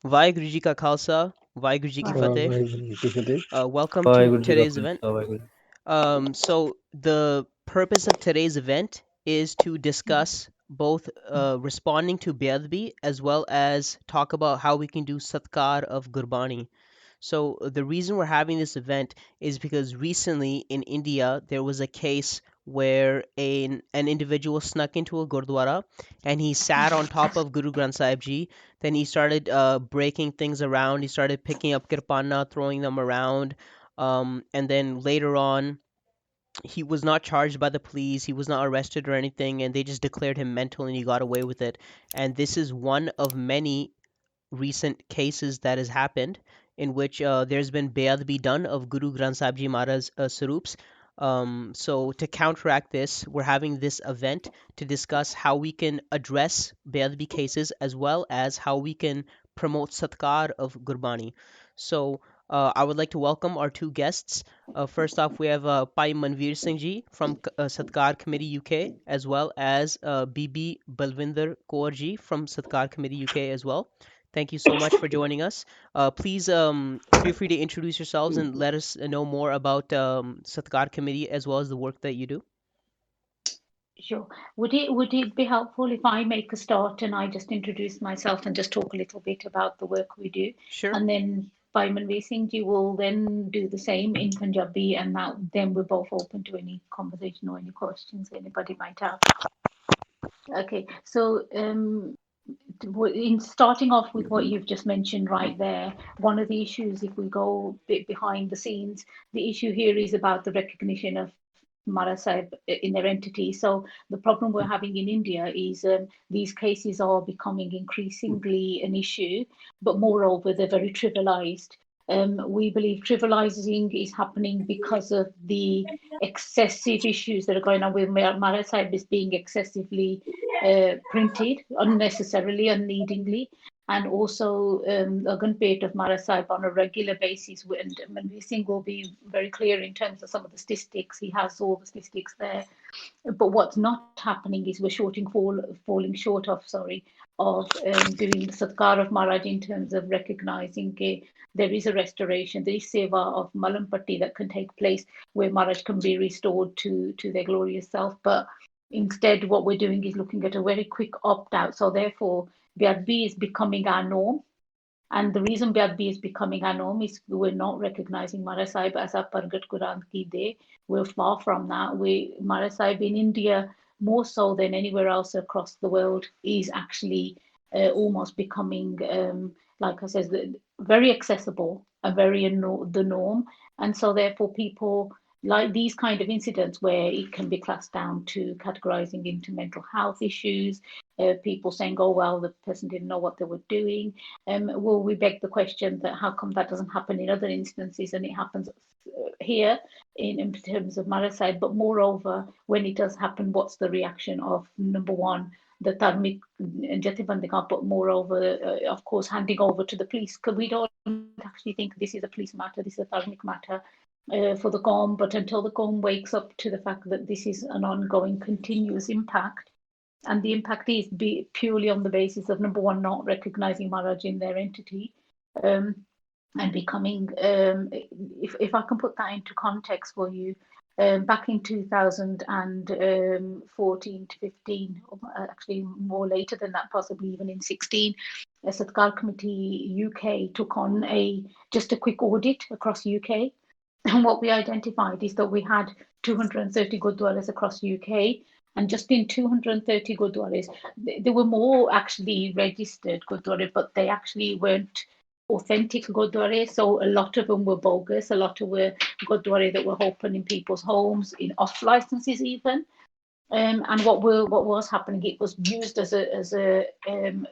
Vaheguru Ji Ka Khalsa, Vaheguru Ji Ki Fateh. Welcome to Waheguru ji ਕਾ today's event. Khalsa Waheguru So the purpose of today's event is to discuss both responding to Beadbi as well as talk about how we can do Satkar of Gurbani. So the reason we're having this event is because recently in India there was a case where an individual snuck into a gurdwara and he sat on top of Guru Granth Sahib Ji. Then he started breaking things around. He started picking up kirpana, throwing them around. And then later on, he was not charged by the police. He was not arrested or anything, and they just declared him mental, and he got away with it. And this is one of many recent cases that has happened in which there's been beadbi done of Guru Granth Sahib Ji Maharaj's Sarups. So to counteract this, we're having this event to discuss how we can address beadbi cases as well as how we can promote Satkar of Gurbani. So I would like to welcome our two guests. First off, we have Pai Manveer Singh Ji from Satkar Committee UK, as well as Bibi Balwinder Kaur Ji from Satkar Committee UK as well. Thank you so much for joining us. Please feel free to introduce yourselves and let us know more about Satkar Committee as well as the work that you do. Sure. Would it be helpful if I make a start and I just introduce myself and just talk a little bit about the work we do, Sure. and then Manveer Singh ji will then do the same in Punjabi, and then we're both open to any conversation or any questions anybody might have. Okay, so in starting off with what you've just mentioned right there, one of the issues, if we go a bit behind the scenes, the issue here is about the recognition of Mara Sahib in their entity. So the problem we're having in India is these cases are becoming increasingly an issue, but moreover, they're very trivialized. We believe trivializing is happening because of the excessive issues that are going on with Mara Sahib is being excessively printed unnecessarily, unneedingly, and also a gunpate of Mara Sahib on a regular basis. And Manveer Singh will be very clear in terms of some of the statistics. He has all the statistics there. But what's not happening is we're falling short of, doing Satkar of Maharaj in terms of recognizing there is a restoration, there is seva of Malampatti that can take place where Maharaj can be restored to their glorious self. But instead, what we're doing is looking at a very quick opt out. So, therefore, Beadbi is becoming our norm. And the reason Beadbi is becoming our norm is we're not recognizing Mara Sahib as a Pargat Quran ki de. We're far from that. Mara Sahib in India, more so than anywhere else across the world, is actually almost becoming, like I said, very accessible and very the norm. And so, therefore, people like these kind of incidents where it can be classed down to categorizing into mental health issues, people saying, oh, well, the person didn't know what they were doing. Well, we beg the question that how come that doesn't happen in other instances and it happens here in terms of Mara Sahib, but moreover, when it does happen, what's the reaction of, number one, the Dharmic Jathibandika, but moreover, of course, handing over to the police, because we don't actually think this is a police matter, this is a Dharmic matter for the Qawm, but until the Qawm wakes up to the fact that this is an ongoing, continuous impact, and the impact is purely on the basis of, number one, not recognizing Maharaj in their entity, and becoming, if I can put that into context for you, back in 2014 to 15, actually more later than that, possibly even in 16, a Satkar Committee UK took on just a quick audit across UK. And what we identified is that we had 230 Gurdwaras across UK, and just in 230 Gurdwaras, there were more actually registered Gurdwaras, but they actually weren't authentic Gurdwaras. So a lot of them were bogus. A lot of were Gurdwaras that were open in people's homes, in off licenses even. And what was happening, it was used as a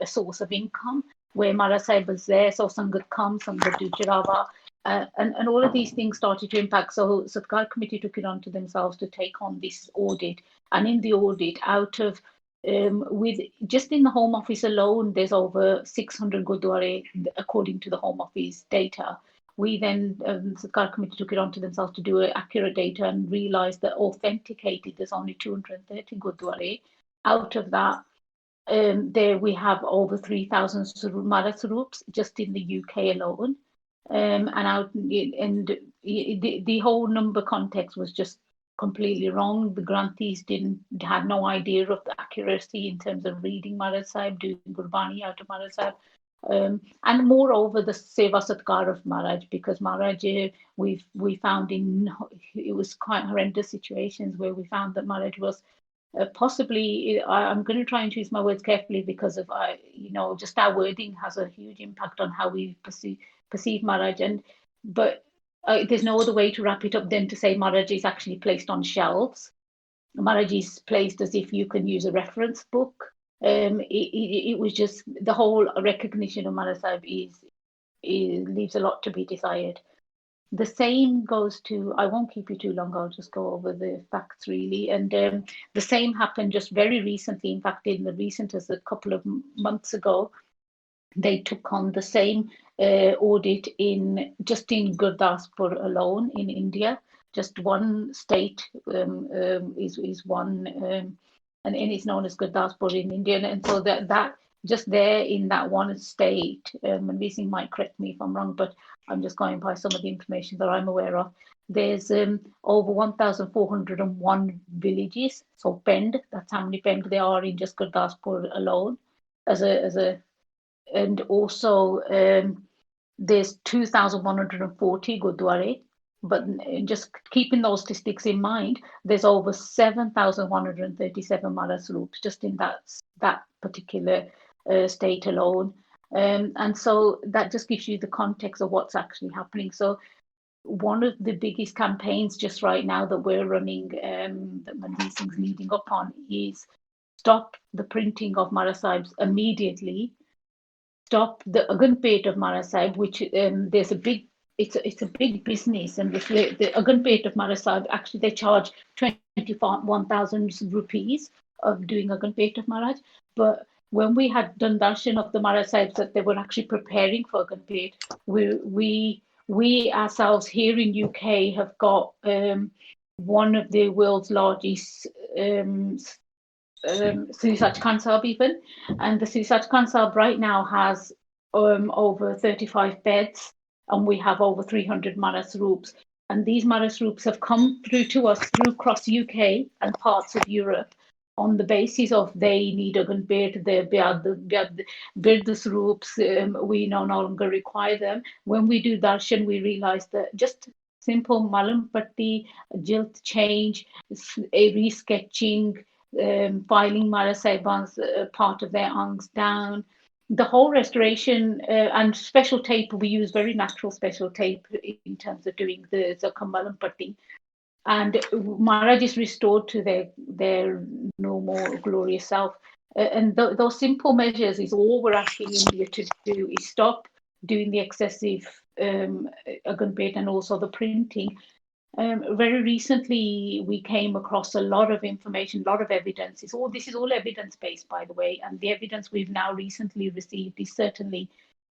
source of income, where Mara Sahib was there, so Sangat come, Sangat do Jarawa, and all of these things started to impact. So Satkar Committee took it onto themselves to take on this audit. And in the audit, out of with just in the Home Office alone, there's over 600 Gurdwara according to the Home Office data. We then, Satkar Committee took it onto themselves to do accurate data and realised that authenticated there's only 230 Gurdwara. Out of that, There we have over 3,000 Mara Swarups just in the UK alone. And the whole number context was just completely wrong. The grantees had no idea of the accuracy in terms of reading Mara Sahib, doing Gurbani out of Mara Sahib. And moreover, the Seva Satkar of Maharaj, because Maharaj, we found it was quite horrendous situations where we found that Maharaj was possibly, I'm going to try and choose my words carefully because of, just our wording has a huge impact on how we perceive Maharaj. But there's no other way to wrap it up than to say Maharaj is actually placed on shelves. Maharaj is placed as if you can use a reference book. It was just the whole recognition of Maharaj Sahib leaves a lot to be desired. The same goes to, I won't keep you too long, I'll just go over the facts really. And the same happened just very recently. In fact, in the recent as a couple of months ago, they took on the same audit just in Gurdaspur alone in India. Just one state is one, and it's known as Gurdaspur in India. And so that just there in that one state, and Vising might correct me if I'm wrong, but I'm just going by some of the information that I'm aware of. There's over 1,401 villages. So Pend, that's how many Pend there are in just Gurdaspur alone, as a and also there's 2,140 Gurdwara. But just keeping those statistics in mind, there's over 7,137 Mara Swarups just in that particular state alone. And so that just gives you the context of what's actually happening. So one of the biggest campaigns just right now that we're running, that Mandeep Singh's leading up on, is stop the printing of Mara Sahibs immediately. Stop the Agunpet of Mara Sahib, which there's a big, it's a big business, and the Agunpet of Mara Sahib, actually they charge 21,000 rupees of doing Agunpet of Maharaj. But when we had done darshan of the Mara Sahibs that they were actually preparing for Agunpet, we ourselves here in UK have got one of the world's largest Sri Sachkhand Sahib even, and the Sri Sachkhand Sahib right now has over 35 beds, and we have over 300 Maras Swarups. And these Maras Swarups have come through to us through across UK and parts of Europe on the basis of they need a bed, they build the Swarups, we no longer require them. When we do darshan, we realize that just simple malam patti, jilt change, a resketching, filing Mara Saiban's part of their angs down. The whole restoration and special tape, we use very natural special tape in terms of doing the Kamal and Patti. And Maharaj is restored to their normal glorious self. And those simple measures is all we're asking India to do, is stop doing the excessive Agunpet and also the printing. Very recently, we came across a lot of information, a lot of evidence. This is all evidence based, by the way, and the evidence we've now recently received is certainly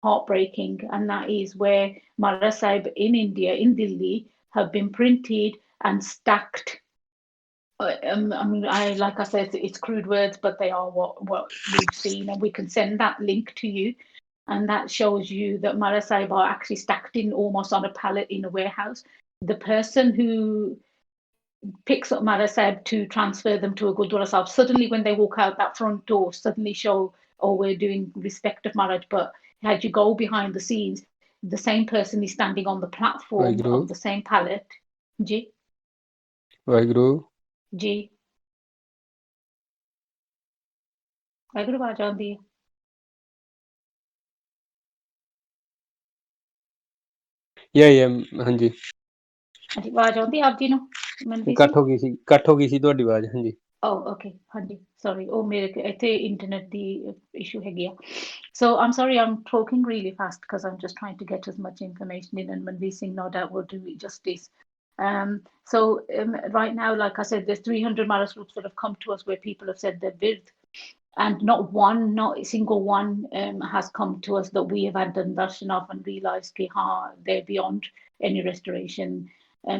heartbreaking, and that is where Mara Sahib in India, in Delhi, have been printed and stacked. Like I said, it's crude words, but they are what we've seen, and we can send that link to you. And that shows you that Mara Sahib are actually stacked in almost on a pallet in a warehouse. The person who picks up Mara Sahib to transfer them to a Gurdwara Sahib, suddenly when they walk out that front door, suddenly show, oh, we're doing respect of Maharaj. But had you go behind the scenes, the same person is standing on the platform of the same pallet. Ji. Vaheguru. Ji. Vaheguru आवाज आती है. ਹਾਂਜੀ ਆਵਾਜ਼ ਆਉਂਦੀ ਆਪ ਜੀ ਨੂੰ? ਕੱਟ ਹੋ ਗਈ ਸੀ ਤੁਹਾਡੀ ਆਵਾਜ਼. ਹਾਂਜੀ. Oh, okay. Hanji. Sorry. Oh, ਮੇਰੇ ਇੱਥੇ internet ਦੀ issue ਹੈਗੀ ਆ. So I'm sorry, I'm talking really fast because I'm just trying to get as much information in, and Manveer Singh no doubt will do it justice. So right now, like I said, there's 300 Maras groups that have come to us where people have said their birth, and not a single one has come to us that we have had done darshan of and realized that they're beyond any restoration.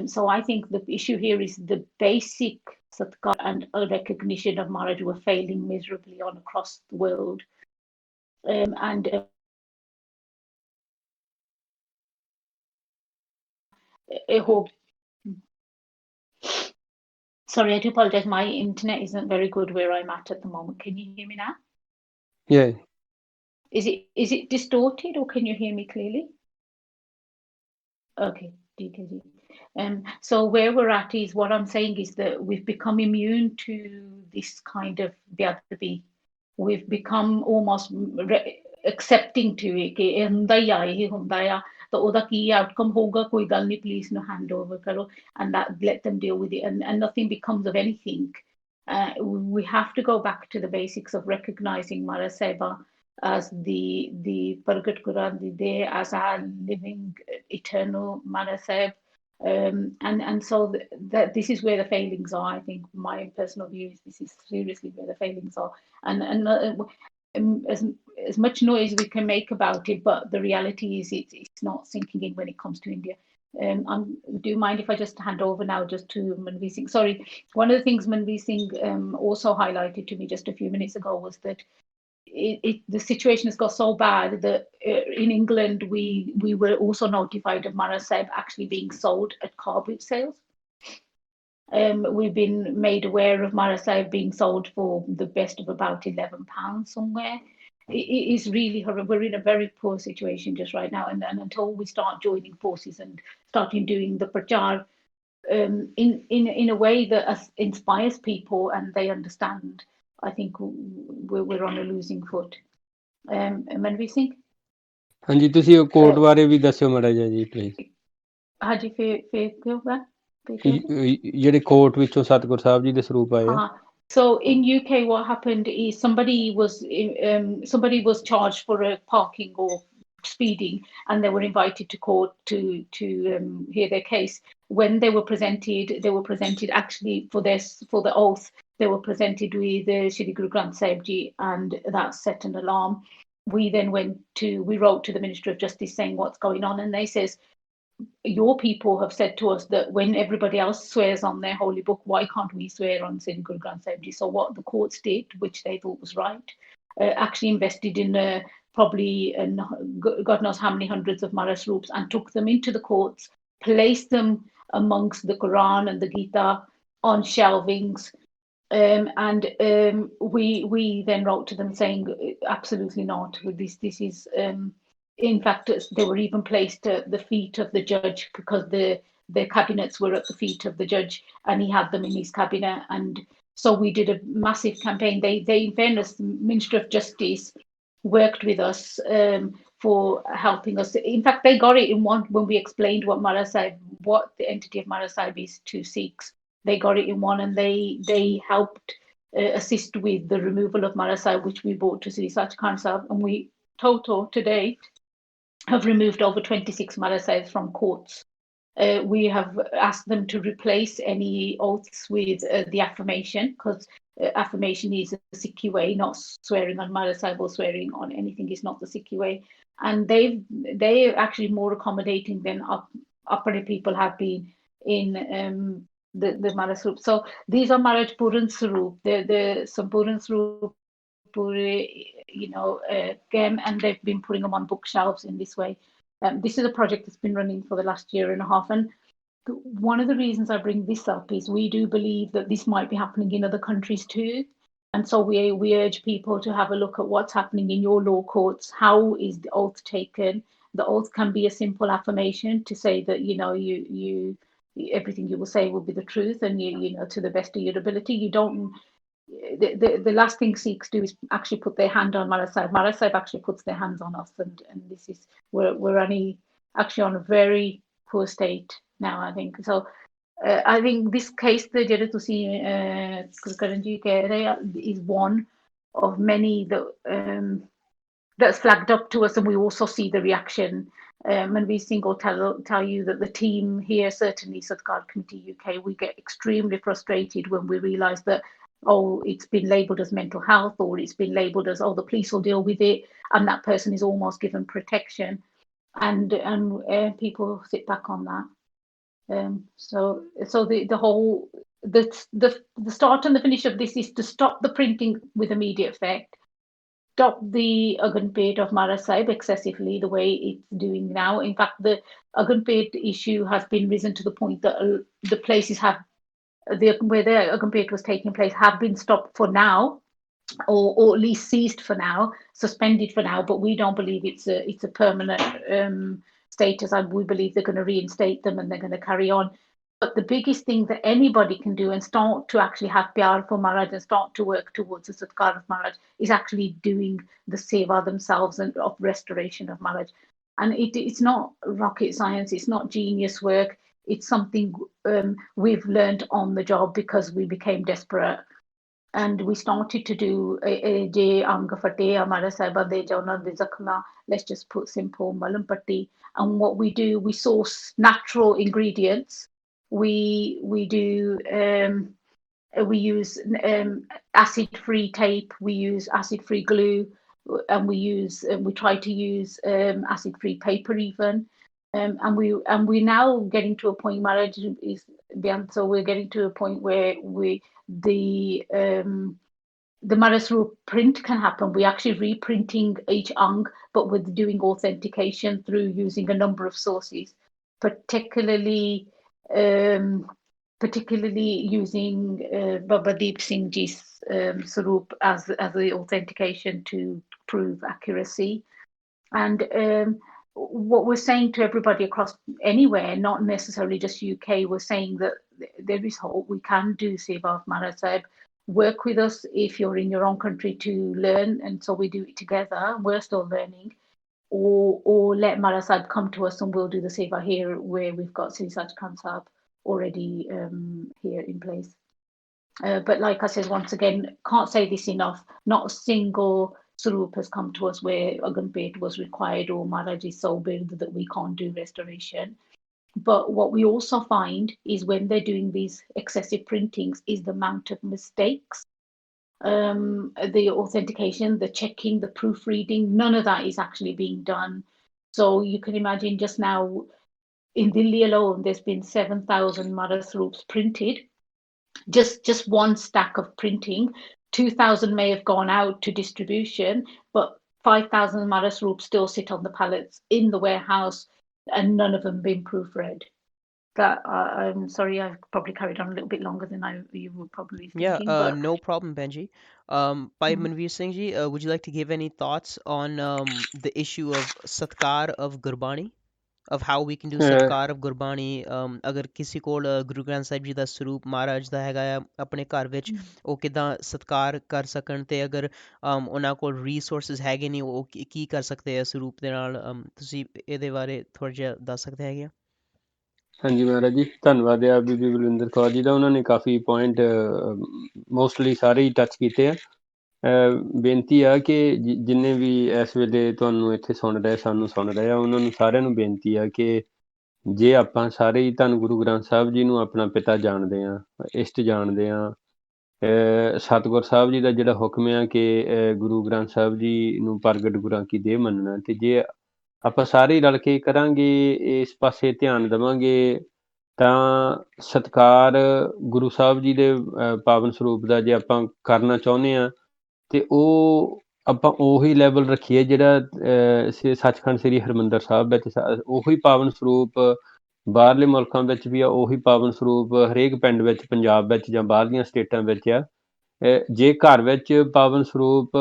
So I think the issue here is the basic Satkar and a recognition of marriage were failing miserably on across the world. And I hope, sorry, I do apologize. My internet isn't very good where I'm at the moment. Can you hear me now? Yeah. Is it distorted or can you hear me clearly? Okay, DKG. So where we're at is what I'm saying is that we've become immune to this kind of beatitude. We've become almost accepting to it ਕਿ ਇਹ ਹੁੰਦਾ ਹੀ ਆ ਇਹ ਹੁੰਦਾ ਆ ਤਾਂ ਉਹਦਾ ਕੀ outcome ਹੋਊਗਾ ਕੋਈ ਗੱਲ ਨਹੀਂ please no hand over ਕਰੋ and that let them deal with it and nothing becomes of anything. We have to go back to the basics of recognizing Mara Seba as the Pragat Quran, as our living eternal Mara Seb. And so that this is where the failings are. I think my personal view is this is seriously where the failings are, and as much noise we can make about it, but the reality is it's not sinking in when it comes to India. Do you mind if I just hand over now just to Manveer Singh? Sorry, one of the things Manveer Singh also highlighted to me just a few minutes ago was that the situation has got so bad that in England we were also notified of Mara Seb actually being sold at car boot sales. We've been made aware of Mara Seb being sold for the best of about £11 somewhere. It is really horrible. We're in a very poor situation just right now, and until we start joining forces and starting doing the prachar in a way that inspires people and they understand, I think we're on a losing foot. Manveer Singh? ਹਾਂਜੀ ਤੁਸੀਂ ਉਹ court ਬਾਰੇ ਵੀ ਦੱਸਿਓ ਮਾੜਾ ਜਿਹਾ ਜੀ please. ਹਾਂਜੀ ਫੇਰ ਕਿਉਂ ਵਾ ਜਿਹੜੇ ਕੋਰਟ ਵਿੱਚੋਂ ਸਤਿਗੁਰ ਸਾਹਿਬ ਜੀ ਦੇ ਸਰੂਪ ਆਏ ਆ। So in UK, what happened is somebody was charged for a parking or speeding, and they were invited to court to hear their case. When they were presented actually for the oath. They were presented with Shri Guru Granth Sahib Ji, and that set an alarm. We then we wrote to the Ministry of Justice saying what's going on, and they says, your people have said to us that when everybody else swears on their holy book, why can't we swear on Sri Guru Granth Sahib Ji? So what the courts did, which they thought was right, actually invested in probably God knows how many hundreds of Mara Swarups and took them into the courts, placed them amongst the Quran and the Gita on shelvings. And we then wrote to them saying, absolutely not. This is in fact, they were even placed at the feet of the judge because their cabinets were at the feet of the judge, and he had them in his cabinet. And so we did a massive campaign. They in fairness, the Ministry of Justice worked with us for helping us. In fact, they got it in one when we explained what the entity of Mara Sahib is to Sikhs. They got it in one, and they helped assist with the removal of Mara Sahib, which we brought to Sri Sachkhand Sahib, and we total to date have removed over 26 Mara Sahibs from courts. We have asked them to replace any oaths with the affirmation, because affirmation is the Sikhi way, not swearing on Mara Sahib or swearing on anything is not the Sikhi way. And they're actually more accommodating than upper people have been in the Mara Swarup. So these are Maharaj Puran Swarup, the Sampuran Swarup, and they've been putting them on bookshelves in this way. This is a project that's been running for the last year and a half, and one of the reasons I bring this up is we do believe that this might be happening in other countries too, and so we urge people to have a look at what's happening in your law courts. How is the oath taken? The oath can be a simple affirmation to say that you everything you will say will be the truth, and you to the best of your ability. You don't. The last thing Sikhs do is actually put their hand on Mara Sahib. Mara Sahib actually puts their hands on us, and this is we're only actually on a very poor state now, I think. So I think this case the ਜਿਹੜੇ ਤੁਸੀਂ Karan ji ਕਹਿ ਰਹੇ is one of many that's flagged up to us, and we also see the reaction. Manveer Singh will tell you that the team here, certainly Satkar Committee UK, we get extremely frustrated when we realise that it's been labelled as mental health, or it's been labelled as the police will deal with it, and that person is almost given protection, and people sit back on that. So the whole the start and the finish of this is to stop the printing with immediate effect, stop the Agunpet of Mara Sahib excessively the way it's doing now. In fact, the Agunpet issue has been risen to the point that the places have where the Agunpet was taking place have been stopped for now, or at least ceased for now, suspended for now. But we don't believe it's a permanent status, and we believe they're going to reinstate them and they're going to carry on. But the biggest thing that anybody can do and start to actually have pyar for Maharaj and start to work towards the Satkar of Maharaj is actually doing the seva themselves and of restoration of Maharaj. And it's not rocket science, it's not genius work, it's something we've learned on the job because we became desperate. And we started to do Je Anga Fateh Amara Saiba De Jona De Zakhma, let's just put simple Malam Patti. And what we do, we source natural ingredients. We use acid-free tape, we use acid-free glue, and we try to use acid-free paper even. And we're now getting to a point, marriage is beyond, so we're getting to a point where the Marasru print can happen. We're actually reprinting each ang, but with doing authentication through using a number of sources, particularly using Baba Deep Singh Ji's Sarup as the authentication to prove accuracy. And what we're saying to everybody across anywhere, not necessarily just UK, we're saying that there is hope. We can do Seva of Maharaj Sahib. Work with us if you're in your own country to learn, and so we do it together. We're still learning. Or let Maharaj Sahib come to us and we'll do the Seva here where we've got Sri Sachkhand Sahib already here in place. But like I said, once again, can't say this enough, not a single Sarup has come to us where Agunpet was required or Maharaj is so big that we can't do restoration. But what we also find is when they're doing these excessive printings is the amount of mistakes, the authentication, the checking, the proofreading, none of that is actually being done. So you can imagine just now in Delhi alone, there's been 7,000 Maharaj Sarups printed. Just one stack of printing, 2,000 may have gone out to distribution, but 5,000 Maharaj Sarups still sit on the pallets in the warehouse and none of them been proofread. That I'm sorry, I've probably carried on a little bit longer than you were probably Yeah, thinking, but no problem, Benji. Bhai Manveer Singh ji, would you like to give any thoughts on the issue of Satkar of Gurbani? Of how we can do Satkar of Gurbani, ਅਗਰ ਕਿਸੇ ਕੋਲ ਗੁਰੂ ਗ੍ਰੰਥ ਸਾਹਿਬ ਜੀ ਦਾ ਸਰੂਪ ਮਹਾਰਾਜ ਦਾ ਹੈਗਾ ਆ ਆਪਣੇ ਘਰ ਵਿੱਚ, ਉਹ ਕਿੱਦਾਂ ਸਤਿਕਾਰ ਕਰ ਸਕਣ, ਤੇ ਅਗਰ ਉਹਨਾਂ ਕੋਲ ਰਿਸੋਰਸਿਸ ਹੈਗੇ ਨਹੀਂ, ਉਹ ਕੀ ਕਰ ਸਕਦੇ ਆ ਸਰੂਪ ਦੇ ਨਾਲ, ਤੁਸੀਂ ਇਹਦੇ ਬਾਰੇ ਥੋੜ੍ਹਾ ਜਿਹਾ ਦੱਸ ਸਕਦੇ ਹੈਗੇ ਆ? ਹਾਂਜੀ ਮਹਾਰਾਜ ਜੀ, ਧੰਨਵਾਦ ਆ ਬੀਬੀ ਬਲਵਿੰਦਰ ਕੌਰ ਜੀ ਦਾ, ਉਹਨਾਂ ਨੇ ਕਾਫੀ ਪੁਆਇੰਟ ਮੋਸਟਲੀ ਸਾਰੇ ਹੀ ਟੱਚ ਕੀਤੇ ਆ। ਬੇਨਤੀ ਆ ਕਿ ਜਿੰਨੇ ਵੀ ਇਸ ਵੇਲੇ ਤੁਹਾਨੂੰ ਇੱਥੇ ਸੁਣ ਰਹੇ, ਸਾਨੂੰ ਸੁਣ ਰਹੇ ਆ, ਉਹਨਾਂ ਨੂੰ ਸਾਰਿਆਂ ਨੂੰ ਬੇਨਤੀ ਆ ਕਿ ਜੇ ਆਪਾਂ ਸਾਰੇ ਹੀ ਧੰਨ ਗੁਰੂ ਗ੍ਰੰਥ ਸਾਹਿਬ ਜੀ ਨੂੰ ਆਪਣਾ ਪਿਤਾ ਜਾਣਦੇ ਹਾਂ, ਇਸ਼ਟ ਜਾਣਦੇ ਹਾਂ, ਸਤਿਗੁਰ ਸਾਹਿਬ ਜੀ ਦਾ ਜਿਹੜਾ ਹੁਕਮ ਆ ਕਿ ਗੁਰੂ ਗ੍ਰੰਥ ਸਾਹਿਬ ਜੀ ਨੂੰ ਪ੍ਰਗਟ ਗੁਰਾਂ ਕੀ ਦੇਹ ਮੰਨਣਾ, ਤੇ ਜੇ ਆਪਾਂ ਸਾਰੇ ਰਲ ਕੇ ਕਰਾਂਗੇ, ਇਸ ਪਾਸੇ ਧਿਆਨ ਦੇਵਾਂਗੇ, ਤਾਂ ਸਤਿਕਾਰ ਗੁਰੂ ਸਾਹਿਬ ਜੀ ਦੇ ਪਾਵਨ ਸਰੂਪ ਦਾ ਜੇ ਆਪਾਂ ਕਰਨਾ ਚਾਹੁੰਦੇ ਹਾਂ, ਤੇ ਉਹ ਆਪਾਂ ਉਹੀ ਲੈਵਲ ਰੱਖੀਏ ਜਿਹੜਾ ਸੱਚਖੰਡ ਸ੍ਰੀ ਹਰਿਮੰਦਰ ਸਾਹਿਬ ਵਿੱਚ ਉਹੀ ਪਾਵਨ ਸਰੂਪ ਬਾਹਰਲੇ ਮੁਲਕਾਂ ਵਿੱਚ ਵੀ ਆ, ਉਹੀ ਪਾਵਨ ਸਰੂਪ ਹਰੇਕ ਪਿੰਡ ਵਿੱਚ ਪੰਜਾਬ ਵਿੱਚ ਜਾਂ ਬਾਹਰਲੀਆਂ ਸਟੇਟਾਂ ਵਿੱਚ ਆ। ਜੇ ਘਰ ਵਿੱਚ ਪਾਵਨ ਸਰੂਪ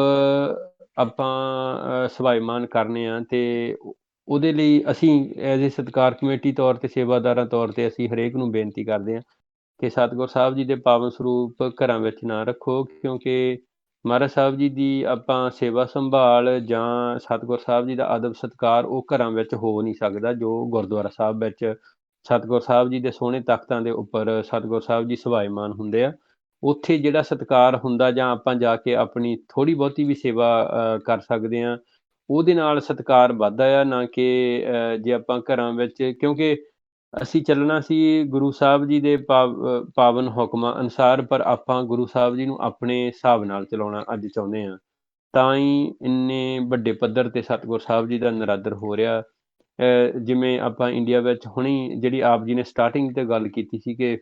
ਆਪਾਂ ਸਵਾਈਮਾਨ ਕਰਨੇ ਆ, ਤੇ ਉਹਦੇ ਲਈ ਅਸੀਂ ਐਜ਼ ਏ ਸਤਿਕਾਰ ਕਮੇਟੀ ਤੌਰ 'ਤੇ, ਸੇਵਾਦਾਰਾਂ ਤੌਰ 'ਤੇ ਅਸੀਂ ਹਰੇਕ ਨੂੰ ਬੇਨਤੀ ਕਰਦੇ ਹਾਂ ਕਿ ਸਤਿਗੁਰ ਸਾਹਿਬ ਜੀ ਦੇ ਪਾਵਨ ਸਰੂਪ ਘਰਾਂ ਵਿੱਚ ਨਾ ਰੱਖੋ, ਕਿਉਂਕਿ ਮਹਾਰਾਜ ਸਾਹਿਬ ਜੀ ਦੀ ਆਪਾਂ ਸੇਵਾ ਸੰਭਾਲ ਜਾਂ ਸਤਿਗੁਰ ਸਾਹਿਬ ਜੀ ਦਾ ਅਦਬ ਸਤਿਕਾਰ ਉਹ ਘਰਾਂ ਵਿੱਚ ਹੋ ਨਹੀਂ ਸਕਦਾ, ਜੋ ਗੁਰਦੁਆਰਾ ਸਾਹਿਬ ਵਿੱਚ ਸਤਿਗੁਰ ਸਾਹਿਬ ਜੀ ਦੇ ਸੋਹਣੇ ਤਖ਼ਤਾਂ ਦੇ ਉੱਪਰ ਸਤਿਗੁਰ ਸਾਹਿਬ ਜੀ ਸਵਾਈਮਾਨ ਹੁੰਦੇ ਆ। ਉੱਥੇ ਜਿਹੜਾ ਸਤਿਕਾਰ ਹੁੰਦਾ, ਜਾਂ ਆਪਾਂ ਜਾ ਕੇ ਆਪਣੀ ਥੋੜ੍ਹੀ ਬਹੁਤੀ ਵੀ ਸੇਵਾ ਕਰ ਸਕਦੇ ਹਾਂ, ਉਹਦੇ ਨਾਲ ਸਤਿਕਾਰ ਵੱਧਦਾ ਆ, ਨਾ ਕਿ ਜੇ ਆਪਾਂ ਘਰਾਂ ਵਿੱਚ, ਕਿਉਂਕਿ ਅਸੀਂ ਚੱਲਣਾ ਸੀ ਗੁਰੂ ਸਾਹਿਬ ਜੀ ਦੇ ਪਾਵਨ ਹੁਕਮਾਂ ਅਨੁਸਾਰ, ਪਰ ਆਪਾਂ ਗੁਰੂ ਸਾਹਿਬ ਜੀ ਨੂੰ ਆਪਣੇ ਹਿਸਾਬ ਨਾਲ ਚਲਾਉਣਾ ਅੱਜ ਚਾਹੁੰਦੇ ਹਾਂ, ਤਾਂ ਹੀ ਇੰਨੇ ਵੱਡੇ ਪੱਧਰ 'ਤੇ ਸਤਿਗੁਰ ਸਾਹਿਬ ਜੀ ਦਾ ਨਿਰਾਦਰ ਹੋ ਰਿਹਾ। ਜਿਵੇਂ ਆਪਾਂ ਇੰਡੀਆ ਵਿੱਚ ਹੁਣੀ ਜਿਹੜੀ ਆਪ ਜੀ ਨੇ ਸਟਾਰਟਿੰਗ 'ਤੇ ਗੱਲ ਕੀਤੀ ਸੀ ਕਿ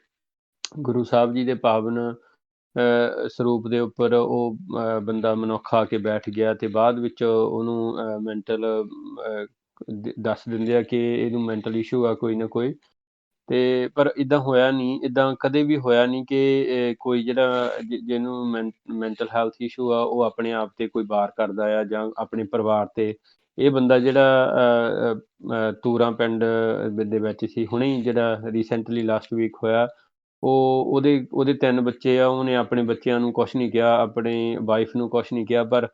ਗੁਰੂ ਸਾਹਿਬ ਜੀ ਦੇ ਪਾਵਨ ਸਰੂਪ ਦੇ ਉੱਪਰ ਉਹ ਬੰਦਾ ਮਨੁੱਖ ਆ ਕੇ ਬੈਠ ਗਿਆ ਤੇ ਬਾਅਦ ਵਿੱਚ ਉਹਨੂੰ ਮੈਂਟਲ ਦੱਸ ਦਿੰਦੇ ਆ ਕਿ ਇਹਨੂੰ ਮੈਂਟਲ ਇਸ਼ੂ ਆ ਕੋਈ ਨਾ ਕੋਈ। ਤੇ ਪਰ ਇਦਾਂ ਹੋਇਆ ਨਹੀਂ, ਇਦਾਂ ਕਦੇ ਵੀ ਹੋਇਆ ਨਹੀਂ ਕਿ ਕੋਈ ਜਿਹੜਾ ਜਿਹਨੂੰ ਮੈਂਟਲ ਹੈਲਥ ਇਸ਼ੂ ਆ ਉਹ ਆਪਣੇ ਆਪ ਤੇ ਕੋਈ ਵਾਰ ਕਰਦਾ ਆ ਜਾਂ ਆਪਣੇ ਪਰਿਵਾਰ ਤੇ। ਇਹ ਬੰਦਾ ਜਿਹੜਾ ਤੂਰਾਂ ਪਿੰਡ ਦੇ ਵਿੱਚ ਸੀ, ਹੁਣੇ ਹੀ ਜਿਹੜਾ ਰੀਸੈਂਟਲੀ ਲਾਸਟ ਵੀਕ ਹੋਇਆ, ਉਹਦੇ 3 ਬੱਚੇ ਆ। ਉਹਨੇ ਆਪਣੇ ਬੱਚਿਆਂ ਨੂੰ ਕੁਛ ਨਹੀਂ ਕਿਹਾ, ਆਪਣੀ ਵਾਈਫ ਨੂੰ ਕੁਛ ਨਹੀਂ ਕਿਹਾ, ਪਰ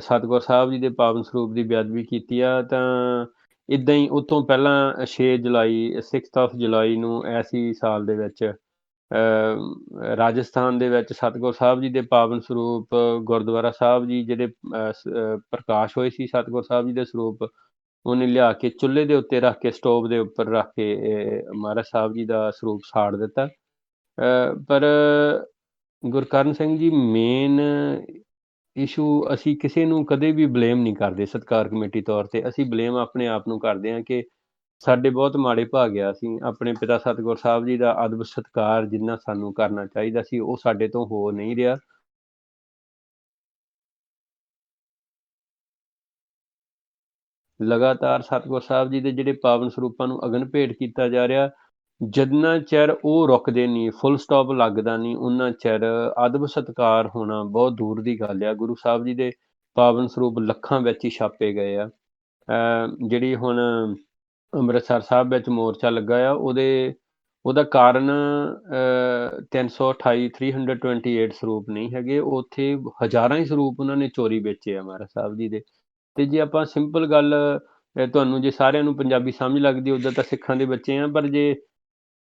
ਸਤਿਗੁਰ ਸਾਹਿਬ ਜੀ ਦੇ ਪਾਵਨ ਸਰੂਪ ਦੀ ਬੇਅਦਬੀ ਕੀਤੀ ਆ। ਤਾਂ ਇੱਦਾਂ ਹੀ ਉਹ ਤੋਂ ਪਹਿਲਾਂ 6 ਜੁਲਾਈ 6th of ਜੁਲਾਈ ਨੂੰ ਐਸੀ ਸਾਲ ਦੇ ਵਿੱਚ ਰਾਜਸਥਾਨ ਦੇ ਵਿੱਚ ਸਤਿਗੁਰ ਸਾਹਿਬ ਜੀ ਦੇ ਪਾਵਨ ਸਰੂਪ ਗੁਰਦੁਆਰਾ ਸਾਹਿਬ ਜੀ ਜਿਹੜੇ ਪ੍ਰਕਾਸ਼ ਹੋਏ ਸੀ ਸਤਿਗੁਰ ਸਾਹਿਬ ਜੀ ਦੇ ਸਰੂਪ, ਉਹਨੇ ਲਿਆ ਕੇ ਚੁੱਲ੍ਹੇ ਦੇ ਉੱਤੇ ਰੱਖ ਕੇ, ਸਟੋਵ ਦੇ ਉੱਪਰ ਰੱਖ ਕੇ ਮਹਾਰਾਜ ਸਾਹਿਬ ਜੀ ਦਾ ਸਰੂਪ ਸਾੜ ਦਿੱਤਾ। ਪਰ ਗੁਰਕਰਨ ਸਿੰਘ ਜੀ, ਮੇਨ ਇਸ਼ੂ ਅਸੀਂ ਕਿਸੇ ਨੂੰ ਕਦੇ ਵੀ ਬਲੇਮ ਨਹੀਂ ਕਰਦੇ ਸਤਿਕਾਰ ਕਮੇਟੀ ਤੌਰ ਤੇ। ਅਸੀਂ ਬਲੇਮ ਆਪਣੇ ਆਪ ਨੂੰ ਕਰਦੇ ਹਾਂ ਕਿ ਸਾਡੇ ਬਹੁਤ ਮਾੜੇ ਭਾਗ ਆ। ਅਸੀਂ ਆਪਣੇ ਪਿਤਾ ਸਤਿਗੁਰ ਸਾਹਿਬ ਜੀ ਦਾ ਅਦਬ ਸਤਿਕਾਰ ਜਿੰਨਾ ਸਾਨੂੰ ਕਰਨਾ ਚਾਹੀਦਾ ਸੀ ਉਹ ਸਾਡੇ ਤੋਂ ਹੋ ਨਹੀਂ ਰਿਹਾ। ਲਗਾਤਾਰ ਸਤਿਗੁਰ ਸਾਹਿਬ ਜੀ ਦੇ ਜਿਹੜੇ ਪਾਵਨ ਸਰੂਪਾਂ ਨੂੰ ਅਗਨ ਭੇਟ ਕੀਤਾ ਜਾ ਰਿਹਾ, ਜਿੰਨਾ ਚਿਰ ਉਹ ਰੁਕਦੇ ਨਹੀਂ, ਫੁੱਲ ਸਟਾਪ ਲੱਗਦਾ ਨਹੀਂ, ਉਹਨਾਂ ਚਿਰ ਅਦਬ ਸਤਿਕਾਰ ਹੋਣਾ ਬਹੁਤ ਦੂਰ ਦੀ ਗੱਲ ਆ। ਗੁਰੂ ਸਾਹਿਬ ਜੀ ਦੇ ਪਾਵਨ ਸਰੂਪ ਲੱਖਾਂ ਵਿੱਚ ਹੀ ਛਾਪੇ ਗਏ ਆ। ਜਿਹੜੀ ਹੁਣ ਅੰਮ੍ਰਿਤਸਰ ਸਾਹਿਬ ਵਿੱਚ ਮੋਰਚਾ ਲੱਗਾ ਆ, ਉਹਦਾ ਕਾਰਨ 328 328 ਸਰੂਪ ਨਹੀਂ ਹੈਗੇ, ਉੱਥੇ ਹਜ਼ਾਰਾਂ ਹੀ ਸਰੂਪ ਉਹਨਾਂ ਨੇ ਚੋਰੀ ਵੇਚੇ ਆ ਮਹਾਰਾਜ ਸਾਹਿਬ ਜੀ ਦੇ। ਤੇ ਜੇ ਆਪਾਂ ਸਿੰਪਲ ਗੱਲ, ਤੁਹਾਨੂੰ ਜੇ ਸਾਰਿਆਂ ਨੂੰ ਪੰਜਾਬੀ ਸਮਝ ਲੱਗਦੀ, ਉੱਦਾਂ ਤਾਂ ਸਿੱਖਾਂ ਦੇ ਬੱਚੇ ਆ, ਪਰ ਜੇ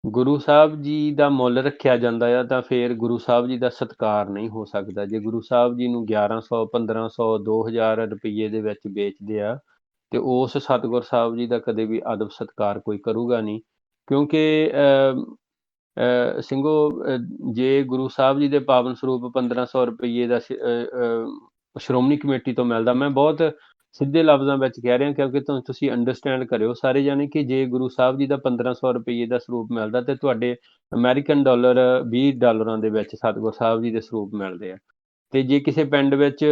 ਗੁਰੂ ਸਾਹਿਬ ਜੀ ਦਾ ਮੁੱਲ ਰੱਖਿਆ ਜਾਂਦਾ ਆ ਤਾਂ ਫਿਰ ਗੁਰੂ ਸਾਹਿਬ ਜੀ ਦਾ ਸਤਿਕਾਰ ਨਹੀਂ ਹੋ ਸਕਦਾ। ਜੇ ਗੁਰੂ ਸਾਹਿਬ ਜੀ ਨੂੰ 1100 1500 2000 ਰੁਪਈਏ ਦੇ ਵਿੱਚ ਵੇਚਦੇ ਆ ਤੇ ਉਸ ਸਤਿਗੁਰ ਸਾਹਿਬ ਜੀ ਦਾ ਕਦੇ ਵੀ ਅਦਬ ਸਤਿਕਾਰ ਕੋਈ ਕਰੂਗਾ ਨਹੀਂ। ਕਿਉਂਕਿ ਸਿੰਘੋ, ਜੇ ਗੁਰੂ ਸਾਹਿਬ ਜੀ ਦੇ ਪਾਵਨ ਸਰੂਪ 1500 ਰੁਪਈਏ ਦਾ ਸ਼੍ਰੋਮਣੀ ਕਮੇਟੀ ਤੋਂ ਮਿਲਦਾ, ਮੈਂ ਬਹੁਤ ਸਿੱਧੇ ਲਫ਼ਜ਼ਾਂ ਵਿੱਚ ਕਹਿ ਰਿਹਾ ਕਿਉਂਕਿ ਤੁਸੀਂ ਅੰਡਰਸਟੈਂਡ ਕਰਿਓ ਸਾਰੇ ਜਾਣੇ ਕਿ ਜੇ ਗੁਰੂ ਸਾਹਿਬ ਜੀ ਦਾ 1500 ਰੁਪਈਏ ਦਾ ਸਰੂਪ ਮਿਲਦਾ ਤੇ ਤੁਹਾਡੇ ਅਮਰੀਕਨ ਡਾਲਰ 20 ਡਾਲਰਾਂ ਦੇ ਵਿੱਚ ਸਤਿਗੁਰ ਸਾਹਿਬ ਜੀ ਦੇ ਸਰੂਪ ਮਿਲਦੇ ਆ। ਤੇ ਜੇ ਕਿਸੇ ਪਿੰਡ ਵਿੱਚ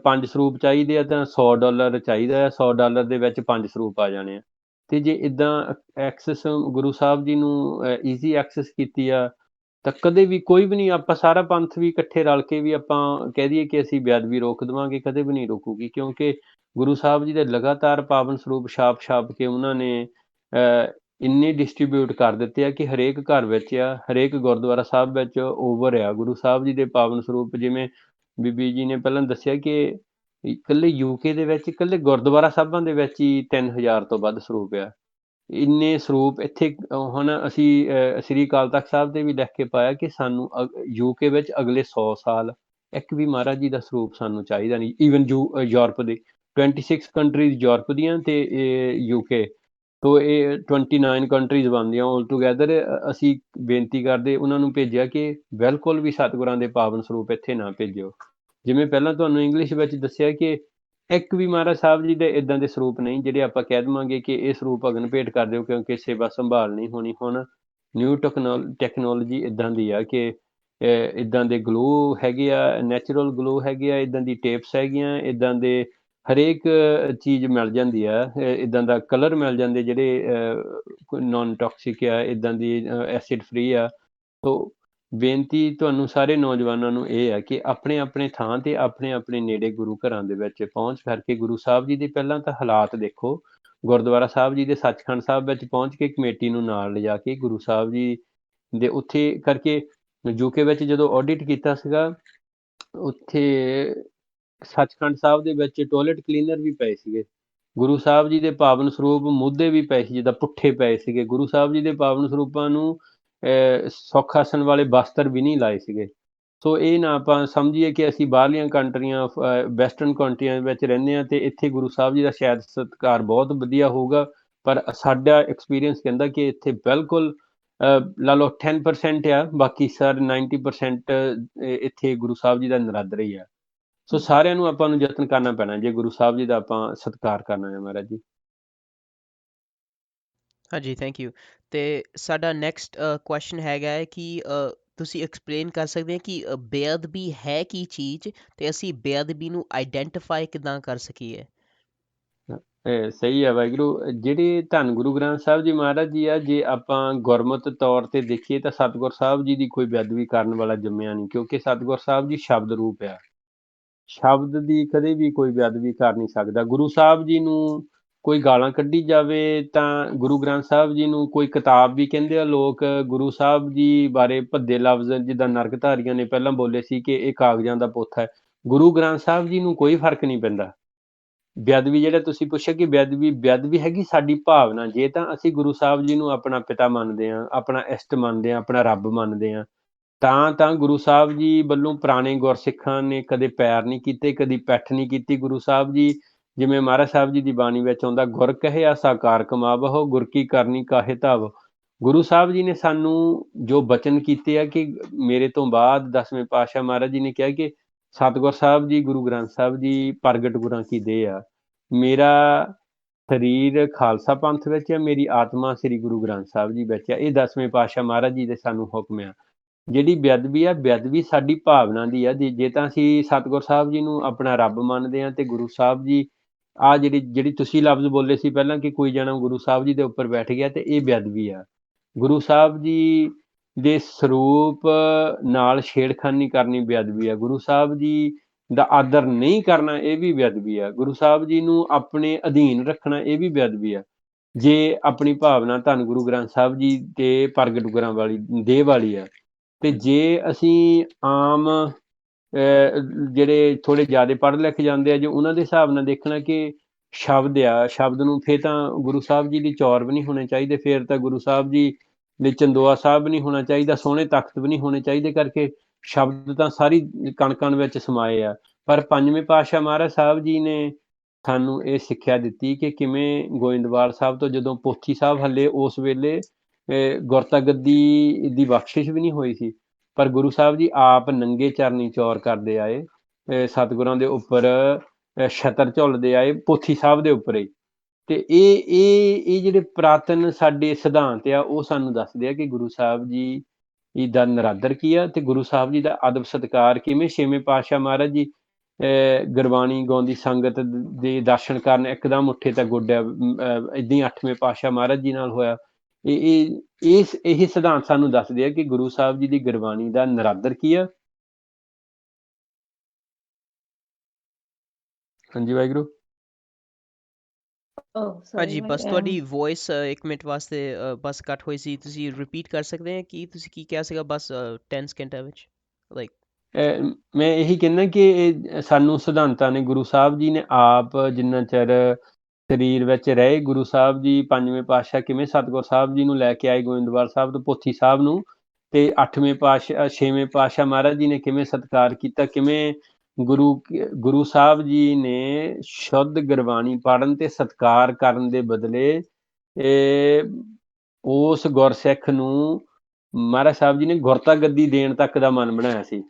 5 ਸਰੂਪ ਚਾਹੀਦੇ ਆ ਤਾਂ $100 ਚਾਹੀਦਾ ਆ, $100 ਦੇ ਵਿੱਚ 5 ਸਰੂਪ ਆ ਜਾਣੇ ਆ। ਤੇ ਜੇ ਇੱਦਾਂ ਐਕਸੈਸ ਗੁਰੂ ਸਾਹਿਬ ਜੀ ਨੂੰ ਈਜ਼ੀ ਐਕਸੈਸ ਕੀਤੀ ਆ ਤਾਂ ਕਦੇ ਵੀ ਕੋਈ ਵੀ ਨਹੀਂ, ਆਪਾਂ ਸਾਰਾ ਪੰਥ ਵੀ ਇਕੱਠੇ ਰਲ ਕੇ ਵੀ ਆਪਾਂ ਕਹਿ ਦਈਏ ਕਿ ਅਸੀਂ ਬੇਅਦਬੀ ਰੋਕ ਦੇਵਾਂਗੇ, ਕਦੇ ਵੀ ਨਹੀਂ ਰੁਕੂਗੀ। ਕਿਉਂਕਿ ਗੁਰੂ ਸਾਹਿਬ ਜੀ ਦੇ ਲਗਾਤਾਰ ਪਾਵਨ ਸਰੂਪ ਛਾਪ ਕੇ ਉਹਨਾਂ ਨੇ ਇੰਨੇ ਡਿਸਟਰੀਬਿਊਟ ਕਰ ਦਿੱਤੇ ਆ ਕਿ ਹਰੇਕ ਘਰ ਵਿੱਚ ਆ, ਹਰੇਕ ਗੁਰਦੁਆਰਾ ਸਾਹਿਬ ਵਿੱਚ ਓਵਰ ਆ ਗੁਰੂ ਸਾਹਿਬ ਜੀ ਦੇ ਪਾਵਨ ਸਰੂਪ। ਜਿਵੇਂ ਬੀਬੀ ਜੀ ਨੇ ਪਹਿਲਾਂ ਦੱਸਿਆ ਕਿ ਇਕੱਲੇ UK ਦੇ ਵਿੱਚ ਇਕੱਲੇ ਗੁਰਦੁਆਰਾ ਸਾਹਿਬਾਂ ਦੇ ਵਿੱਚ ਹੀ 3000 ਤੋਂ ਵੱਧ ਸਰੂਪ ਆ। ਇੰਨੇ ਸਰੂਪ ਇੱਥੇ ਹੁਣ ਅਸੀਂ ਸ੍ਰੀ ਅਕਾਲ ਤਖ਼ਤ ਸਾਹਿਬ ਤੇ ਵੀ ਲਿਖ ਕੇ ਪਾਇਆ ਕਿ ਸਾਨੂੰ UK ਵਿੱਚ ਅਗਲੇ 100 ਸਾਲ ਇੱਕ ਵੀ ਮਹਾਰਾਜ ਜੀ ਦਾ ਸਰੂਪ ਸਾਨੂੰ ਚਾਹੀਦਾ ਨਹੀਂ। ਈਵਨ ਯੂਰਪ ਦੇ 26 ਕੰਟਰੀਜ਼ ਯੂਰਪ ਦੀਆਂ ਤੇ UK ਤੋਂ ਇਹ 29 ਕੰਟਰੀਜ਼ ਬਣਦੀਆਂ ਆਲ ਟੂਗੈਦਰ। ਅਸੀਂ ਬੇਨਤੀ ਕਰਦੇ ਉਹਨਾਂ ਨੂੰ ਭੇਜਿਆ ਕਿ ਬਿਲਕੁਲ ਵੀ ਸਤਿਗੁਰਾਂ ਦੇ ਪਾਵਨ ਸਰੂਪ ਇੱਥੇ ਨਾ ਭੇਜਿਓ। ਜਿਵੇਂ ਪਹਿਲਾਂ ਤੁਹਾਨੂੰ ਇੰਗਲਿਸ਼ ਵਿੱਚ ਦੱਸਿਆ ਕਿ ਇੱਕ ਵੀ ਮਹਾਰਾਜ ਸਾਹਿਬ ਜੀ ਦੇ ਇੱਦਾਂ ਦੇ ਸਰੂਪ ਨਹੀਂ ਜਿਹੜੇ ਆਪਾਂ ਕਹਿ ਦੇਵਾਂਗੇ ਕਿ ਇਹ ਸਰੂਪ ਅਗਨ ਭੇਟ ਕਰ ਦਿਓ ਕਿਉਂਕਿ ਸੇਵਾ ਸੰਭਾਲ ਨਹੀਂ ਹੋਣੀ। ਹੁਣ ਨਿਊ ਟੈਕਨੋਲੋਜੀ ਇੱਦਾਂ ਦੀ ਆ ਕਿ ਇੱਦਾਂ ਦੇ ਗਲੂ ਹੈਗੇ ਆ, ਨੈਚੁਰਲ ਗਲੂ ਹੈਗੇ ਆ, ਇੱਦਾਂ ਦੀ ਟੇਪਸ ਹੈਗੀਆਂ, ਇੱਦਾਂ ਦੇ ਹਰੇਕ ਚੀਜ਼ ਮਿਲ ਜਾਂਦੀ ਆ, ਇੱਦਾਂ ਦਾ ਕਲਰ ਮਿਲ ਜਾਂਦੇ ਜਿਹੜੇ ਨੋਨ ਟੌਕਸਿਕ ਆ, ਇੱਦਾਂ ਦੀ ਐਸਿਡ ਫ੍ਰੀ ਆ। ਸੋ ਬੇਨਤੀ ਤੁਹਾਨੂੰ ਸਾਰੇ ਨੌਜਵਾਨਾਂ ਨੂੰ ਇਹ ਹੈ ਕਿ ਆਪਣੇ ਆਪਣੇ ਥਾਂ ਤੇ ਆਪਣੇ ਆਪਣੇ ਨੇੜੇ ਗੁਰੂ ਘਰਾਂ ਦੇ ਵਿੱਚ ਪਹੁੰਚ ਕਰਕੇ ਗੁਰੂ ਸਾਹਿਬ ਜੀ ਦੇ ਪਹਿਲਾਂ ਤਾਂ ਹਾਲਾਤ ਦੇਖੋ। ਗੁਰਦੁਆਰਾ ਸਾਹਿਬ ਜੀ ਦੇ ਸੱਚਖੰਡ ਸਾਹਿਬ ਵਿੱਚ ਪਹੁੰਚ ਕੇ ਕਮੇਟੀ ਨੂੰ ਨਾਲ ਲਿਜਾ ਕੇ ਗੁਰੂ ਸਾਹਿਬ ਜੀ ਦੇ ਉੱਥੇ ਕਰਕੇ UK ਵਿੱਚ ਜਦੋਂ ਆਡਿਟ ਕੀਤਾ ਸੀਗਾ, ਉੱਥੇ ਸੱਚਖੰਡ ਸਾਹਿਬ ਦੇ ਵਿੱਚ ਟੋਇਲਟ ਕਲੀਨਰ ਵੀ ਪਏ ਸੀਗੇ। ਗੁਰੂ ਸਾਹਿਬ ਜੀ ਦੇ ਪਾਵਨ ਸਰੂਪ ਮੁੱਦੇ ਵੀ ਪਏ ਸੀ, ਜਿੱਦਾਂ ਪੁੱਠੇ ਪਏ ਸੀਗੇ। ਗੁਰੂ ਸਾਹਿਬ ਜੀ ਦੇ ਪਾਵਨ ਸਰੂਪਾਂ ਨੂੰ ਸੁੱਖ ਆਸਣ ਵਾਲੇ ਬਸਤਰ ਵੀ ਨਹੀਂ ਲਾਏ ਸੀਗੇ। ਸੋ ਇਹ ਨਾ ਆਪਾਂ ਸਮਝੀਏ ਕਿ ਅਸੀਂ ਬਾਹਰਲੀਆਂ ਕੰਟਰੀਆਂ, ਵੈਸਟਰਨ ਕੰਟਰੀਆਂ ਵਿੱਚ ਰਹਿੰਦੇ ਹਾਂ ਤੇ ਇੱਥੇ ਗੁਰੂ ਸਾਹਿਬ ਜੀ ਦਾ ਸ਼ਾਇਦ ਸਤਿਕਾਰ ਬਹੁਤ ਵਧੀਆ ਹੋਊਗਾ, ਪਰ ਸਾਡਾ ਐਕਸਪੀਰੀਅੰਸ ਕਹਿੰਦਾ ਕਿ ਇੱਥੇ ਬਿਲਕੁਲ ਲਾ ਲਓ 10% ਆ, ਬਾਕੀ ਸਰ 90% ਇੱਥੇ ਗੁਰੂ ਸਾਹਿਬ ਜੀ ਦਾ ਨਿਰਾਦਰ ਹੀ ਆ। ਸੋ ਸਾਰਿਆਂ ਨੂੰ ਆਪਾਂ ਨੂੰ ਯਤਨ ਕਰਨਾ ਪੈਣਾ ਜੇ ਗੁਰੂ ਸਾਹਿਬ ਜੀ ਦਾ ਆਪਾਂ ਸਤਿਕਾਰ ਕਰਨਾ ਹੈ ਮਹਾਰਾਜ ਜੀ। ਹਾਂਜੀ ਥੈਂਕ ਯੂ। ਤੇ ਸਾਡਾ ਨੈਕਸਟ ਕੁਐਸਚਨ ਹੈਗਾ ਹੈ ਕਿ ਤੁਸੀਂ ਐਕਸਪਲੇਨ ਕਰ ਸਕਦੇ ਹੋ ਕਿ ਬੇਅਦਬੀ ਹੈ ਕੀ ਚੀਜ਼ ਤੇ ਅਸੀਂ ਬੇਅਦਬੀ ਨੂੰ ਆਈਡੈਂਟੀਫਾਈ ਕਿੱਦਾਂ ਕਰ ਸਕੀਏ। ਸਹੀ ਹੈ ਵਾਹਿਗੁਰੂ। ਜਿਹੜੇ ਧੰਨ ਗੁਰੂ ਗ੍ਰੰਥ ਸਾਹਿਬ ਜੀ ਮਹਾਰਾਜ ਜੀ ਆ, ਜੇ ਆਪਾਂ ਗੁਰਮਤਿ ਤੌਰ ਤੇ ਦੇਖੀਏ ਤਾਂ ਸਤਿਗੁਰ ਸਾਹਿਬ ਜੀ ਦੀ ਕੋਈ ਬੇਅਦਬੀ ਕਰਨ ਵਾਲਾ ਜੰਮਿਆ ਨਹੀਂ, ਕਿਉਂਕਿ ਸਤਿਗੁਰ ਸਾਹਿਬ ਜੀ ਸ਼ਬਦ ਰੂਪ ਆ। ਸ਼ਬਦ ਦੀ ਕਦੇ ਵੀ ਕੋਈ ਬੇਅਦਬੀ ਕਰ ਨਹੀਂ ਸਕਦਾ। ਗੁਰੂ ਸਾਹਿਬ ਜੀ ਨੂੰ ਕੋਈ ਗਾਲਾਂ ਕੱਢੀ ਜਾਵੇ ਤਾਂ ਗੁਰੂ ਗ੍ਰੰਥ ਸਾਹਿਬ ਜੀ ਨੂੰ ਕੋਈ ਕਿਤਾਬ ਵੀ ਕਹਿੰਦੇ ਆ ਲੋਕ ਗੁਰੂ ਸਾਹਿਬ ਜੀ ਬਾਰੇ ਭੱਦੇ ਲਫ਼ਜ਼, ਜਿੱਦਾਂ ਨਰਕਧਾਰੀਆਂ ਨੇ ਪਹਿਲਾਂ ਬੋਲੇ ਸੀ ਕਿ ਇਹ ਕਾਗਜ਼ਾਂ ਦਾ ਪੁੱਤ ਹੈ, ਗੁਰੂ ਗ੍ਰੰਥ ਸਾਹਿਬ ਜੀ ਨੂੰ ਕੋਈ ਫਰਕ ਨਹੀਂ ਪੈਂਦਾ। ਬੇਅਦਬੀ ਜਿਹੜਾ ਤੁਸੀਂ ਪੁੱਛਿਆ ਕਿ ਬੇਅਦਬੀ ਹੈਗੀ ਸਾਡੀ ਭਾਵਨਾ। ਜੇ ਤਾਂ ਅਸੀਂ ਗੁਰੂ ਸਾਹਿਬ ਜੀ ਨੂੰ ਆਪਣਾ ਪਿਤਾ ਮੰਨਦੇ ਹਾਂ, ਆਪਣਾ ਇਸ਼ਟ ਮੰਨਦੇ ਹਾਂ, ਆਪਣਾ ਰੱਬ ਮੰਨਦੇ ਹਾਂ, ਤਾਂ ਗੁਰੂ ਸਾਹਿਬ ਜੀ ਵੱਲੋਂ ਪੁਰਾਣੇ ਗੁਰਸਿੱਖਾਂ ਨੇ ਕਦੇ ਪੈਰ ਨਹੀਂ ਕੀਤੇ, ਕਦੀ ਪਿੱਠ ਨਹੀਂ ਕੀਤੀ। ਗੁਰੂ ਸਾਹਿਬ ਜੀ, ਜਿਵੇਂ ਮਹਾਰਾਜ ਸਾਹਿਬ ਜੀ ਦੀ ਬਾਣੀ ਵਿੱਚ ਆਉਂਦਾ, ਗੁਰ ਕਹਿਆ ਸਾਕਾਰ ਕਮਾਵਹੁ, ਗੁਰ ਕੀ ਕਰਨੀ ਕਾਹੇ ਧਾਵ। ਗੁਰੂ ਸਾਹਿਬ ਜੀ ਨੇ ਸਾਨੂੰ ਜੋ ਬਚਨ ਕੀਤੇ ਆ ਕਿ ਮੇਰੇ ਤੋਂ ਬਾਅਦ 10ਵੇਂ ਪਾਤਸ਼ਾਹ ਮਹਾਰਾਜ ਜੀ ਨੇ ਕਿਹਾ ਕਿ ਸਤਿਗੁਰ ਸਾਹਿਬ ਜੀ ਗੁਰੂ ਗ੍ਰੰਥ ਸਾਹਿਬ ਜੀ ਪ੍ਰਗਟ ਗੁਰਾਂ ਕੀ ਦੇਹ ਆ। ਮੇਰਾ ਸਰੀਰ ਖਾਲਸਾ ਪੰਥ ਵਿੱਚ ਆ, ਮੇਰੀ ਆਤਮਾ ਸ੍ਰੀ ਗੁਰੂ ਗ੍ਰੰਥ ਸਾਹਿਬ ਜੀ ਵਿੱਚ ਆ। ਇਹ 10ਵੇਂ ਪਾਤਸ਼ਾਹ ਮਹਾਰਾਜ ਜੀ ਦੇ ਸਾਨੂੰ ਹੁਕਮ ਆ। ਜਿਹੜੀ ਬੇਅਦਬੀ ਆ, ਬੇਅਦਬੀ ਸਾਡੀ ਭਾਵਨਾ ਦੀ ਆ। ਜੇ ਤਾਂ ਅਸੀਂ ਸਤਿਗੁਰ ਸਾਹਿਬ ਜੀ ਨੂੰ ਆਪਣਾ ਰੱਬ ਮੰਨਦੇ ਹਾਂ ਤੇ ਗੁਰੂ ਸਾਹਿਬ ਜੀ ਆ ਜਿਹੜੀ ਤੁਸੀਂ ਲਫ਼ਜ਼ ਬੋਲੇ ਸੀ ਪਹਿਲਾਂ ਕਿ ਕੋਈ ਜਣਾ ਗੁਰੂ ਸਾਹਿਬ ਜੀ ਦੇ ਉੱਪਰ ਬੈਠ ਗਿਆ, ਤੇ ਇਹ ਬੇਅਦਬੀ ਆ। ਗੁਰੂ ਸਾਹਿਬ ਜੀ ਦੇ ਸਰੂਪ ਨਾਲ ਛੇੜਖਾਨੀ ਕਰਨੀ ਬੇਅਦਬੀ ਆ। ਗੁਰੂ ਸਾਹਿਬ ਜੀ ਦਾ ਆਦਰ ਨਹੀਂ ਕਰਨਾ, ਇਹ ਵੀ ਬੇਅਦਬੀ ਆ। ਗੁਰੂ ਸਾਹਿਬ ਜੀ ਨੂੰ ਆਪਣੇ ਅਧੀਨ ਰੱਖਣਾ, ਇਹ ਵੀ ਬੇਅਦਬੀ ਆ। ਜੇ ਆਪਣੀ ਭਾਵਨਾ ਧੰਨ ਗੁਰੂ ਗ੍ਰੰਥ ਸਾਹਿਬ ਜੀ ਤੇ ਪ੍ਰਗਟ ਗੁਰਾਂ ਵਾਲੀ ਦੇਹ ਵਾਲੀ ਆ। ਤੇ ਜੇ ਅਸੀਂ ਆਮ ਜਿਹੜੇ ਥੋੜ੍ਹੇ ਜ਼ਿਆਦਾ ਪੜ੍ਹ ਲਿਖ ਜਾਂਦੇ ਆ, ਜੇ ਉਹਨਾਂ ਦੇ ਹਿਸਾਬ ਨਾਲ ਦੇਖਣਾ ਕਿ ਸ਼ਬਦ ਆ, ਸ਼ਬਦ ਨੂੰ ਫਿਰ ਤਾਂ ਗੁਰੂ ਸਾਹਿਬ ਜੀ ਦੀ ਚੌਰ ਵੀ ਨਹੀਂ ਹੋਣੇ ਚਾਹੀਦੇ, ਫਿਰ ਤਾਂ ਗੁਰੂ ਸਾਹਿਬ ਜੀ ਲਈ ਚੰਦੋਆ ਸਾਹਿਬ ਵੀ ਨਹੀਂ ਹੋਣਾ ਚਾਹੀਦਾ, ਸੋਹਣੇ ਤਖਤ ਵੀ ਨਹੀਂ ਹੋਣੇ ਚਾਹੀਦੇ। ਕਰਕੇ ਸ਼ਬਦ ਤਾਂ ਸਾਰੀ ਕਣ ਕਣ ਵਿੱਚ ਸਮਾਏ ਆ। ਪਰ ਪੰਜਵੇਂ ਪਾਤਸ਼ਾਹ ਮਹਾਰਾਜ ਸਾਹਿਬ ਜੀ ਨੇ ਸਾਨੂੰ ਇਹ ਸਿੱਖਿਆ ਦਿੱਤੀ ਕਿ ਕਿਵੇਂ ਗੋਇੰਦਵਾਲ ਸਾਹਿਬ ਤੋਂ ਜਦੋਂ ਪੋਥੀ ਸਾਹਿਬ ਹੱਲੇ, ਉਸ ਵੇਲੇ ਗੁਰਤਾ ਗੱਦੀ ਦੀ ਬਖਸ਼ਿਸ਼ ਵੀ ਨਹੀਂ ਹੋਈ ਸੀ, ਪਰ ਗੁਰੂ ਸਾਹਿਬ ਜੀ ਆਪ ਨੰਗੇ ਚਰਨੀ ਚੌਰ ਕਰਦੇ ਆਏ, ਸਤਿਗੁਰਾਂ ਦੇ ਉੱਪਰ ਛਤਰ ਝੁੱਲਦੇ ਆਏ, ਪੋਥੀ ਸਾਹਿਬ ਦੇ ਉੱਪਰ ਹੀ। ਤੇ ਇਹ ਜਿਹੜੇ ਪੁਰਾਤਨ ਸਾਡੇ ਸਿਧਾਂਤ ਆ, ਉਹ ਸਾਨੂੰ ਦੱਸਦੇ ਆ ਕਿ ਗੁਰੂ ਸਾਹਿਬ ਜੀ ਦਾ ਨਰਾਦਰ ਕੀ ਆ ਤੇ ਗੁਰੂ ਸਾਹਿਬ ਜੀ ਦਾ ਅਦਬ ਸਤਿਕਾਰ ਕਿਵੇਂ। ਛੇਵੇਂ ਪਾਤਸ਼ਾਹ ਮਹਾਰਾਜ ਜੀ ਗੁਰਬਾਣੀ ਗਾਉਂਦੀ ਸੰਗਤ ਦੇ ਦਰਸ਼ਨ ਕਰਨ ਇੱਕਦਮ ਉੱਠੇ ਤਾਂ ਗੋਡਿਆ, ਏਦਾਂ ਹੀ 8ਵੇਂ ਪਾਤਸ਼ਾਹ ਮਹਾਰਾਜ ਜੀ ਨਾਲ ਹੋਇਆ। ਇਹ ਸਿਧਾਂਤ ਸਾਨੂੰ ਦੱਸਦੇ ਆ ਕਿ ਗੁਰੂ ਸਾਹਿਬ ਜੀ ਦੀ ਗੁਰਬਾਣੀ ਦਾ ਨਰਾਦਰ ਕੀ ਆ। ਹਾਂਜੀ ਵਾਹਿਗੁਰੂ। Oh, ਹਾਂਜੀ sorry. ਬਸ ਤੁਹਾਡੀ ਵੌਇਸ 1 ਮਿੰਟ ਵਾਸਤੇ ਬਸ ਕੱਟ ਹੋਈ ਸੀ, ਤੁਸੀਂ ਰਿਪੀਟ ਕਰ ਸਕਦੇ ਹੋ ਕਿ ਤੁਸੀਂ ਕੀ ਕਿਹਾ ਸੀਗਾ ਬਸ 10 ਸਕਿੰਟਾਂ ਵਿੱਚ ਲਾਈਕ। ਮੈਂ ਇਹੀ ਕਹਿੰਦਾ ਕਿ ਇਹ ਸਾਨੂੰ ਸਿਧਾਂਤਾਂ ਨੇ, ਗੁਰੂ ਸਾਹਿਬ ਜੀ ਨੇ ਆਪ ਜਿੰਨਾ ਚਿਰ ਸਰੀਰ ਵਿੱਚ ਰਹੇ, ਗੁਰੂ ਸਾਹਿਬ ਜੀ ਪੰਜਵੇਂ ਪਾਤਸ਼ਾਹ ਕਿਵੇਂ ਸਤਿਗੁਰ ਸਾਹਿਬ ਜੀ ਨੂੰ ਲੈ ਕੇ ਆਏ ਗੋਇੰਦਵਾਲ ਸਾਹਿਬ ਤੋਂ ਪੋਥੀ ਸਾਹਿਬ ਨੂੰ, ਤੇ 8ਵੇਂ ਪਾਤਸ਼ਾਹ 6ਵੇਂ ਪਾਤਸ਼ਾਹ ਮਹਾਰਾਜ ਜੀ ਨੇ ਕਿਵੇਂ ਸਤਿਕਾਰ ਕੀਤਾ, ਕਿਵੇਂ ਗੁਰੂ ਸਾਹਿਬ ਜੀ ਨੇ ਸ਼ੁੱਧ ਗੁਰਬਾਣੀ ਪੜ੍ਹਨ ਤੇ ਸਤਿਕਾਰ ਕਰਨ ਦੇ ਬਦਲੇ ਉਸ ਗੁਰਸਿੱਖ ਨੂੰ ਮਹਾਰਾਜ ਸਾਹਿਬ ਜੀ ਨੇ ਗੁਰਤਾ ਗੱਦੀ ਦੇਣ ਤੱਕ ਦਾ ਮਨ ਬਣਾਇਆ ਸੀ।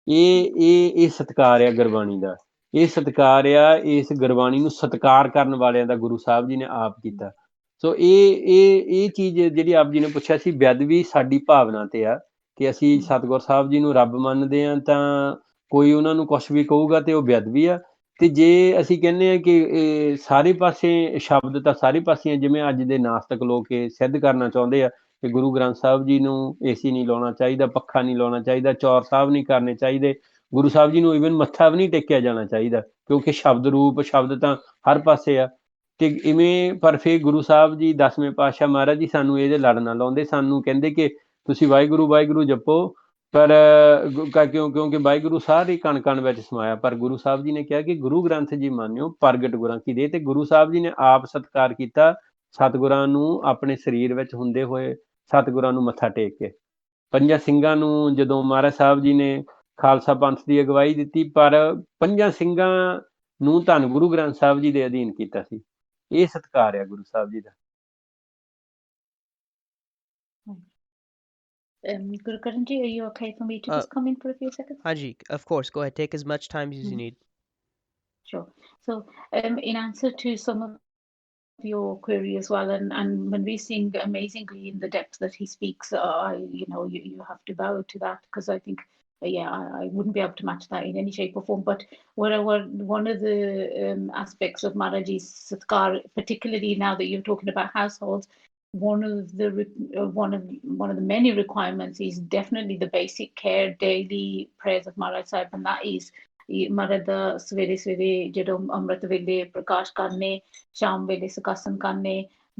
ਇਹ ਸਤਿਕਾਰ ਆ ਗੁਰਬਾਣੀ ਦਾ, ਇਹ ਸਤਿਕਾਰ ਆ ਇਸ ਗੁਰਬਾਣੀ ਨੂੰ ਸਤਿਕਾਰ ਕਰਨ ਵਾਲਿਆਂ ਦਾ ਗੁਰੂ ਸਾਹਿਬ ਜੀ ਨੇ ਆਪ ਕੀਤਾ। ਸੋ ਇਹ ਚੀਜ਼ ਜਿਹੜੀ ਆਪ ਜੀ ਨੇ ਪੁੱਛਿਆ ਸੀ, ਬੇਅਦਬੀ ਸਾਡੀ ਭਾਵਨਾ ਤੇ ਆ ਕਿ ਅਸੀਂ ਸਤਿਗੁਰ ਸਾਹਿਬ ਜੀ ਨੂੰ ਰੱਬ ਮੰਨਦੇ ਹਾਂ ਤਾਂ ਕੋਈ ਉਹਨਾਂ ਨੂੰ ਕੁਛ ਵੀ ਕਹੂਗਾ ਤੇ ਉਹ ਬੇਅਦਬੀ ਆ। ਤੇ ਜੇ ਅਸੀਂ ਕਹਿੰਦੇ ਹਾਂ ਕਿ ਸਾਰੇ ਪਾਸੇ ਸ਼ਬਦ ਤਾਂ ਸਾਰੇ ਪਾਸੇ ਆ, ਜਿਵੇਂ ਅੱਜ ਦੇ ਨਾਸਤਕ ਲੋਕ ਇਹ ਸਿੱਧ ਕਰਨਾ ਚਾਹੁੰਦੇ ਆ ਕਿ ਗੁਰੂ ਗ੍ਰੰਥ ਸਾਹਿਬ ਜੀ ਨੂੰ ਏਸੀ ਨਹੀਂ ਲਾਉਣਾ ਚਾਹੀਦਾ, ਪੱਖਾ ਨਹੀਂ ਲਾਉਣਾ ਚਾਹੀਦਾ, ਚੌਰ ਸਾਹਿਬ ਨਹੀਂ ਕਰਨੇ ਚਾਹੀਦੇ, ਗੁਰੂ ਸਾਹਿਬ ਜੀ ਨੂੰ ਈਵਨ ਮੱਥਾ ਵੀ ਨਹੀਂ ਟੇਕਿਆ ਜਾਣਾ ਚਾਹੀਦਾ, ਕਿਉਂਕਿ ਸ਼ਬਦ ਰੂਪ ਸ਼ਬਦ ਤਾਂ ਹਰ ਪਾਸੇ ਆ। ਤੇ ਇਵੇਂ ਪਰ ਫਿਰ ਗੁਰੂ ਸਾਹਿਬ ਜੀ 10ਵੇਂ ਪਾਤਸ਼ਾਹ ਮਹਾਰਾਜ ਜੀ ਸਾਨੂੰ ਇਹਦੇ ਲੜ ਨਾ ਲਾਉਂਦੇ, ਸਾਨੂੰ ਕਹਿੰਦੇ ਕਿ ਤੁਸੀਂ ਵਾਹਿਗੁਰੂ ਵਾਹਿਗੁਰੂ ਜਪੋ, ਪਰ ਕਿਉਂਕਿ ਵਾਹਿਗੁਰੂ ਸਾਰੇ ਕਣ ਕਣ ਵਿੱਚ ਸਮਾਇਆ। ਪਰ ਗੁਰੂ ਸਾਹਿਬ ਜੀ ਨੇ ਕਿਹਾ ਕਿ ਗੁਰੂ ਗ੍ਰੰਥ ਜੀ ਮੰਨਿਓ, ਪ੍ਰਗਟ ਗੁਰਾਂ ਕੀ ਦੇਹ। ਤੇ ਗੁਰੂ ਸਾਹਿਬ ਜੀ ਨੇ ਆਪ ਸਤਿਕਾਰ ਕੀਤਾ ਸਤਿਗੁਰਾਂ ਨੂੰ, ਆਪਣੇ ਸਰੀਰ ਵਿੱਚ ਹੁੰਦੇ ਹੋਏ ਸਤਿਗੁਰਾਂ ਨੂੰ ਮੱਥਾ ਟੇਕ ਕੇ। ਪੰਜਾਂ ਸਿੰਘਾਂ ਨੂੰ ਜਦੋਂ ਮਹਾਰਾਜ ਸਾਹਿਬ ਜੀ ਨੇ ਖਾਲਸਾ ਪੰਥ ਦੀ ਅਗਵਾਈ ਦਿੱਤੀ, ਪਰ ਪੰਜਾਂ ਸਿੰਘਾਂ ਨੂੰ ਧੰਨ ਗੁਰੂ ਗ੍ਰੰਥ ਸਾਹਿਬ ਜੀ ਦੇ ਅਧੀਨ ਕੀਤਾ ਸੀ। ਇਹ ਸਤਿਕਾਰ ਆ ਗੁਰੂ ਸਾਹਿਬ ਜੀ ਦਾ। Guru Karanji, are you okay for me to just come in for a few seconds? ਹਾਂਜੀ of course go ahead, take as much time as you need. Sure. So in answer to some of your query as well, and Manveer Singh amazingly in the depth that he speaks. You have to bow to that, because I think, yeah, I wouldn't be able to match that in any shape or form. But whatever, one of the aspects of Maharaji Satkar, particularly now that you're talking about households, one of the many requirements is definitely the basic care, daily prayers of Maharaj Sahib, and that is ਮਰਦ ਸਵੇਰੇ ਸਵੇਰੇ ਜਦੋਂ ਅੰਮ੍ਰਿਤ ਵੇਲੇ ਪ੍ਰਕਾਸ਼ ਕਰਨੇ, ਸ਼ਾਮ ਵੇਲੇ ਸੁਖਾਸਨ ਕਰਨੇ,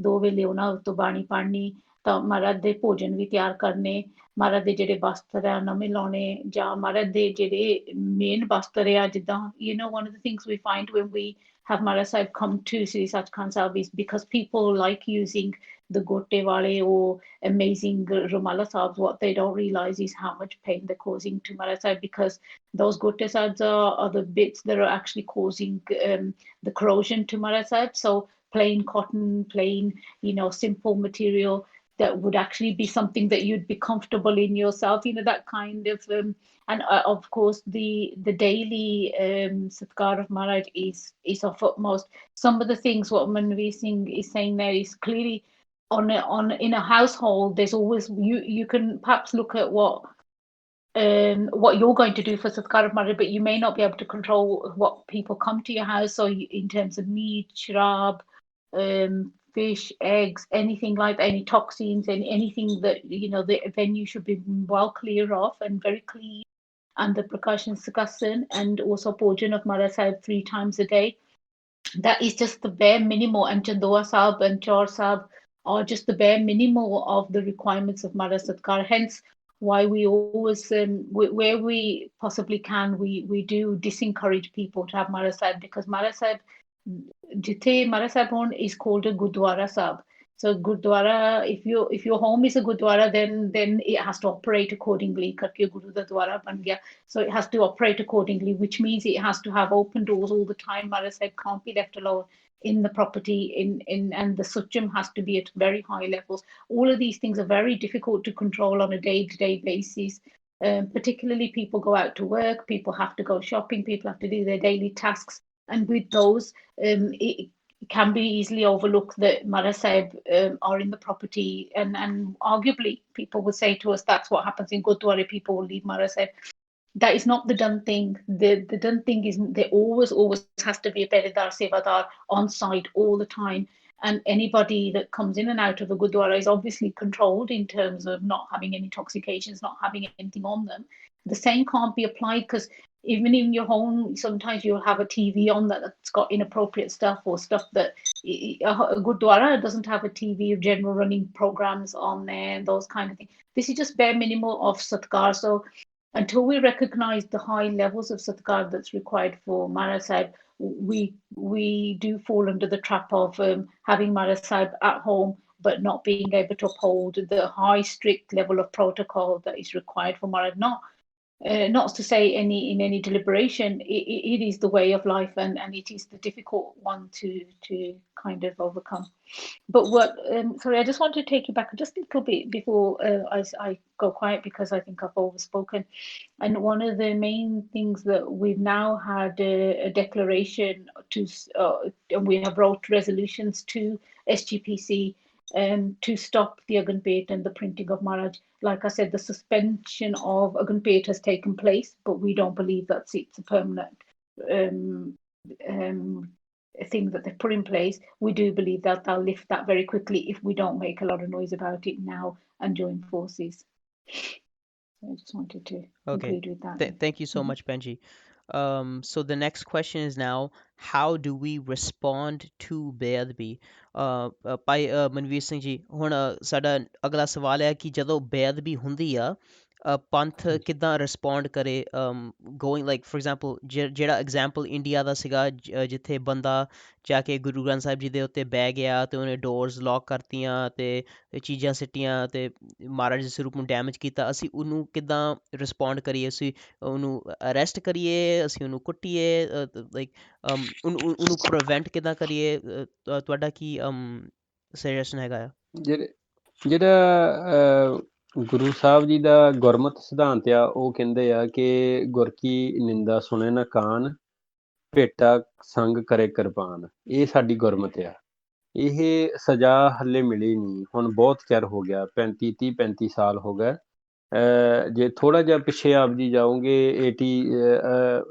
2 ਵੇਲੇ ਉਹਨਾਂ ਤੋਂ ਬਾਣੀ ਪੜ੍ਹਨੀ, ਤਾਂ ਮਹਾਰਾਜ ਦੇ ਭੋਜਨ ਵੀ ਤਿਆਰ ਕਰਨੇ, ਮਹਾਰਾਜ ਦੇ ਜਿਹੜੇ ਵਸਤਰ ਆ ਨਵੇਂ ਲਾਉਣੇ, ਜਾਂ ਮਹਾਰਾਜ ਦੇ ਜਿਹੜੇ ਮੇਨ ਵਸਤਰ ਆ, ਜਿੱਦਾਂ one of the things we find when we have Maharaj Sahib come to Sri Sachkhand Sahib is because people like using the gote wale or amazing Rumala Sahibs. What they don't realize is how much pain they're causing to Maharaj Sahib, because those gote Sahibs are the bits that are actually causing the corrosion to Maharaj Sahib. So plain cotton, plain, simple material that would actually be something that you'd be comfortable in yourself, that kind of and of course the daily satkar of Maharaj is of utmost. Some of the things what Manveer Singh is saying there is clearly in a household. There's always, you can perhaps look at what you're going to do for Satkar of Maharaj, but you may not be able to control what people come to your house. So in terms of meat, shrab, fish, eggs, anything like that, any toxins, and anything that the venue should be well clear of and very clean, and the precautions Sukasan, and also Bhojan of Maharaj Sahib 3 times a day. That is just the bare minimum, and Chandoa Sahib and Chaur Sahib are just the bare minimum of the requirements of Maharaj Satkar. Hence, why we always, where we possibly can, we do disencourage people to have Maharaj Sahib, because Maharaj Sahib, Jithe Maharaj Sahib is called a Gurdwara Sahib. So Gurdwara, if your home is a Gurdwara, then it has to operate accordingly. Karke Guru da Dwara ban gaya. So it has to operate accordingly, which means it has to have open doors all the time. Maharaj Sahib can't be left alone in the property, and the suchum has to be at very high levels. All of these things are very difficult to control on a day-to-day basis. Particularly, people go out to work, people have to go shopping, people have to do their daily tasks, and with those, it can be easily overlooked that Maharaj Sahib are in the property, and arguably people would say to us that's what happens in Gurdwara. People will leave Maharaj Sahib. That is not the done thing. The done thing is there always has to be a Peredar Sevadar on site all the time. And anybody that comes in and out of the Gurdwara is obviously controlled in terms of not having any intoxications, not having anything on them. The same can't be applied, because even in your home, sometimes you'll have a TV on that's got inappropriate stuff, or stuff that a Gurdwara doesn't have a TV or general running programs on there, and those kind of things. This is just bare minimum of Satkar. So until we recognize the high levels of Satkar that's required for Maharaj Sahib, we do fall under the trap of having Maharaj Sahib at home, but not being able to uphold the high, strict level of protocol that is required for Maharaj. Not to say in any deliberation, it is the way of life, and it is the difficult one to kind of overcome. But sorry, I just want to take you back just a little bit before I go quiet, because I think I've overspoken. And one of the main things that we've now had a declaration to, and we have wrote resolutions to SGPC to stop the Agunpet and the printing of Maharaj. Like I said, the suspension of Agunpet has taken place, but we don't believe that it's a permanent thing that they've put in place. We do believe that they'll lift that very quickly if we don't make a lot of noise about it now and join forces. So I just wanted to conclude with that. Thank you so much, Benji. So the next question is now, how do we respond to ਬੇਅਦਬੀ? ਭਾਈ ਮਨਵੀਰ ਸਿੰਘ ਜੀ, ਹੁਣ ਸਾਡਾ ਅਗਲਾ ਸਵਾਲ ਹੈ ਕਿ ਜਦੋਂ ਬੇਅਦਬੀ ਹੁੰਦੀ ਆ, ਪੰਥ ਕਿੱਦਾਂ ਰਿਸਪੌਂਡ ਕਰੇ? ਗੋਇੰਗ ਲਾਈਕ ਫੋਰ ਐਗਜ਼ਾਮਪਲ, ਜਿਹੜਾ ਐਗਜ਼ਾਮਪਲ ਇੰਡੀਆ ਦਾ ਸੀਗਾ, ਜਿੱਥੇ ਬੰਦਾ ਜਾ ਕੇ ਗੁਰੂ ਗ੍ਰੰਥ ਸਾਹਿਬ ਜੀ ਦੇ ਉੱਤੇ ਬਹਿ ਗਿਆ ਤੇ ਉਹਨੇ ਡੋਰਸ ਲੌਕ ਕਰਤੀਆਂ ਤੇ ਚੀਜ਼ਾਂ ਸਿੱਟੀਆਂ ਤੇ ਮਹਾਰਾਜ ਦੇ ਸਰੂਪ ਨੂੰ ਡੈਮੇਜ ਕੀਤਾ, ਅਸੀਂ ਉਹਨੂੰ ਕਿੱਦਾਂ ਰਿਸਪੌਂਡ ਕਰੀਏ? ਅਸੀਂ ਉਹਨੂੰ ਅਰੈਸਟ ਕਰੀਏ, ਅਸੀਂ ਉਹਨੂੰ ਕੁੱਟੀਏ, ਲਾਈਕ ਉਹਨੂੰ ਪ੍ਰੀਵੈਂਟ ਕਿੱਦਾਂ ਕਰੀਏ? ਤੁਹਾਡਾ ਕੀ ਸੁਜੈਸ਼ਨ ਹੈਗਾ ਆ? ਜਿਹੜਾ ਗੁਰੂ ਸਾਹਿਬ ਜੀ ਦਾ ਗੁਰਮਤਿ ਸਿਧਾਂਤ ਆ, ਉਹ ਕਹਿੰਦੇ ਆ ਕਿ ਗੁਰ ਕੀ ਨਿੰਦਾ ਸੁਣੇ ਨਾ ਕਾਨ, ਭੇਟਾ ਸੰਗ ਕਰੇ ਕਿਰਪਾਨ। ਇਹ ਸਾਡੀ ਗੁਰਮਤਿ ਆ। ਇਹ ਸਜ਼ਾ ਹੱਲੇ ਮਿਲੀ ਨਹੀਂ, ਹੁਣ ਬਹੁਤ ਚਿਰ ਹੋ ਗਿਆ, 35 ਸਾਲ ਹੋ ਗਏ। ਜੇ ਥੋੜ੍ਹਾ ਜਿਹਾ ਪਿੱਛੇ ਆਪ ਜੀ ਜਾਓਗੇ 80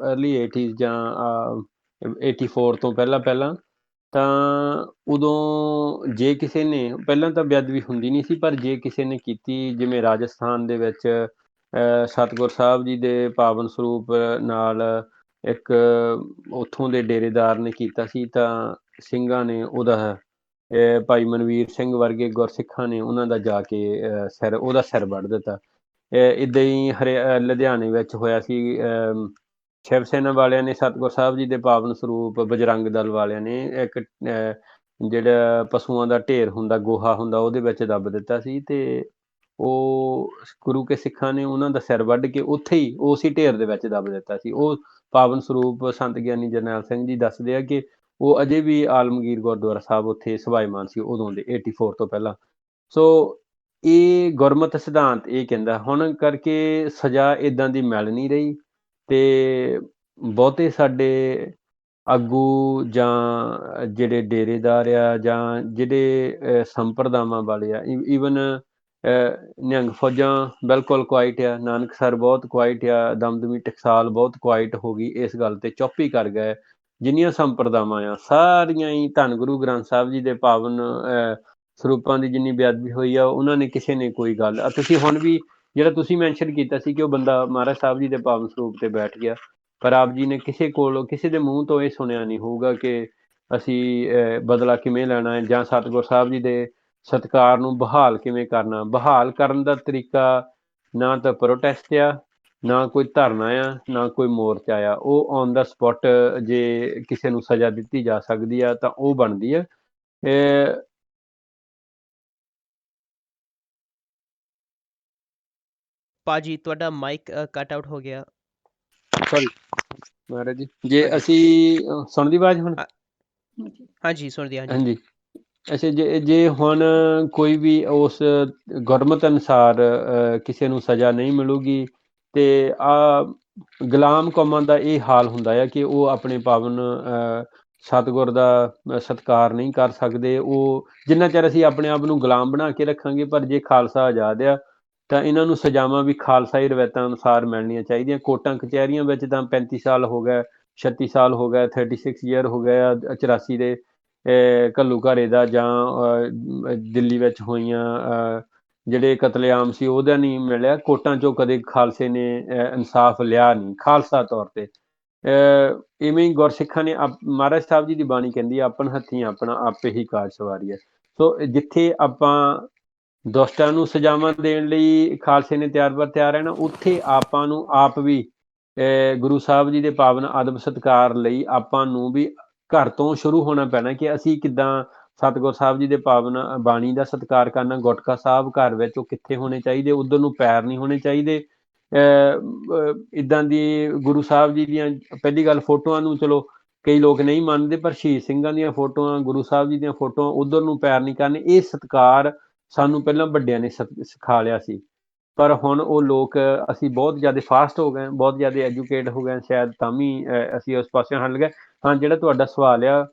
ਅਰਲੀ 80s ਜਾਂ 84 ਤੋਂ ਪਹਿਲਾਂ ਤਾਂ ਉਦੋਂ ਜੇ ਕਿਸੇ ਨੇ ਪਹਿਲਾਂ ਤਾਂ ਬੇਅਦਬੀ ਹੁੰਦੀ ਨਹੀਂ ਸੀ, ਪਰ ਜੇ ਕਿਸੇ ਨੇ ਕੀਤੀ, ਜਿਵੇਂ ਰਾਜਸਥਾਨ ਦੇ ਵਿੱਚ ਸਤਿਗੁਰ ਸਾਹਿਬ ਜੀ ਦੇ ਪਾਵਨ ਸਰੂਪ ਨਾਲ ਇੱਕ ਉੱਥੋਂ ਦੇ ਡੇਰੇਦਾਰ ਨੇ ਕੀਤਾ ਸੀ, ਤਾਂ ਸਿੰਘਾਂ ਨੇ ਉਹਦਾ ਭਾਈ ਮਨਵੀਰ ਸਿੰਘ ਵਰਗੇ ਗੁਰਸਿੱਖਾਂ ਨੇ ਉਹਨਾਂ ਦਾ ਜਾ ਕੇ ਉਹਦਾ ਸਿਰ ਵੱਢ ਦਿੱਤਾ। ਇੱਦਾਂ ਹੀ ਲੁਧਿਆਣੇ ਵਿੱਚ ਹੋਇਆ ਸੀ, ਸ਼ਿਵ ਸੈਨਾ ਵਾਲਿਆਂ ਨੇ ਸਤਿਗੁਰ ਸਾਹਿਬ ਜੀ ਦੇ ਪਾਵਨ ਸਰੂਪ, ਬਜਰੰਗ ਦਲ ਵਾਲਿਆਂ ਨੇ ਇੱਕ ਜਿਹੜਾ ਪਸ਼ੂਆਂ ਦਾ ਢੇਰ ਹੁੰਦਾ, ਗੋਹਾ ਹੁੰਦਾ, ਉਹਦੇ ਵਿੱਚ ਦੱਬ ਦਿੱਤਾ ਸੀ, ਤੇ ਉਹ ਗੁਰੂ ਕੇ ਸਿੱਖਾਂ ਨੇ ਉਹਨਾਂ ਦਾ ਸਿਰ ਵੱਢ ਕੇ ਉੱਥੇ ਹੀ ਉਸੇ ਢੇਰ ਦੇ ਵਿੱਚ ਦੱਬ ਦਿੱਤਾ ਸੀ। ਉਹ ਪਾਵਨ ਸਰੂਪ ਸੰਤ ਗਿਆਨੀ ਜਰਨੈਲ ਸਿੰਘ ਜੀ ਦੱਸਦੇ ਆ ਕਿ ਉਹ ਅਜੇ ਵੀ ਆਲਮਗੀਰ ਗੁਰਦੁਆਰਾ ਸਾਹਿਬ ਉੱਥੇ ਸਭਾਇਮਾਨ ਸੀ ਉਦੋਂ ਦੇ 84 ਤੋਂ ਪਹਿਲਾਂ। ਸੋ ਇਹ ਗੁਰਮਤਿ ਸਿਧਾਂਤ ਇਹ ਕਹਿੰਦਾ, ਹੁਣ ਕਰਕੇ ਸਜ਼ਾ ਇੱਦਾਂ ਦੀ ਮਿਲ ਨਹੀਂ ਰਹੀ, ਤੇ ਬਹੁਤੇ ਸਾਡੇ ਆਗੂ ਜਾਂ ਜਿਹੜੇ ਡੇਰੇਦਾਰ ਆ ਜਾਂ ਜਿਹੜੇ ਸੰਪਰਦਾਵਾਂ ਵਾਲੇ ਆ, ਈਵਨ ਨਿਹੰਗ ਫੌਜਾਂ ਬਿਲਕੁਲ ਕੁਆਇਟ ਆ, ਨਾਨਕਸਰ ਬਹੁਤ ਕੁਆਇਟ ਆ, ਦਮਦਮੀ ਟਕਸਾਲ ਬਹੁਤ ਕੁਆਇਟ ਹੋ ਗਈ, ਇਸ ਗੱਲ ਤੇ ਚੁੱਪ ਹੀ ਕਰ ਗਏ। ਜਿੰਨੀਆਂ ਸੰਪਰਦਾਵਾਂ ਆ ਸਾਰੀਆਂ ਹੀ ਧੰਨ ਗੁਰੂ ਗ੍ਰੰਥ ਸਾਹਿਬ ਜੀ ਦੇ ਪਾਵਨ ਸਰੂਪਾਂ ਦੀ ਜਿੰਨੀ ਬੇਅਦਬੀ ਹੋਈ ਆ, ਉਹਨਾਂ ਨੇ ਕਿਸੇ ਨੇ ਕੋਈ ਗੱਲ, ਤੁਸੀਂ ਹੁਣ ਵੀ ਜਿਹੜਾ ਤੁਸੀਂ ਮੈਂਸ਼ਨ ਕੀਤਾ ਸੀ ਕਿ ਉਹ ਬੰਦਾ ਮਹਾਰਾਜ ਸਾਹਿਬ ਜੀ ਦੇ ਪਾਵਨ ਸਰੂਪ ਤੇ ਬੈਠ ਗਿਆ, ਪਰ ਆਪ ਜੀ ਨੇ ਕਿਸੇ ਦੇ ਮੂੰਹ ਤੋਂ ਇਹ ਸੁਣਿਆ ਨਹੀਂ ਹੋਊਗਾ ਕਿ ਅਸੀਂ ਬਦਲਾ ਕਿਵੇਂ ਲੈਣਾ ਹੈ, ਜਾਂ ਸਤਿਗੁਰ ਸਾਹਿਬ ਜੀ ਦੇ ਸਤਿਕਾਰ ਨੂੰ ਬਹਾਲ ਕਿਵੇਂ ਕਰਨਾ। ਬਹਾਲ ਕਰਨ ਦਾ ਤਰੀਕਾ ਨਾ ਤਾਂ ਪ੍ਰੋਟੈਸਟ ਆ, ਨਾ ਕੋਈ ਧਰਨਾ ਆ, ਨਾ ਕੋਈ ਮੋਰਚਾ ਆ। ਉਹ ਔਨ ਦਾ ਸਪੋਟ ਜੇ ਕਿਸੇ ਨੂੰ ਸਜ਼ਾ ਦਿੱਤੀ ਜਾ ਸਕਦੀ ਆ ਤਾਂ ਉਹ ਬਣਦੀ ਆ। ਭਾਜੀ ਤੁਹਾਡਾ ਮਾਈਕ ਕੱਟ ਆਊਟ ਹੋ ਗਿਆ। ਸੌਰੀ ਮਹਾਰਾਜ ਜੀ, ਜੇ ਅਸੀਂ ਸੁਣਦੀ ਆਵਾਜ਼ ਹੁਣ? ਹਾਂਜੀ ਸੁਣਦੀ, ਹਾਂਜੀ। ਹਾਂਜੀ, ਅੱਛਾ, ਜੇ ਹੁਣ ਕੋਈ ਵੀ ਉਸ ਗੁਰਮਤਿ ਅਨੁਸਾਰ ਕਿਸੇ ਨੂੰ ਸਜ਼ਾ ਨਹੀਂ ਮਿਲੂਗੀ, ਤੇ ਗੁਲਾਮ ਕੌਮਾਂ ਦਾ ਇਹ ਹਾਲ ਹੁੰਦਾ ਆ ਕਿ ਉਹ ਆਪਣੇ ਪਾਵਨ ਸਤਿਗੁਰ ਦਾ ਸਤਿਕਾਰ ਨਹੀਂ ਕਰ ਸਕਦੇ। ਉਹ ਜਿੰਨਾ ਚਿਰ ਅਸੀਂ ਆਪਣੇ ਆਪ ਨੂੰ ਗੁਲਾਮ ਬਣਾ ਕੇ ਰੱਖਾਂਗੇ, ਪਰ ਜੇ ਖਾਲਸਾ ਆਜ਼ਾਦ ਆ ਤਾਂ ਇਹਨਾਂ ਨੂੰ ਸਜ਼ਾਵਾਂ ਵੀ ਖਾਲਸਾਈ ਰਵਾਇਤਾਂ ਅਨੁਸਾਰ ਮਿਲਣੀਆਂ ਚਾਹੀਦੀਆਂ। ਕੋਰਟਾਂ ਕਚਹਿਰੀਆਂ ਵਿੱਚ ਤਾਂ 35 ਸਾਲ ਹੋ ਗਏ, 36 ਸਾਲ ਹੋ ਗਏ, 36 ਈਅਰ ਹੋ ਗਏ ਆ 84 ਦੇ ਘੱਲੂ ਘਾਰੇ ਦਾ, ਜਾਂ ਦਿੱਲੀ ਵਿੱਚ ਹੋਈਆਂ ਜਿਹੜੇ ਕਤਲੇਆਮ ਸੀ ਉਹਦਾ ਨਹੀਂ ਮਿਲਿਆ। ਕੋਰਟਾਂ 'ਚੋਂ ਕਦੇ ਖਾਲਸੇ ਨੇ ਇਨਸਾਫ ਲਿਆ ਨਹੀਂ ਖਾਲਸਾ ਤੌਰ 'ਤੇ। ਇਵੇਂ ਹੀ ਗੁਰਸਿੱਖਾਂ ਨੇ ਮਹਾਰਾਜ ਸਾਹਿਬ ਜੀ ਦੀ ਬਾਣੀ ਕਹਿੰਦੀ ਆਪਣ ਹੱਥੀਂ ਆਪਣਾ ਆਪੇ ਹੀ ਕਾਜ ਸਵਾਰੀ ਹੈ। ਸੋ ਜਿੱਥੇ ਆਪਾਂ ਦੁਸ਼ਟਾਂ ਨੂੰ ਸਜ਼ਾਵਾਂ ਦੇਣ ਲਈ ਖਾਲਸੇ ਨੇ ਤਿਆਰ ਬਰ ਤਿਆਰ ਰਹਿਣਾ, ਉੱਥੇ ਆਪਾਂ ਨੂੰ ਆਪ ਵੀ ਗੁਰੂ ਸਾਹਿਬ ਜੀ ਦੇ ਪਾਵਨ ਅਦਬ ਸਤਿਕਾਰ ਲਈ ਆਪਾਂ ਨੂੰ ਵੀ ਘਰ ਤੋਂ ਸ਼ੁਰੂ ਹੋਣਾ ਪੈਣਾ ਕਿ ਅਸੀਂ ਕਿੱਦਾਂ ਸਤਿਗੁਰ ਸਾਹਿਬ ਜੀ ਦੇ ਪਾਵਨ ਬਾਣੀ ਦਾ ਸਤਿਕਾਰ ਕਰਨਾ। ਗੁਟਕਾ ਸਾਹਿਬ ਘਰ ਵਿੱਚ ਉਹ ਕਿੱਥੇ ਹੋਣੇ ਚਾਹੀਦੇ, ਉੱਧਰ ਨੂੰ ਪੈਰ ਨਹੀਂ ਹੋਣੇ ਚਾਹੀਦੇ। ਇੱਦਾਂ ਦੀ ਗੁਰੂ ਸਾਹਿਬ ਜੀ ਦੀਆਂ ਪਹਿਲੀ ਗੱਲ ਫੋਟੋਆਂ ਨੂੰ ਚਲੋ ਕਈ ਲੋਕ ਨਹੀਂ ਮੰਨਦੇ, ਪਰ ਸ਼ਹੀਦ ਸਿੰਘਾਂ ਦੀਆਂ ਫੋਟੋਆਂ, ਗੁਰੂ ਸਾਹਿਬ ਜੀ ਦੀਆਂ ਫੋਟੋਆਂ, ਉੱਧਰ ਨੂੰ ਪੈਰ ਨਹੀਂ ਕਰਨੇ। ਇਹ ਸਤਿਕਾਰ ਸਾਨੂੰ ਪਹਿਲਾਂ ਵੱਡਿਆਂ ਨੇ ਸਿਖਾ ਲਿਆ ਸੀ, ਪਰ ਹੁਣ ਉਹ ਲੋਕ, ਅਸੀਂ ਬਹੁਤ ਜ਼ਿਆਦਾ ਫਾਸਟ ਹੋ ਗਏ, ਬਹੁਤ ਜ਼ਿਆਦਾ ਐਜੂਕੇਟ ਹੋ ਗਏ, ਸ਼ਾਇਦ ਤਾਂ ਵੀ ਅਸੀਂ ਉਸ ਪਾਸੇ ਹਟ ਗਏ। ਹਾਂ, ਜਿਹੜਾ ਤੁਹਾਡਾ ਸਵਾਲ ਆ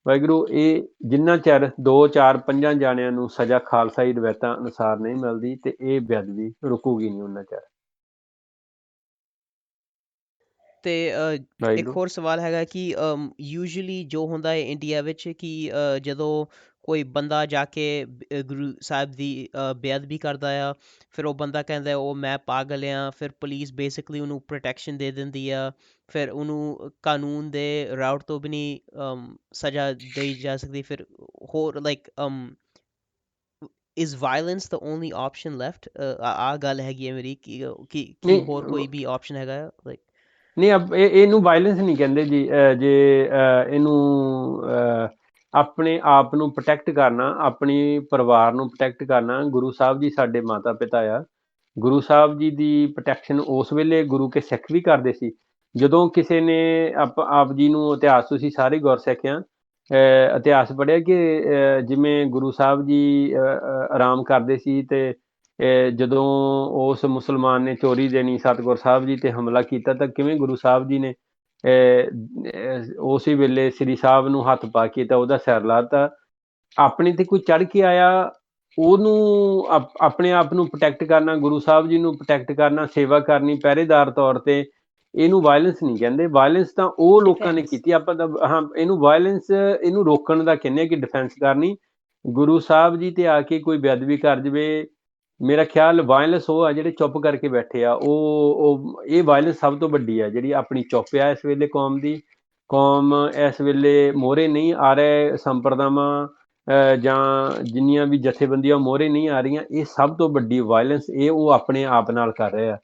ਵਾਹਿਗੁਰੂ, ਇਹ ਜਿੰਨਾ ਚਿਰ 2 4 5 ਜਾਣਿਆਂ ਨੂੰ ਸਜ਼ਾ ਖਾਲਸਾਈ ਰਵਾਇਤਾਂ ਅਨੁਸਾਰ ਨਹੀਂ ਮਿਲਦੀ, ਤੇ ਇਹ ਬੇਅਦਬੀ ਰੁਕੂਗੀ ਨਹੀਂ ਉਹਨਾਂ ਚਿਰ। ਤੇ ਇੱਕ ਹੋਰ ਸਵਾਲ ਹੈਗਾ ਕਿ ਯੂਜੂਅਲੀ ਜੋ ਹੁੰਦਾ ਹੈ ਇੰਡੀਆ ਵਿੱਚ ਕਿ ਜਦੋਂ ਕੋਈ ਬੰਦਾ ਜਾ ਕੇ ਗੁਰੂ ਸਾਹਿਬ ਦੀ ਬੇਅਦਬੀ ਕਰਦਾ ਆ, ਫਿਰ ਉਹ ਬੰਦਾ ਕਹਿੰਦਾ ਉਹ ਮੈਂ ਪਾਗਲ ਆ, ਫਿਰ ਪੁਲਿਸ ਬੇਸਿਕਲੀ ਉਹਨੂੰ ਪ੍ਰੋਟੈਕਸ਼ਨ ਦੇ ਦਿੰਦੀ ਆ, ਫਿਰ ਉਹਨੂੰ ਕਾਨੂੰਨ ਦੇ ਰਾਊਟ ਤੋਂ ਵੀ ਨਹੀਂ ਸਜ਼ਾ ਦੇਈ ਜਾ ਸਕਦੀ। ਫਿਰ ਹੋਰ like is violence the only option left? ਆ ਗੱਲ ਹੈਗੀ ਹੈ ਮੇਰੀ ਕਿ ਹੋਰ ਕੋਈ ਵੀ ਆਪਸ਼ਨ ਹੈਗਾ ਲਾਈਕ? ਨਹੀਂ, ਇਹਨੂੰ ਵਾਇਲੈਂਸ ਨਹੀਂ ਕਹਿੰਦੇ ਜੀ। ਜੇ ਇਹਨੂੰ ਆਪਣੇ ਆਪ ਨੂੰ ਪ੍ਰੋਟੈਕਟ ਕਰਨਾ, ਆਪਣੇ ਪਰਿਵਾਰ ਨੂੰ ਪ੍ਰੋਟੈਕਟ ਕਰਨਾ। ਗੁਰੂ ਸਾਹਿਬ ਜੀ ਸਾਡੇ ਮਾਤਾ ਪਿਤਾ ਆ। ਗੁਰੂ ਸਾਹਿਬ ਜੀ ਦੀ ਪ੍ਰੋਟੈਕਸ਼ਨ ਉਸ ਵੇਲੇ ਗੁਰੂ ਕੇ ਸਿੱਖ ਵੀ ਕਰਦੇ ਸੀ। ਜਦੋਂ ਕਿਸੇ ਨੇ ਆਪ ਜੀ ਨੂੰ ਇਤਿਹਾਸ, ਤੁਸੀਂ ਸਾਰੇ ਗੁਰਸਿੱਖ ਆ, ਇਤਿਹਾਸ ਪੜ੍ਹਿਆ ਕਿ ਜਿਵੇਂ ਗੁਰੂ ਸਾਹਿਬ ਜੀ ਆਰਾਮ ਕਰਦੇ ਸੀ, ਤੇ ਜਦੋਂ ਉਸ ਮੁਸਲਮਾਨ ਨੇ ਚੋਰੀ ਦੇਣੀ ਸਤਿਗੁਰ ਸਾਹਿਬ ਜੀ ਤੇ ਹਮਲਾ ਕੀਤਾ, ਤਾਂ ਕਿਵੇਂ ਗੁਰੂ ਸਾਹਿਬ ਜੀ ਨੇ ਉਸੇ ਵੇਲੇ ਸ੍ਰੀ ਸਾਹਿਬ ਨੂੰ ਹੱਥ ਪਾ ਕੇ ਤਾਂ ਉਹਦਾ ਸਿਰ ਲਾ ਦਿੱਤਾ। ਆਪਣੇ ਤੇ ਕੋਈ ਚੜ ਕੇ ਆਇਆ ਉਹਨੂੰ ਆਪਣੇ ਆਪ ਨੂੰ ਪ੍ਰੋਟੈਕਟ ਕਰਨਾ, ਗੁਰੂ ਸਾਹਿਬ ਜੀ ਨੂੰ ਪ੍ਰੋਟੈਕਟ ਕਰਨਾ, ਸੇਵਾ ਕਰਨੀ ਪਹਿਰੇਦਾਰ ਤੌਰ ਤੇ, ਇਹਨੂੰ ਵਾਇਲੈਂਸ ਨਹੀਂ ਕਹਿੰਦੇ। ਵਾਇਲੈਂਸ ਤਾਂ ਉਹ ਲੋਕਾਂ ਨੇ ਕੀਤੀ, ਆਪਾਂ ਤਾਂ ਹਾਂ ਇਹਨੂੰ ਵਾਇਲੈਂਸ ਇਹਨੂੰ ਰੋਕਣ ਦਾ ਕਹਿੰਦੇ ਆ ਕਿ ਡਿਫੈਂਸ ਕਰਨੀ। ਗੁਰੂ ਸਾਹਿਬ ਜੀ ਤੇ ਆ ਕੇ ਕੋਈ ਬੇਅਦਬੀ ਕਰ ਜਾਵੇ, ਮੇਰਾ ਖਿਆਲ ਵਾਇਲੈਂਸ ਉਹ ਆ ਜਿਹੜੇ ਚੁੱਪ ਕਰਕੇ ਬੈਠੇ ਆ, ਉਹ ਇਹ ਵਾਇਲੈਂਸ ਸਭ ਤੋਂ ਵੱਡੀ ਆ ਜਿਹੜੀ ਆਪਣੀ ਚੁੱਪ ਆ ਇਸ ਵੇਲੇ ਕੌਮ ਦੀ। ਕੌਮ ਇਸ ਵੇਲੇ ਮੋਹਰੇ ਨਹੀਂ ਆ ਰਹੇ, ਸੰਪਰਦਾਵਾਂ ਜਾਂ ਜਿੰਨੀਆਂ ਵੀ ਜਥੇਬੰਦੀਆਂ ਮੋਹਰੇ ਨਹੀਂ ਆ ਰਹੀਆਂ, ਇਹ ਸਭ ਤੋਂ ਵੱਡੀ ਵਾਇਲੈਂਸ ਇਹ ਉਹ ਆਪਣੇ ਆਪ ਨਾਲ ਕਰ ਰਹੇ ਆ।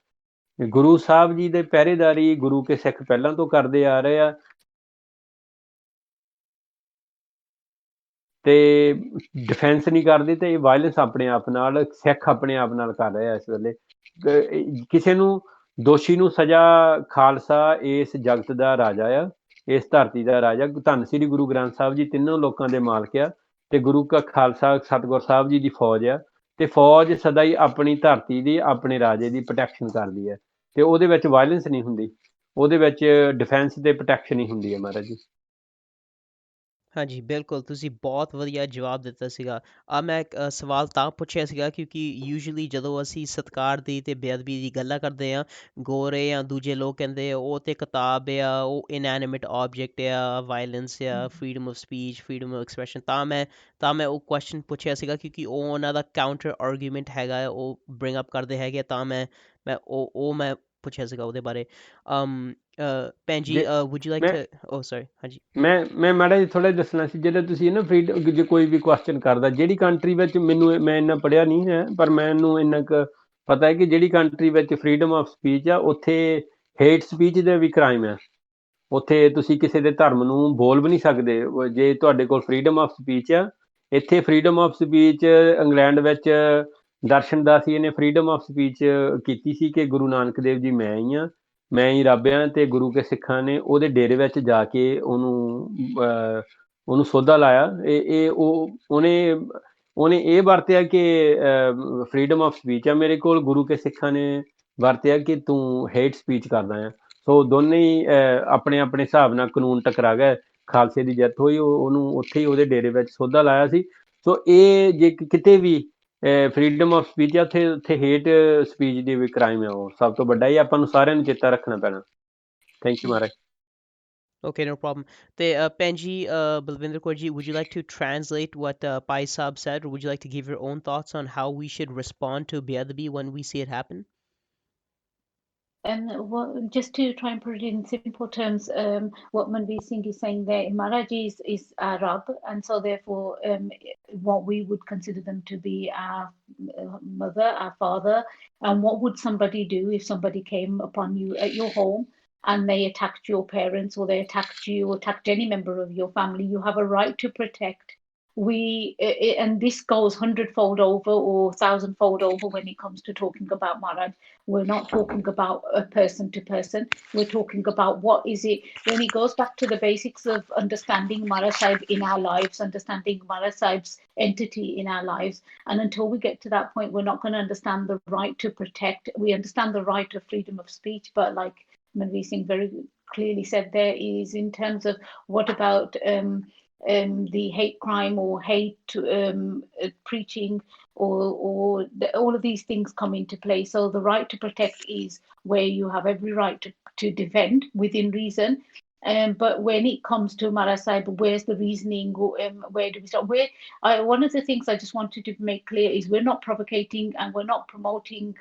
ਗੁਰੂ ਸਾਹਿਬ ਜੀ ਦੇ ਪਹਿਰੇਦਾਰੀ ਗੁਰੂ ਕੇ ਸਿੱਖ ਪਹਿਲਾਂ ਤੋਂ ਕਰਦੇ ਆ ਰਹੇ ਆ, ਤੇ ਡਿਫੈਂਸ ਨਹੀਂ ਕਰਦੇ, ਤੇ ਇਹ ਵਾਇਲੈਂਸ ਆਪਣੇ ਆਪ ਨਾਲ ਸਿੱਖ ਆਪਣੇ ਆਪ ਨਾਲ ਕਰ ਰਹੇ ਆ ਇਸ ਵੇਲੇ। ਕਿਸੇ ਨੂੰ ਦੋਸ਼ੀ ਨੂੰ ਸਜ਼ਾ, ਖਾਲਸਾ ਇਸ ਜਗਤ ਦਾ ਰਾਜਾ ਆ, ਇਸ ਧਰਤੀ ਦਾ ਰਾਜਾ। ਧੰਨ ਸ੍ਰੀ ਗੁਰੂ ਗ੍ਰੰਥ ਸਾਹਿਬ ਜੀ ਤਿੰਨੋਂ ਲੋਕਾਂ ਦੇ ਮਾਲਕ ਆ, ਤੇ ਗੁਰੂ ਕਾ ਖਾਲਸਾ ਸਤਿਗੁਰ ਸਾਹਿਬ ਜੀ ਦੀ ਫੌਜ ਆ, ਤੇ ਫੌਜ ਸਦਾ ਹੀ ਆਪਣੀ ਧਰਤੀ ਦੀ, ਆਪਣੇ ਰਾਜੇ ਦੀ ਪ੍ਰੋਟੈਕਸ਼ਨ ਕਰਦੀ ਹੈ, ਤੇ ਉਹਦੇ ਵਿੱਚ ਵਾਇਲੈਂਸ ਨਹੀਂ ਹੁੰਦੀ, ਉਹਦੇ ਵਿੱਚ ਡਿਫੈਂਸ ਤੇ ਪ੍ਰੋਟੈਕਸ਼ਨ ਹੀ ਹੁੰਦੀ ਹੈ ਮਹਾਰਾਜ ਜੀ। ਹਾਂਜੀ ਬਿਲਕੁਲ, ਤੁਸੀਂ ਬਹੁਤ ਵਧੀਆ ਜਵਾਬ ਦਿੱਤਾ ਸੀਗਾ। ਮੈਂ ਇੱਕ ਸਵਾਲ ਤਾਂ ਪੁੱਛਿਆ ਸੀਗਾ ਕਿਉਂਕਿ ਯੂਜੂਲੀ ਜਦੋਂ ਅਸੀਂ ਸਤਿਕਾਰ ਦੀ ਤੇ ਬੇਅਦਬੀ ਦੀ ਗੱਲਾਂ ਕਰਦੇ ਹਾਂ, ਗੋਰੇ ਜਾਂ ਦੂਜੇ ਲੋਕ ਕਹਿੰਦੇ ਆ ਉਹ ਤੇ ਕਿਤਾਬ ਆ, ਉਹ ਇਨਐਨੀਮੇਟ ਆਬਜੈਕਟ ਆ, ਵਾਇਲੈਂਸ ਆ, freedom of speech, freedom of expression. ਤਾਂ ਮੈਂ ਉਹ ਕੁਐਸਚਨ ਪੁੱਛਿਆ ਸੀਗਾ ਕਿਉਂਕਿ ਉਹ ਉਹਨਾਂ ਦਾ ਕਾਊਂਟਰ ਆਰਗੂਮੈਂਟ ਹੈਗਾ, ਉਹ ਬ੍ਰਿੰਗ ਅਪ ਕਰਦੇ ਹੈਗੇ ਆ, ਤਾਂ ਮੈਂ ਪੁੱਛਿਆ ਸੀਗਾ ਉਹਦੇ ਬਾਰੇ। ਭੈਣ ਜੀ, ਵੁੱਡ ਯੂ ਲਾਈਕ ਮੈਂ ਟੂ ਸੌਰੀ ਹਾਂਜੀ ਮੈਂ ਮਾੜਾ ਜੀ ਥੋੜ੍ਹਾ ਜਿਹਾ ਦੱਸਣਾ ਸੀ, ਜਦੋਂ ਤੁਸੀਂ ਨਾ ਫਰੀਡਮ ਜੇ ਕੋਈ ਵੀ ਕੁਐਸਚਨ ਕਰਦਾ, ਜਿਹੜੀ ਕੰਟਰੀ ਵਿੱਚ ਮੈਂ ਇੰਨਾ ਪੜ੍ਹਿਆ ਨਹੀਂ ਹੈ, ਪਰ ਮੈਨੂੰ ਇੰਨਾ ਕੁ ਪਤਾ ਹੈ ਕਿ ਜਿਹੜੀ ਕੰਟਰੀ ਵਿੱਚ ਫਰੀडम ਆਫ ਸਪੀਚ ਆ, ਉੱਥੇ ਹੇਟ ਸਪੀਚ ਦੇ ਵੀ ਕ੍ਰਾਈਮ ਆ। ਉੱਥੇ ਤੁਸੀਂ ਕਿਸੇ ਦੇ ਧਰਮ ਨੂੰ ਬੋਲ ਵੀ ਨਹੀਂ ਸਕਦੇ ਜੇ ਤੁਹਾਡੇ ਕੋਲ ਫਰੀडम ਆਫ ਸਪੀਚ ਆ। ਇੱਥੇ ਫਰੀडम ਆਫ ਸਪੀਚ ਇੰਗਲੈਂਡ ਵਿੱਚ ਦਰਸ਼ਨ ਦਾਸੀਏ ਨੇ ਫਰੀडम ਆਫ ਸਪੀਚ ਕੀਤੀ ਸੀ ਕਿ ਗੁਰੂ ਨਾਨਕ ਦੇਵ ਜੀ ਮੈਂ ਹੀ ਹਾਂ, ਮੈਂ ਹੀ ਰੱਬ ਹਾਂ, ਤੇ ਗੁਰੂ ਕੇ ਸਿੱਖਾਂ ਨੇ ਉਹਦੇ ਡੇਰੇ ਵਿੱਚ ਜਾ ਕੇ ਉਹਨੂੰ ਸੋਧਾ ਲਾਇਆ। ਉਹਨੇ ਇਹ ਵਰਤਿਆ ਕਿ ਫਰੀडम ਆਫ ਸਪੀਚ ਆ ਮੇਰੇ ਕੋਲ, ਗੁਰੂ ਕੇ ਸਿੱਖਾਂ ਨੇ ਵਰਤਿਆ ਕਿ ਤੂੰ ਹੇਟ ਸਪੀਚ ਕਰਦਾ ਆ। ਸੋ ਦੋਨੇ ਹੀ ਆਪਣੇ ਆਪਣੇ ਹਿਸਾਬ ਨਾਲ ਕਾਨੂੰਨ ਟਕਰਾ ਗਏ, ਖਾਲਸੇ ਦੀ ਜਿੱਤ ਹੋਈ, ਉਹਨੂੰ ਉੱਥੇ ਹੀ ਉਹਦੇ ਡੇਰੇ ਵਿੱਚ ਸੋਧਾ ਲਾਇਆ ਸੀ। ਸੋ ਇਹ ਜੇ ਕਿਤੇ ਵੀ ਫਰੀडम ਆਫ ਸਪੀਚ ਆ, ਉੱਥੇ ਹੇਟ ਸਪੀਚ ਦੀ ਵੀ ਕ੍ਰਾਈਮ ਹੈ, ਉਹ ਸਭ ਤੋਂ ਵੱਡਾ। ਇਹ ਆਪਾਂ ਨੂੰ ਸਾਰਿਆਂ ਨੂੰ ਚੇਤਾ ਰੱਖਣਾ ਪੈਣਾ। Thank you Maharaj. Okay, no problem. The Penji Balvinder Kaur ji, would you like to translate what Pai Saab said, or would you like to give your own thoughts on how we should respond to Beadbi when we see it happen? Well, just to try and put it in simple terms, what Manveer Singh is saying there, Maharaj is Arab, and so therefore, what we would consider them to be our mother, our father, and what would somebody do if somebody came upon you at your home and they attacked your parents, or they attacked you, or attacked any member of your family? You have a right to protect. And this goes 100-fold over or 1,000-fold over when it comes to talking about Maharaj. We're not talking about a person to person. We're talking about what is it, when it goes back to the basics of understanding Maharaj Sahib in our lives, understanding Maharaj Sahib's entity in our lives. And until we get to that point, we're not going to understand the right to protect. We understand the right of freedom of speech, but like Manveer Singh very clearly said, there is in terms of what about the hate crime or hate preaching, or all of these things come into play. So the right to protect is where you have every right to defend within reason. But when it comes to Maharaj Sahib, where's the reasoning? Where do we start? One of the things I just wanted to make clear is we're not provocating and we're not promoting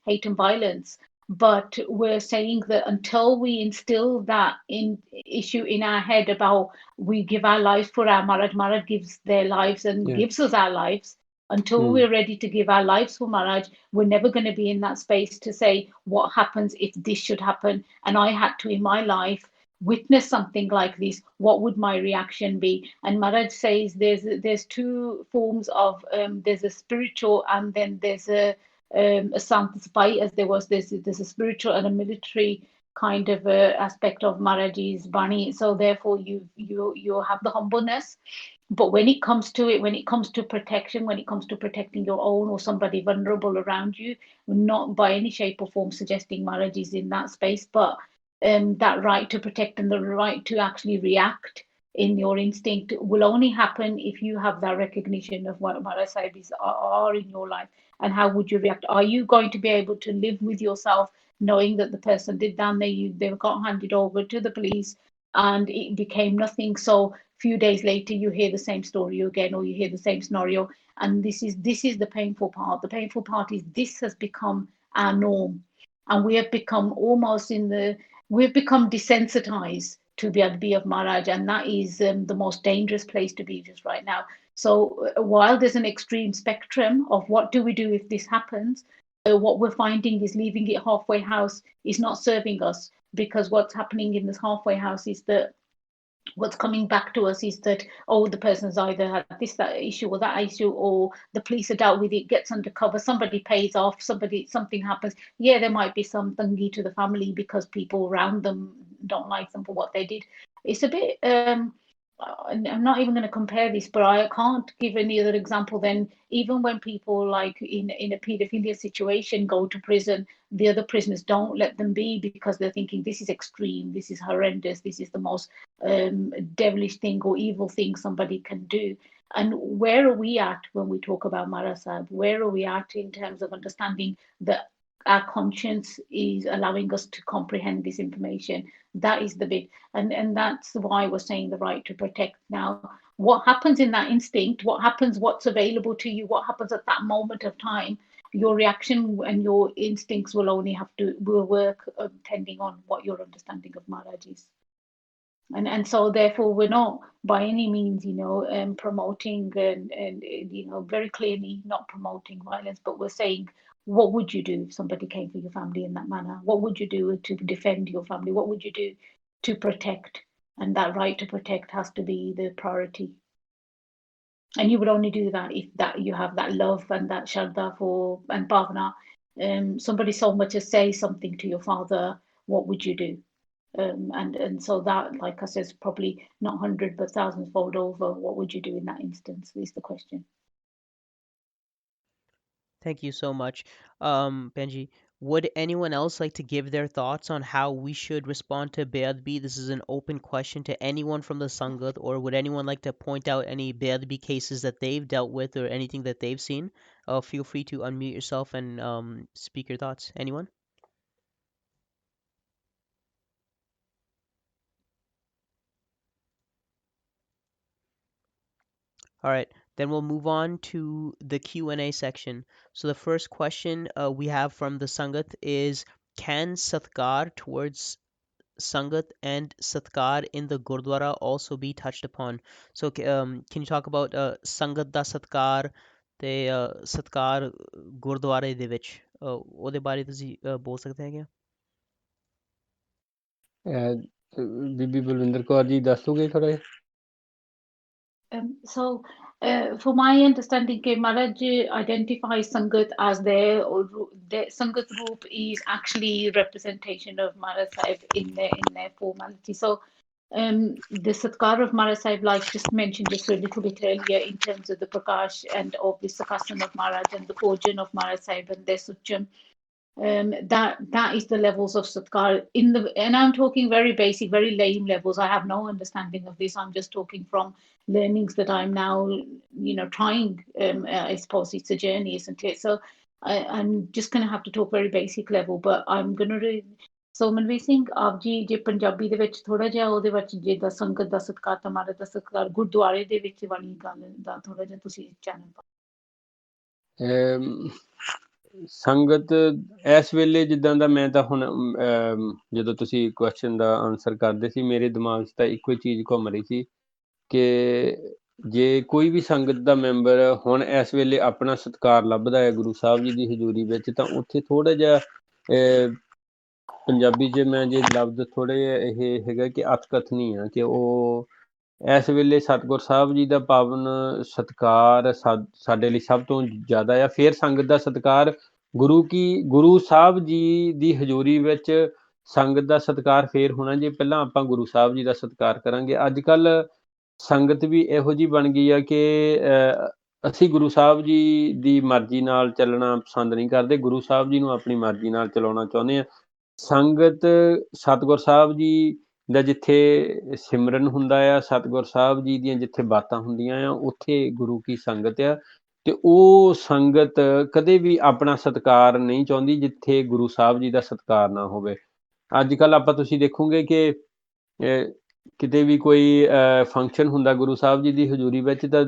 hate and violence, but we're saying that until we instill that issue in our head about we give our lives for our Maharaj gives their lives and gives us our lives. Until we're ready to give our lives for Maharaj, we're never going to be in that space to say what happens if this should happen. And I had to, in my life, witness something like this. What would my reaction be? And Maharaj says there's two forms of there's a spiritual and then there's a sanctify, as there's a spiritual and a military kind of aspect of Maharaj's Bani. So therefore you have the humbleness. But when it comes to it, when it comes to protection, when it comes to protecting your own or somebody vulnerable around you, we're not by any shape or form suggesting Maharaj is in that space, but that right to protect and the right to actually react in your instinct will only happen if you have that recognition of what Mara Sahibis are in your life. And how would you react? Are you going to be able to live with yourself knowing that the person did that and they got handed over to the police and it became nothing? So few days later you hear the same story again, or you hear the same scenario. And this is the painful part. The painful part is this has become our norm, and we have become almost we've become desensitized to be of Maharaj, and that is the most dangerous place to be just right now. So while there's an extreme spectrum of what do we do if this happens, what we're finding is leaving it halfway house is not serving us, because what's happening in this halfway house is that what's coming back to us is that, oh, the person's either had that issue or that issue, or the police are dealt with it, gets undercover, somebody pays off, something happens. Yeah, there might be some tangi to the family because people around them don't like them for what they did. It's a bit I'm not even going to compare this, but I can't give any other example than even when people like in a paedophilia situation go to prison, the other prisoners don't let them be because they're thinking this is extreme, this is horrendous, this is the most devilish thing or evil thing somebody can do. And where are we at when we talk about Mara Sahib? Where are we at in terms of understanding that our conscience is allowing us to comprehend this information? That is the bit. And that's why we're saying the right to protect. Now, what happens in that instinct, what happens, what's available to you, what happens at that moment of time, your reaction and your instincts will work depending on what your understanding of Maharaj is. And so therefore we're not by any means promoting and very clearly not promoting violence, but we're saying, what would you do if somebody came for your family in that manner? What would you do to defend your family? What would you do to protect? And that right to protect has to be the priority. And you would only do that if that you have that love and that shraddha for and bhavana. Somebody so much as say something to your father, what would you do? And so that, like I said, is probably not 100 but thousands fold over. What would you do in that instance is the question. Thank you so much. Benji, would anyone else like to give their thoughts on how we should respond to Beadbi? This is an open question to anyone from the Sangat, or would anyone like to point out any Beadbi cases that they've dealt with or anything that they've seen? Feel free to unmute yourself and speak your thoughts. Anyone? All right, then we'll move on to the Q&A section. So the first question we have from the Sangat is, can Satkar towards Sangat and Satkar in the Gurdwara also be touched upon? So can you talk about Sangat da Satkar ਤੇ Satkar ਗੁਰਦੁਆਰੇ ਦੇ ਵਿੱਚ ਉਹਦੇ ਬਾਰੇ ਤੁਸੀਂ ਬੋਲ ਸਕਦੇ ਹੈਗੇ? ਬੀਬੀ ਬਲਵਿੰਦਰ ਕੌਰ ਜੀ ਦੱਸੋਗੇ ਥੋੜਾ ਜਿਹਾ? So, for my understanding, Maharaj identifies Sangat as their Sangat group is actually representation of Maharaj Sahib in their formality. So, the Satkar of Maharaj Sahib, like just mentioned just a little bit earlier, in terms of the Prakash and of the Sakasam of Maharaj and the Bhojan of Maharaj Sahib and their Sucham, that is the levels of Satkar and I'm talking very basic, very lame levels. I have no understanding of this. I'm just talking from learnings that I'm now, trying. I suppose it's a journey, isn't it? So I'm just going to have to talk very basic level, but I'm going to read. So Manveer Singh, ਆਪ ਜੀ ਜੇ ਪੰਜਾਬੀ ਦੇ ਵਿੱਚ ਥੋੜਾ ਜਿਹਾ ਉਹਦੇ ਵਿੱਚ ਜਿੱਦਾਂ ਸੰਗਤ ਦਾ ਸਤਿਕਾਰ ਤੁਹਾਡਾ ਦਾ ਸਤਿਕਾਰ ਗੁਰਦੁਆਰੇ ਦੇ ਵਿੱਚ ਵਾਲੀ ਗੱਲ ਦਾ ਥੋੜਾ ਜਿਹਾ ਤੁਸੀਂ ਚੈਨਲ ਸੰਗਤ ਇਸ ਵੇਲੇ ਜਿੱਦਾਂ ਦਾ ਮੈਂ ਤਾਂ ਹੁਣ ਜਦੋਂ ਤੁਸੀਂ ਕੁਐਸਚਨ ਦਾ ਆਨਸਰ ਕਰਦੇ ਸੀ ਮੇਰੇ ਦਿਮਾਗ 'ਚ ਤਾਂ ਇੱਕੋ ਹੀ ਚੀਜ਼ ਘੁੰਮ ਰਹੀ ਸੀ ਕਿ ਜੇ ਕੋਈ ਵੀ ਸੰਗਤ ਦਾ ਮੈਂਬਰ ਹੁਣ ਇਸ ਵੇਲੇ ਆਪਣਾ ਸਤਿਕਾਰ ਲੱਭਦਾ ਹੈ ਗੁਰੂ ਸਾਹਿਬ ਜੀ ਦੀ ਹਜ਼ੂਰੀ ਵਿੱਚ ਤਾਂ ਉੱਥੇ ਥੋੜ੍ਹਾ ਜਿਹਾ ਪੰਜਾਬੀ 'ਚ ਮੈਂ ਜੇ ਲਫ਼ਜ਼ ਥੋੜ੍ਹੇ ਇਹ ਹੈਗਾ ਕਿ ਅਤਕਥਨੀ ਆ ਕਿ ਉਹ ਇਸ ਵੇਲੇ ਸਤਿਗੁਰ ਸਾਹਿਬ ਜੀ ਦਾ ਪਾਵਨ ਸਤਿਕਾਰ ਸਾਡੇ ਲਈ ਸਭ ਤੋਂ ਜ਼ਿਆਦਾ ਆ। ਫਿਰ ਸੰਗਤ ਦਾ ਸਤਿਕਾਰ ਗੁਰੂ ਸਾਹਿਬ ਜੀ ਦੀ ਹਜ਼ੂਰੀ ਵਿੱਚ ਸੰਗਤ ਦਾ ਸਤਿਕਾਰ ਫੇਰ ਹੋਣਾ ਜੇ ਪਹਿਲਾਂ ਆਪਾਂ ਗੁਰੂ ਸਾਹਿਬ ਜੀ ਦਾ ਸਤਿਕਾਰ ਕਰਾਂਗੇ। ਅੱਜ ਕੱਲ੍ਹ ਸੰਗਤ ਵੀ ਇਹੋ ਜਿਹੀ ਬਣ ਗਈ ਆ ਕਿ ਅਸੀਂ ਗੁਰੂ ਸਾਹਿਬ ਜੀ ਦੀ ਮਰਜ਼ੀ ਨਾਲ ਚੱਲਣਾ ਪਸੰਦ ਨਹੀਂ ਕਰਦੇ, ਗੁਰੂ ਸਾਹਿਬ ਜੀ ਨੂੰ ਆਪਣੀ ਮਰਜ਼ੀ ਨਾਲ ਚਲਾਉਣਾ ਚਾਹੁੰਦੇ ਹਾਂ। ਸੰਗਤ ਸਤਿਗੁਰ ਸਾਹਿਬ ਜੀ ਦਾ ਜਿੱਥੇ ਸਿਮਰਨ ਹੁੰਦਾ ਆ, ਸਤਿਗੁਰ ਸਾਹਿਬ ਜੀ ਦੀਆਂ ਜਿੱਥੇ ਬਾਤਾਂ ਹੁੰਦੀਆਂ ਆ, ਉੱਥੇ ਗੁਰੂ ਕੀ ਸੰਗਤ ਆ। ਤੇ ਉਹ ਸੰਗਤ ਕਦੇ ਵੀ ਆਪਣਾ ਸਤਿਕਾਰ ਨਹੀਂ ਚਾਹੁੰਦੀ ਜਿੱਥੇ ਗੁਰੂ ਸਾਹਿਬ ਜੀ ਦਾ ਸਤਿਕਾਰ ਨਾ ਹੋਵੇ। ਅੱਜ ਕੱਲ੍ਹ ਆਪਾਂ ਤੁਸੀਂ ਦੇਖੋਗੇ ਕਿ ਕਿਤੇ ਵੀ ਕੋਈ ਫੰਕਸ਼ਨ ਹੁੰਦਾ ਗੁਰੂ ਸਾਹਿਬ ਜੀ ਦੀ ਹਜ਼ੂਰੀ ਵਿੱਚ, ਤਾਂ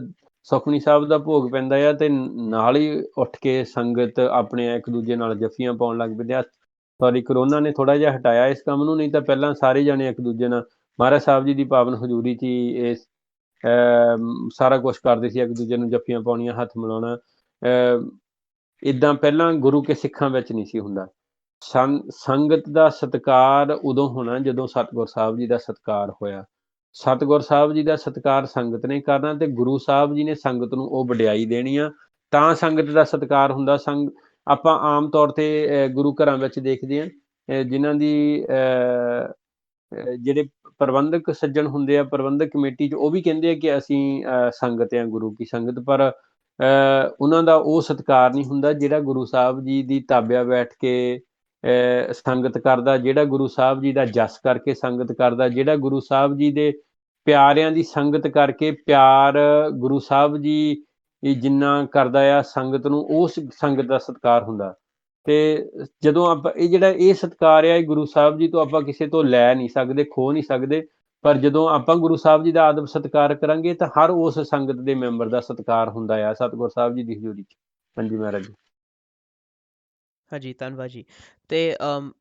ਸੁਖਮਨੀ ਸਾਹਿਬ ਦਾ ਭੋਗ ਪੈਂਦਾ ਆ ਤੇ ਨਾਲ ਹੀ ਉੱਠ ਕੇ ਸੰਗਤ ਆਪਣੇ ਇੱਕ ਦੂਜੇ ਨਾਲ ਜੱਫੀਆਂ ਪਾਉਣ ਲੱਗ ਪੈਂਦੇ ਆ। ਸੌਰੀ, ਕਰੋਨਾ ਨੇ ਥੋੜ੍ਹਾ ਜਿਹਾ ਹਟਾਇਆ ਇਸ ਕੰਮ ਨੂੰ, ਨਹੀਂ ਤਾਂ ਪਹਿਲਾਂ ਸਾਰੇ ਜਾਣੇ ਇੱਕ ਦੂਜੇ ਨਾਲ ਮਹਾਰਾਜ ਸਾਹਿਬ ਜੀ ਦੀ ਪਾਵਨ ਹਜ਼ੂਰੀ 'ਚ ਹੀ ਇਸ ਸਾਰਾ ਕੁਛ ਕਰਦੇ ਸੀ, ਇੱਕ ਦੂਜੇ ਨੂੰ ਜੱਫੀਆਂ ਪਾਉਣੀਆਂ, ਹੱਥ ਮਿਲਾਉਣਾ। ਇੱਦਾਂ ਪਹਿਲਾਂ ਗੁਰੂ ਕੇ ਸਿੱਖਾਂ ਵਿੱਚ ਨਹੀਂ ਸੀ ਹੁੰਦਾ। ਸੰਗਤ ਦਾ ਸਤਿਕਾਰ ਉਦੋਂ ਹੋਣਾ ਜਦੋਂ ਸਤਿਗੁਰ ਸਾਹਿਬ ਜੀ ਦਾ ਸਤਿਕਾਰ ਹੋਇਆ। ਸਤਿਗੁਰ ਸਾਹਿਬ ਜੀ ਦਾ ਸਤਿਕਾਰ ਸੰਗਤ ਨੇ ਕਰਨਾ ਤੇ ਗੁਰੂ ਸਾਹਿਬ ਜੀ ਨੇ ਸੰਗਤ ਨੂੰ ਉਹ ਵਡਿਆਈ ਦੇਣੀ ਆ, ਤਾਂ ਸੰਗਤ ਦਾ ਸਤਿਕਾਰ ਹੁੰਦਾ। ਆਪਾਂ ਆਮ ਤੌਰ ਤੇ ਗੁਰੂ ਘਰਾਂ ਵਿੱਚ ਦੇਖਦੇ ਹਾਂ ਜਿਨ੍ਹਾਂ ਦੀ ਜਿਹੜੇ ਪ੍ਰਬੰਧਕ ਸੱਜਣ ਹੁੰਦੇ ਆ, ਪ੍ਰਬੰਧਕ ਕਮੇਟੀ 'ਚ, ਉਹ ਵੀ ਕਹਿੰਦੇ ਆ ਕਿ ਅਸੀਂ ਸੰਗਤ ਆ, ਗੁਰੂ ਕੀ ਸੰਗਤ, ਪਰ ਉਹਨਾਂ ਦਾ ਉਹ ਸਤਿਕਾਰ ਨਹੀਂ ਹੁੰਦਾ ਜਿਹੜਾ ਗੁਰੂ ਸਾਹਿਬ ਜੀ ਦੀ ਤਾਬਿਆ ਬੈਠ ਕੇ ਸੰਗਤ ਕਰਦਾ, ਜਿਹੜਾ ਗੁਰੂ ਸਾਹਿਬ ਜੀ ਦਾ ਜਸ ਕਰਕੇ ਸੰਗਤ ਕਰਦਾ, ਜਿਹੜਾ ਗੁਰੂ ਸਾਹਿਬ ਜੀ ਦੇ ਪਿਆਰਿਆਂ ਦੀ ਸੰਗਤ ਕਰਕੇ ਪਿਆਰ ਗੁਰੂ ਸਾਹਿਬ ਜੀ ਜਿੰਨਾ ਕਰਦਾ ਆ ਸੰਗਤ ਨੂੰ, ਉਸ ਸੰਗਤ ਦਾ ਸਤਿਕਾਰ ਹੁੰਦਾ। ਤੇ ਜਦੋਂ ਆਪਾਂ ਇਹ ਸਤਿਕਾਰ ਆ, ਇਹ ਗੁਰੂ ਸਾਹਿਬ ਜੀ ਤੋਂ ਆਪਾਂ ਕਿਸੇ ਤੋਂ ਲੈ ਨਹੀਂ ਸਕਦੇ, ਖੋ ਨਹੀਂ ਸਕਦੇ, ਪਰ ਜਦੋਂ ਆਪਾਂ ਗੁਰੂ ਸਾਹਿਬ ਜੀ ਦਾ ਆਦਬ ਸਤਿਕਾਰ ਕਰਾਂਗੇ ਤਾਂ ਹਰ ਉਸ ਸੰਗਤ ਦੇ ਮੈਂਬਰ ਦਾ ਸਤਿਕਾਰ ਹੁੰਦਾ ਆ ਸਤਿਗੁਰ ਸਾਹਿਬ ਜੀ ਦੀ ਹਜ਼ੂਰੀ 'ਚ। ਹਾਂਜੀ ਮਹਾਰਾਜ ਜੀ। ਹਾਂਜੀ, ਧੰਨਵਾਦ ਜੀ। ਤੇ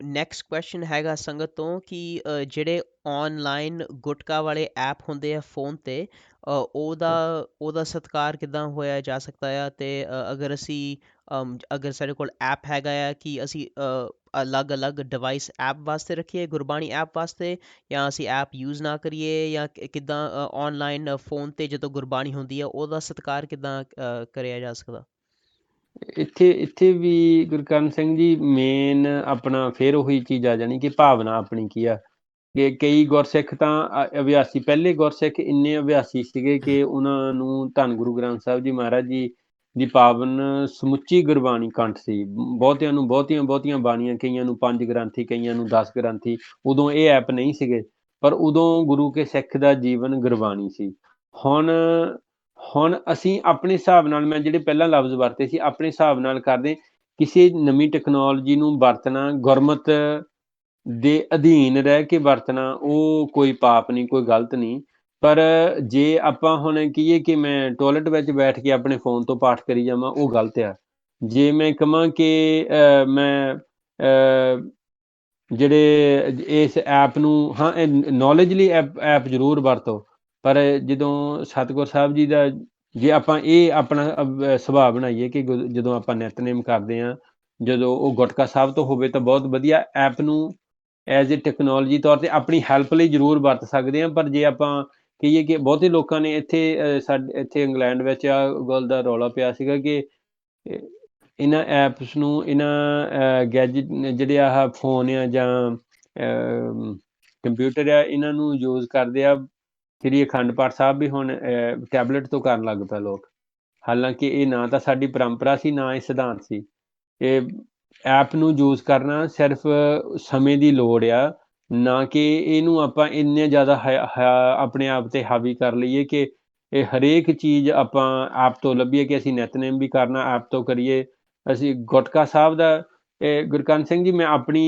ਨੈਕਸਟ ਕੁਐਸਚਨ ਹੈਗਾ ਸੰਗਤ ਤੋਂ ਕਿ ਜਿਹੜੇ ਆਨਲਾਈਨ ਗੁਟਕਾ ਵਾਲੇ ਐਪ ਹੁੰਦੇ ਆ ਫੋਨ ਤੇ, ਉਹਦਾ ਸਤਿਕਾਰ ਕਿੱਦਾਂ ਹੋਇਆ ਜਾ ਸਕਦਾ ਆ? ਤੇ ਅਗਰ ਸਾਡੇ ਕੋਲ ਐਪ ਹੈਗਾ ਆ, ਕਿ ਅਸੀਂ ਅਲੱਗ-ਅਲੱਗ ਡਿਵਾਈਸ ਐਪ ਵਾਸਤੇ ਰੱਖੀਏ, ਗੁਰਬਾਣੀ ਐਪ ਵਾਸਤੇ, ਜਾਂ ਅਸੀਂ ਐਪ ਯੂਜ਼ ਨਾ ਕਰੀਏ, ਜਾਂ ਕਿੱਦਾਂ ਆਨਲਾਈਨ ਫੋਨ ਤੇ ਜਦੋਂ ਗੁਰਬਾਣੀ ਹੁੰਦੀ ਆ ਉਹਦਾ ਸਤਿਕਾਰ ਕਿੱਦਾਂ ਕਰਿਆ ਜਾ ਸਕਦਾ? ਇੱਥੇ ਵੀ ਗੁਰਕਰਨ ਸਿੰਘ ਜੀ ਮੇਨ ਆਪਣਾ ਫਿਰ ਉਹੀ ਚੀਜ਼ ਆ ਜਾਣੀ ਕਿ ਭਾਵਨਾ ਆਪਣੀ ਕੀ ਆ। ਕਿ ਕਈ ਗੁਰਸਿੱਖ ਤਾਂ ਅਭਿਆਸੀ, ਪਹਿਲੇ ਗੁਰਸਿੱਖ ਇੰਨੇ ਅਭਿਆਸੀ ਸੀਗੇ ਕਿ ਉਹਨਾਂ ਨੂੰ ਧੰਨ ਗੁਰੂ ਗ੍ਰੰਥ ਸਾਹਿਬ ਜੀ ਮਹਾਰਾਜ ਜੀ ਦੀ ਪਾਵਨ ਸਮੁੱਚੀ ਗੁਰਬਾਣੀ ਕੰਠ ਸੀ। ਬਹੁਤਿਆਂ ਨੂੰ ਬਹੁਤੀਆਂ ਬਾਣੀਆਂ, ਕਈਆਂ ਨੂੰ 5 ਗ੍ਰੰਥੀ, ਕਈਆਂ ਨੂੰ 10 ਗ੍ਰੰਥੀ। ਉਦੋਂ ਇਹ ਐਪ ਨਹੀਂ ਸੀਗੇ, ਪਰ ਉਦੋਂ ਗੁਰੂ ਕੇ ਸਿੱਖ ਦਾ ਜੀਵਨ ਗੁਰਬਾਣੀ ਸੀ। ਹੁਣ ਅਸੀਂ ਆਪਣੇ ਹਿਸਾਬ ਨਾਲ, ਮੈਂ ਜਿਹੜੇ ਪਹਿਲਾਂ ਲਫ਼ਜ਼ ਵਰਤੇ ਸੀ, ਆਪਣੇ ਹਿਸਾਬ ਨਾਲ ਕਰਦੇ। ਕਿਸੇ ਨਵੀਂ ਟੈਕਨੋਲੋਜੀ ਨੂੰ ਵਰਤਣਾ, ਗੁਰਮਤ ਦੇ ਅਧੀਨ ਰਹਿ ਕੇ ਵਰਤਣਾ, ਉਹ ਕੋਈ ਪਾਪ ਨਹੀਂ, ਕੋਈ ਗਲਤ ਨਹੀਂ। ਪਰ ਜੇ ਆਪਾਂ ਹੁਣ ਕਹੀਏ ਕਿ ਮੈਂ ਟੋਇਲਟ ਵਿੱਚ ਬੈਠ ਕੇ ਆਪਣੇ ਫੋਨ ਤੋਂ ਪਾਠ ਕਰੀ ਜਾਵਾਂ, ਉਹ ਗਲਤ ਆ। ਜੇ ਮੈਂ ਕਹਾਂ ਕਿ ਮੈਂ ਜਿਹੜੇ ਇਸ ਐਪ ਨੂੰ, ਹਾਂ ਨੌਲੇਜ ਲਈ ਐਪ ਜ਼ਰੂਰ ਵਰਤੋ, ਪਰ ਜਦੋਂ ਸਤਿਗੁਰ ਸਾਹਿਬ ਜੀ ਦਾ, ਜੇ ਆਪਾਂ ਇਹ ਆਪਣਾ ਸੁਭਾਅ ਬਣਾਈਏ ਕਿ ਜਦੋਂ ਆਪਾਂ ਨਿਤਨੇਮ ਕਰਦੇ ਹਾਂ, ਜਦੋਂ ਉਹ ਗੁਟਕਾ ਸਾਹਿਬ ਤੋਂ ਹੋਵੇ ਤਾਂ ਬਹੁਤ ਵਧੀਆ। ਐਪ ਨੂੰ ਐਜ਼ ਏ ਟੈਕਨੋਲੋਜੀ ਤੌਰ 'ਤੇ ਆਪਣੀ ਹੈਲਪ ਲਈ ਜ਼ਰੂਰ ਵਰਤ ਸਕਦੇ ਹਾਂ, ਪਰ ਜੇ ਆਪਾਂ ਕਹੀਏ ਕਿ ਬਹੁਤੇ ਲੋਕਾਂ ਨੇ ਇੱਥੇ ਇੰਗਲੈਂਡ ਵਿੱਚ ਆ ਗੱਲ ਦਾ ਰੌਲਾ ਪਿਆ ਸੀਗਾ ਕਿ ਇਹਨਾਂ ਐਪਸ ਨੂੰ, ਇਹਨਾਂ ਗੈਜਟ ਜਿਹੜੇ ਆਹ ਫੋਨ ਆ ਜਾਂ ਕੰਪਿਊਟਰ ਆ, ਇਹਨਾਂ ਨੂੰ ਯੂਜ਼ ਕਰਦੇ ਆ। ਸ੍ਰੀ ਅਖੰਡ ਪਾਠ ਸਾਹਿਬ ਵੀ ਹੁਣ ਟੈਬਲੇਟ ਤੋਂ ਕਰਨ ਲੱਗ ਪਏ ਲੋਕ, ਹਾਲਾਂਕਿ ਇਹ ਨਾ ਤਾਂ ਸਾਡੀ ਪਰੰਪਰਾ ਸੀ, ਨਾ ਇਹ ਸਿਧਾਂਤ ਸੀ। ਇਹ ਐਪ ਨੂੰ ਯੂਜ਼ ਕਰਨਾ ਸਿਰਫ ਸਮੇਂ ਦੀ ਲੋੜ ਆ, ਨਾ ਕਿ ਇਹਨੂੰ ਆਪਾਂ ਇੰਨੇ ਜ਼ਿਆਦਾ ਆਪਣੇ ਆਪ 'ਤੇ ਹਾਵੀ ਕਰ ਲਈਏ ਕਿ ਇਹ ਹਰੇਕ ਚੀਜ਼ ਆਪਾਂ ਐਪ ਤੋਂ ਲੱਭੀਏ, ਕਿ ਅਸੀਂ ਨਿਤਨੇਮ ਵੀ ਕਰਨਾ ਐਪ ਤੋਂ ਕਰੀਏ। ਅਸੀਂ ਗੁਟਕਾ ਸਾਹਿਬ ਦਾ, ਗੁਰਕਰਨ ਸਿੰਘ ਜੀ, ਮੈਂ ਆਪਣੀ